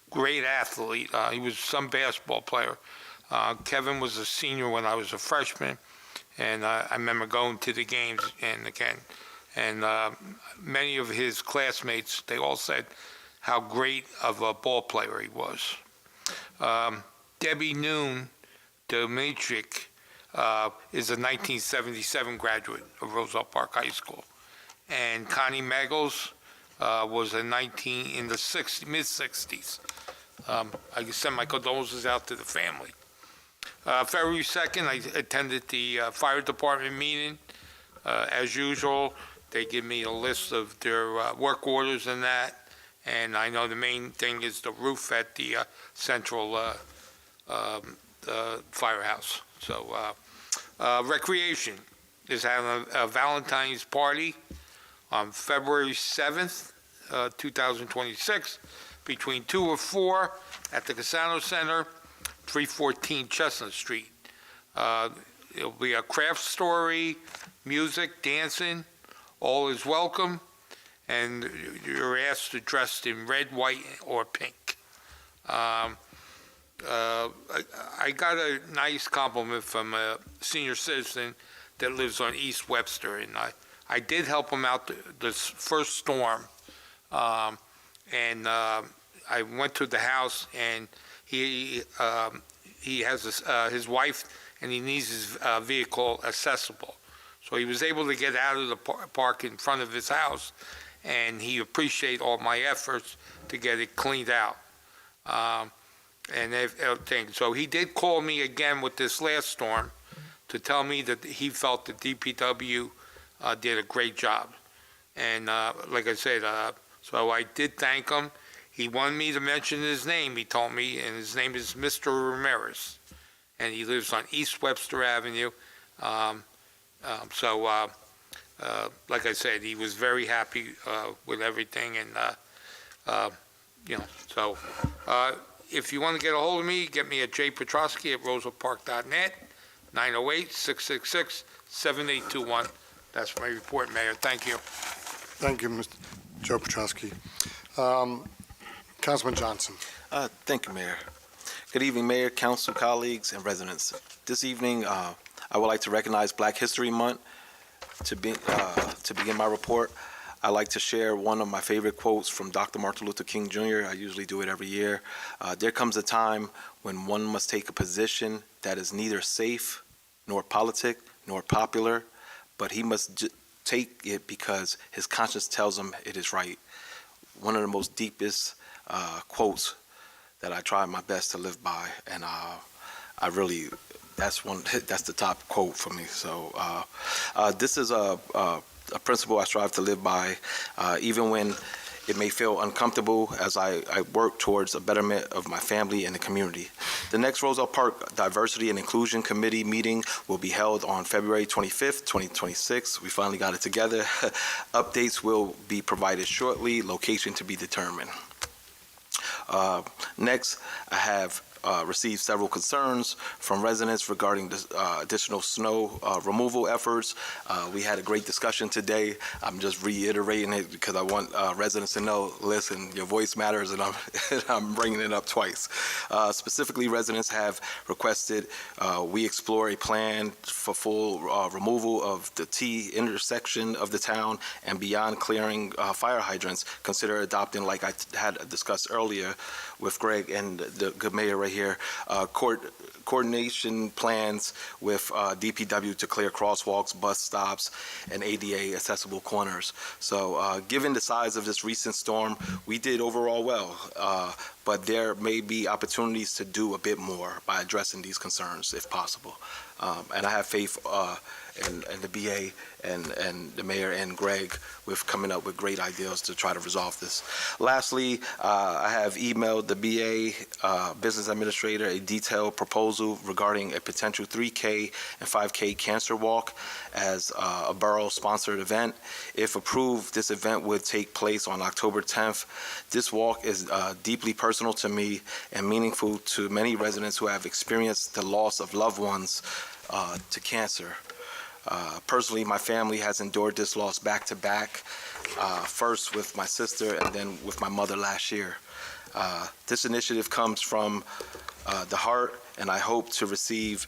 great athlete. He was some basketball player. Kevin was a senior when I was a freshman, and I remember going to the games and many of his classmates, they all said how great of a ball player he was. Debbie Noon Dimitrik is a 1977 graduate of Roselle Park High School. And Connie Megals was in the mid-60s. I can send my condolences out to the family. February 2nd, I attended the fire department meeting. As usual, they give me a list of their work orders and that, and I know the main thing is the roof at the central firehouse. So, recreation is having a Valentine's party on February 7th, 2026, between 2 or 4 at the Casano Center, 314 Chestnut Street. It'll be a craft story, music, dancing, all is welcome, and you're asked to dress in red, white, or pink. I got a nice compliment from a senior citizen that lives on East Webster, and I did help him out this first storm, and I went to the house, and he has his wife, and he needs his vehicle accessible. So he was able to get out of the park in front of his house, and he appreciated all my efforts to get it cleaned out. And everything. So he did call me again with this last storm to tell me that he felt the DPW did a great job. And like I said, so I did thank him. He wanted me to mention his name, he told me, and his name is Mr. Ramirez. And he lives on East Webster Avenue. Like I said, he was very happy with everything. And, so if you want to get a hold of me, get me at jpetrosky@rosepark.net, 908-666-7821. That's my report, Mayor. Thank you. Thank you, Mr. Joe Petrosky. Councilman Johnson. Thank you, Mayor. Good evening, Mayor, council colleagues, and residents. This evening, I would like to recognize Black History Month. To begin my report, I like to share one of my favorite quotes from Dr. Martin Luther King Jr. I usually do it every year. There comes a time when one must take a position that is neither safe, nor politic, nor popular, but he must take it because his conscience tells him it is right. One of the most deepest quotes that I try my best to live by, and I really, that's the top quote for me. So this is a principle I strive to live by, even when it may feel uncomfortable, as I work towards a betterment of my family and the community. The next Roselle Park Diversity and Inclusion Committee meeting will be held on February 25th, 2026. We finally got it together. Updates will be provided shortly, location to be determined. Next, I have received several concerns from residents regarding the additional snow removal efforts. We had a great discussion today. I'm just reiterating it because I want residents to know, listen, your voice matters, and I'm bringing it up twice. Specifically, residents have requested we explore a plan for full removal of the T intersection of the town and beyond clearing fire hydrants. Consider adopting, like I had discussed earlier with Greg and the good mayor right here, coordination plans with DPW to clear crosswalks, bus stops, and ADA accessible corners. So given the size of this recent storm, we did overall well, but there may be opportunities to do a bit more by addressing these concerns if possible. And I have faith in the BA and the mayor and Greg with coming up with great ideas to try to resolve this. Lastly, I have emailed the BA business administrator a detailed proposal regarding a potential 3K and 5K cancer walk as a borough-sponsored event. If approved, this event would take place on October 10th. This walk is deeply personal to me and meaningful to many residents who have experienced the loss of loved ones to cancer. Personally, my family has endured this loss back to back, first with my sister and then with my mother last year. This initiative comes from the heart, and I hope to receive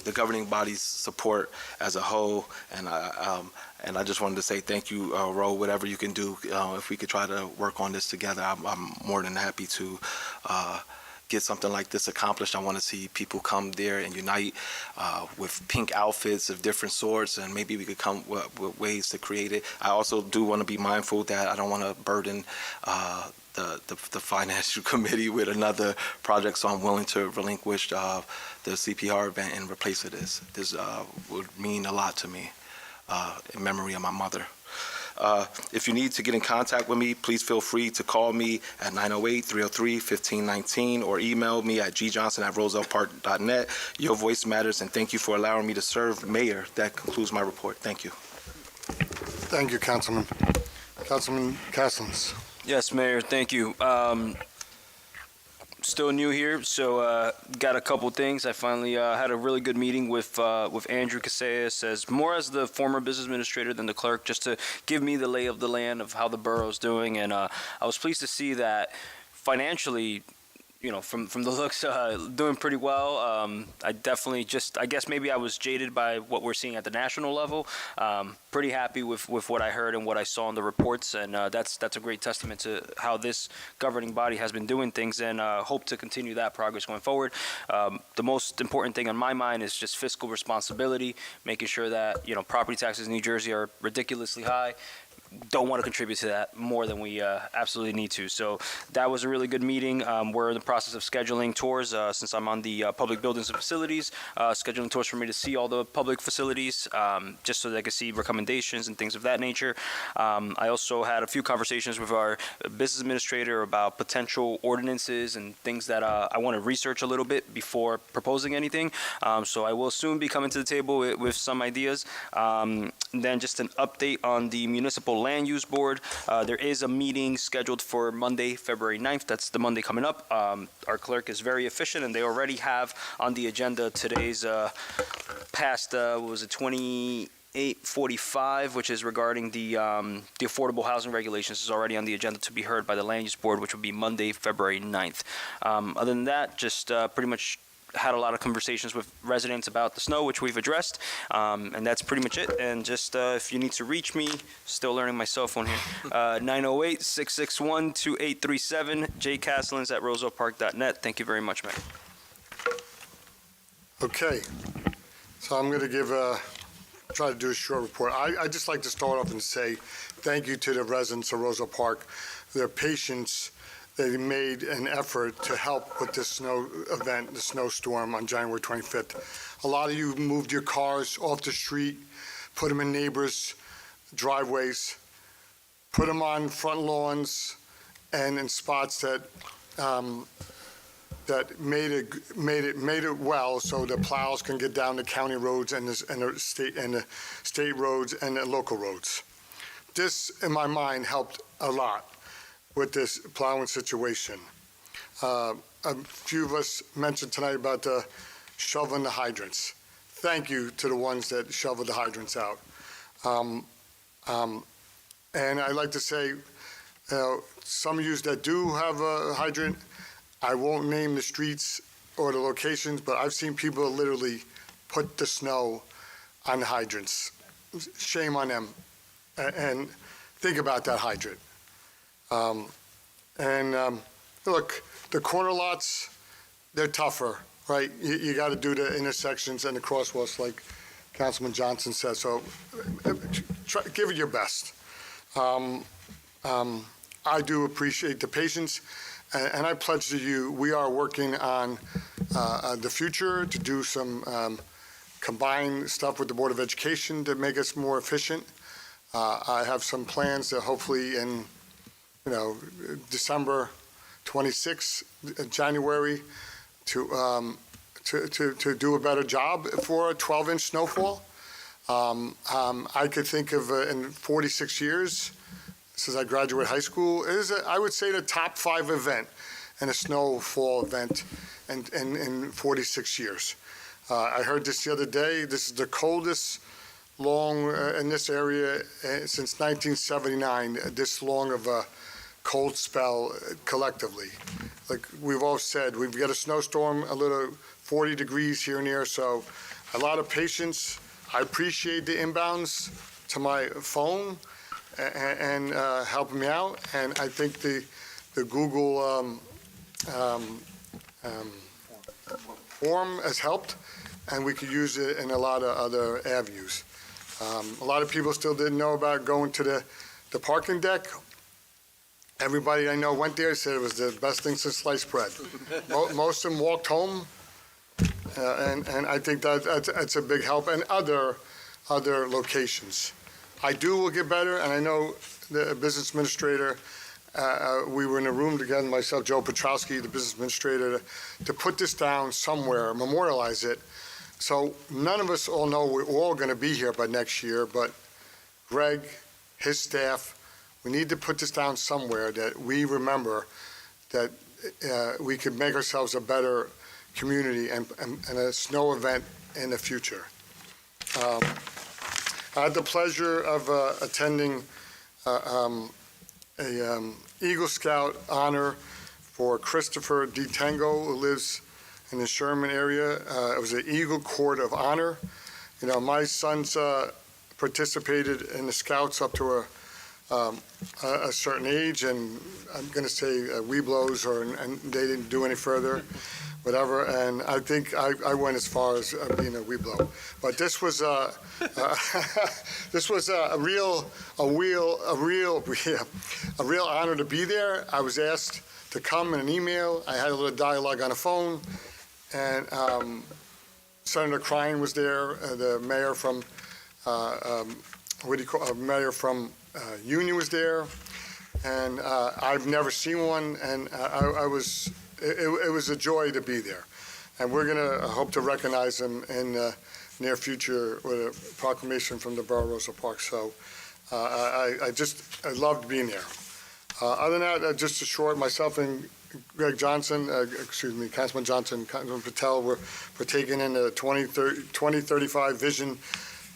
the governing body's support as a whole. And I just wanted to say thank you, Ro, whatever you can do. If we could try to work on this together, I'm more than happy to get something like this accomplished. I want to see people come there and unite with pink outfits of different sorts, and maybe we could come with ways to create it. I also do want to be mindful that I don't want to burden the financial committee with another project, so I'm willing to relinquish the CPR event and replace it. This would mean a lot to me in memory of my mother. If you need to get in contact with me, please feel free to call me at 908-303-1519 or email me at gjohnson@rosellepark.net. Your voice matters, and thank you for allowing me to serve. Mayor, that concludes my report. Thank you. Thank you, Councilman. Councilman Castles. Yes, Mayor, thank you. Still new here, so got a couple things. I finally had a really good meeting with Andrew Casillas, as the former business administrator than the clerk, just to give me the lay of the land of how the borough's doing. And I was pleased to see that financially, from the looks, doing pretty well. I definitely I guess maybe I was jaded by what we're seeing at the national level. Pretty happy with what I heard and what I saw in the reports, and that's a great testament to how this governing body has been doing things, and hope to continue that progress going forward. The most important thing on my mind is just fiscal responsibility, making sure that property taxes in New Jersey are ridiculously high. Don't want to contribute to that more than we absolutely need to. So that was a really good meeting. We're in the process of scheduling tours since I'm on the public buildings and facilities, scheduling tours for me to see all the public facilities, just so they can see recommendations and things of that nature. I also had a few conversations with our business administrator about potential ordinances and things that I want to research a little bit before proposing anything. So I will soon be coming to the table with some ideas. Then just an update on the Municipal Land Use Board. There is a meeting scheduled for Monday, February 9th. That's the Monday coming up. Our clerk is very efficient, and they already have on the agenda today's past, 2845, which is regarding the affordable housing regulations, is already on the agenda to be heard by the Land Use Board, which will be Monday, February 9th. Other than that, just pretty much had a lot of conversations with residents about the snow, which we've addressed, and that's pretty much it. And just if you need to reach me, still learning my cell phone here, 908-661-2837, jcastellans@rosellepark.net. Thank you very much, Mayor. Okay, so I'm going to try to do a short report. I'd just like to start off and say thank you to the residents of Roselle Park, their patience. They made an effort to help with this snow event, the snowstorm on January 25th. A lot of you moved your cars off the street, put them in neighbors' driveways, put them on front lawns and in spots that made it well, so the plows can get down the county roads and the state roads and the local roads. This, in my mind, helped a lot with this plowing situation. A few of us mentioned tonight about shoveling the hydrants. Thank you to the ones that shoveled the hydrants out. And I'd like to say, some of you that do have a hydrant, I won't name the streets or the locations, but I've seen people literally put the snow on the hydrants. Shame on them. And think about that hydrant. Look, the corner lots, they're tougher, right? You got to do the intersections and the crosswalks like Councilman Johnson says, so give it your best. I do appreciate the patience, and I pledge to you, we are working on the future to do some combined stuff with the Board of Education to make us more efficient. I have some plans to hopefully in December 26th, January, to do a better job for a 12-inch snowfall. I could think of in 46 years since I graduated high school, I would say the top 5 event in a snowfall event in 46 years. I heard this the other day. This is the coldest long in this area since 1979. This long of a cold spell collectively. Like we've all said, we've got a snowstorm, a little 40 degrees here and there, so a lot of patience. I appreciate the inbounds to my phone and helping me out, and I think the Google form has helped, and we could use it in a lot of other avenues. A lot of people still didn't know about going to the parking deck. Everybody I know went there, said it was the best thing since sliced bread. Most of them walked home, and I think that's a big help, and other locations. I will get better, and I know the business administrator, we were in a room together, myself, Joe Petrowski, the business administrator, to put this down somewhere, memorialize it. So none of us all know we're all going to be here by next year, but Greg, his staff, we need to put this down somewhere that we remember that we could make ourselves a better community and a snow event in the future. I had the pleasure of attending Eagle Scout honor for Christopher D. Tango, who lives in the Sherman area. It was an Eagle Court of Honor. You know, my sons participated in the Scouts up to a certain age, and I'm going to say Weeblos, and they didn't do any further, whatever. And I think I went as far as being a Weeblo. But this was a real honor to be there. I was asked to come in an email. I had a little dialogue on the phone, and Senator Crine was there, the mayor from mayor from Union was there, and I've never seen one, and it was a joy to be there. And we're going to hope to recognize them in the near future with a proclamation from the Borough of Roselle Park. So I loved being there. Other than that, just a short, myself and Greg Johnson, Councilman Johnson, Councilman Patel, we're taking in the 2035 vision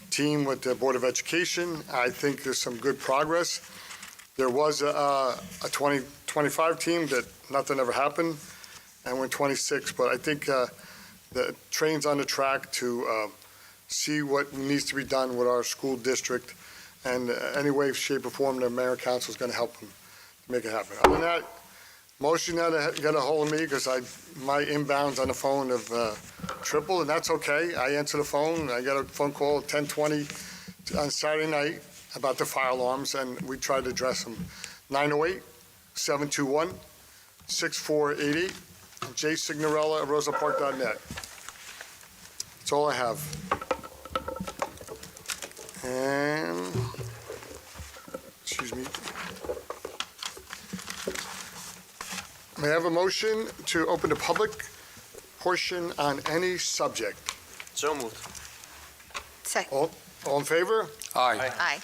team with the Board of Education. I think there's some good progress. There was a 2025 team that nothing ever happened, and we're in 26, but I think the train's on the track to see what needs to be done with our school district, and any way, shape, or form the mayor council is going to help them to make it happen. Other than that, most of you now got a hold of me because my inbounds on the phone have tripled, and that's okay. I answer the phone. I got a phone call at 10:20 on Saturday night about the fire alarms, and we tried to address them. 908-721-6488. Jay Signorella at rosellepark.net. That's all I have. And, excuse me. May I have a motion to open the public portion on any subject? So moved. Second. All in favor? Aye. Aye.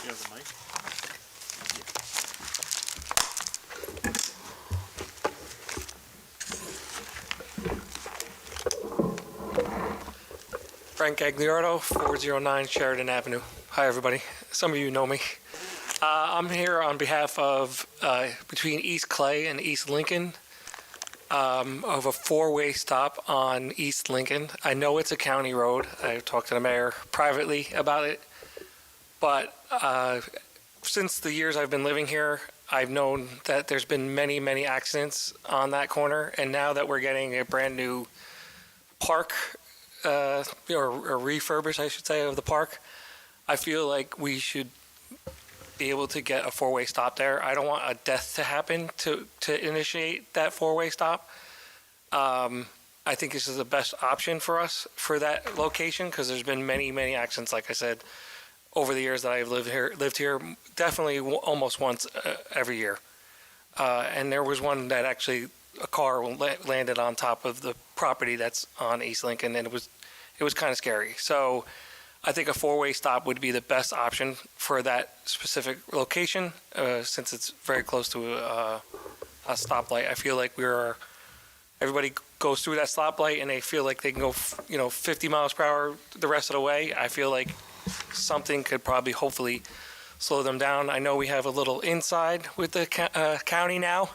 You have the mic? Frank Gagliardo, 409 Sheridan Avenue. Hi, everybody. Some of you know me. I'm here on behalf of between East Clay and East Lincoln of a four-way stop on East Lincoln. I know it's a county road. I talked to the mayor privately about it, but since the years I've been living here, I've known that there's been many, many accidents on that corner, and now that we're getting a brand new park, or refurbish, I should say, of the park, I feel like we should be able to get a four-way stop there. I don't want a death to happen to initiate that four-way stop. I think this is the best option for us for that location because there's been many, many accidents, like I said, over the years that I've lived here, definitely almost once every year. And there was one that actually a car landed on top of the property that's on East Lincoln, and it was kind of scary. So I think a four-way stop would be the best option for that specific location, since it's very close to a stoplight. I feel like everybody goes through that stoplight and they feel like they can go, 50 miles per hour the rest of the way. I feel like something could probably, hopefully, slow them down. I know we have a little inside with the county now.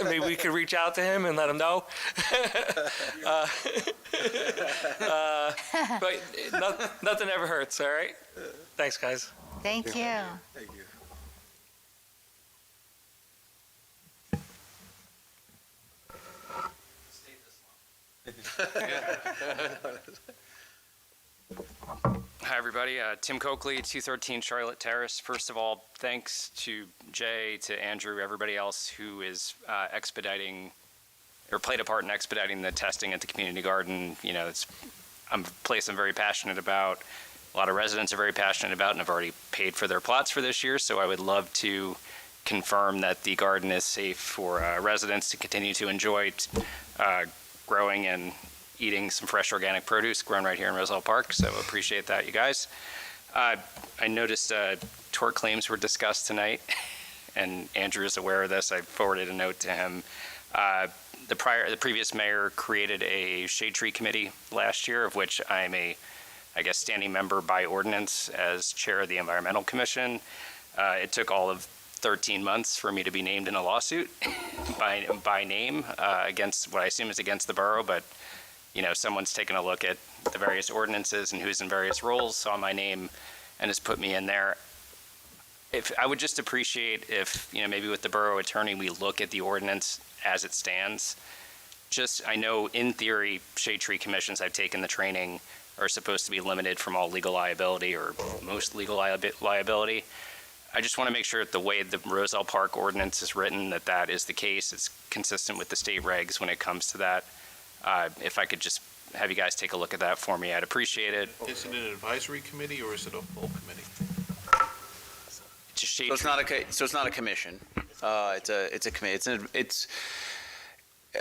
Maybe we could reach out to him and let him know. But nothing ever hurts, all right? Thanks, guys. Thank you. Thank you. Hi, everybody. Tim Coakley, 213 Charlotte Terrace. First of all, thanks to Jay, to Andrew, everybody else who is expediting or played a part in expediting the testing at the community garden. You know, it's a place I'm very passionate about. A lot of residents are very passionate about and have already paid for their plots for this year. So I would love to confirm that the garden is safe for residents to continue to enjoy growing and eating some fresh organic produce grown right here in Roselle Park. So appreciate that, you guys. I noticed tort claims were discussed tonight, and Andrew is aware of this. I forwarded a note to him. The previous mayor created a shade tree committee last year, of which I'm a, I guess, standing member by ordinance as chair of the Environmental Commission. It took all of 13 months for me to be named in a lawsuit by name against what I assume is against the borough, but you know, someone's taken a look at the various ordinances and who's in various roles, saw my name, and has put me in there. If I would just appreciate if, you know, maybe with the borough attorney, we look at the ordinance as it stands. Just, I know in theory, shade tree commissions, I've taken the training, are supposed to be limited from all legal liability or most legal liability. I just want to make sure that the way the Roselle Park ordinance is written, that is the case. It's consistent with the state regs when it comes to that. If I could just have you guys take a look at that for me, I'd appreciate it. Is it an advisory committee or is it a full committee? So it's not a commission. It's a committee.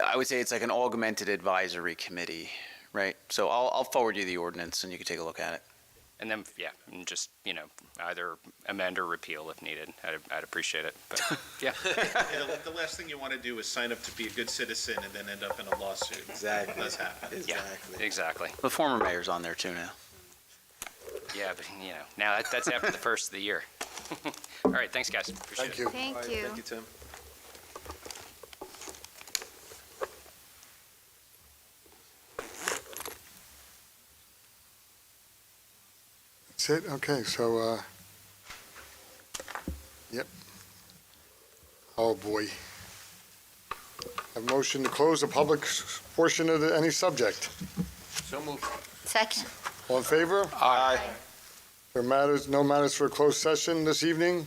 I would say it's like an augmented advisory committee, right? So I'll forward you the ordinance and you can take a look at it. And then, yeah, and just, you know, either amend or repeal if needed. I'd appreciate it. But, yeah. The last thing you want to do is sign up to be a good citizen and then end up in a lawsuit. Exactly. That does happen. Exactly. Yeah, exactly. The former mayor's on there too now. Yeah, but, you know, now that's after the first of the year. All right, thanks, guys. Appreciate it. Thank you. Thank you, Tim. That's it? Okay, so, yep. Oh, boy. A motion to close the public portion of any subject. So moved. Second. All in favor? Aye. There matters, no matters for a closed session this evening.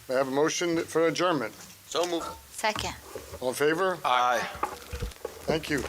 May I have a motion for adjournment? So moved. Second. All in favor? Aye. Thank you.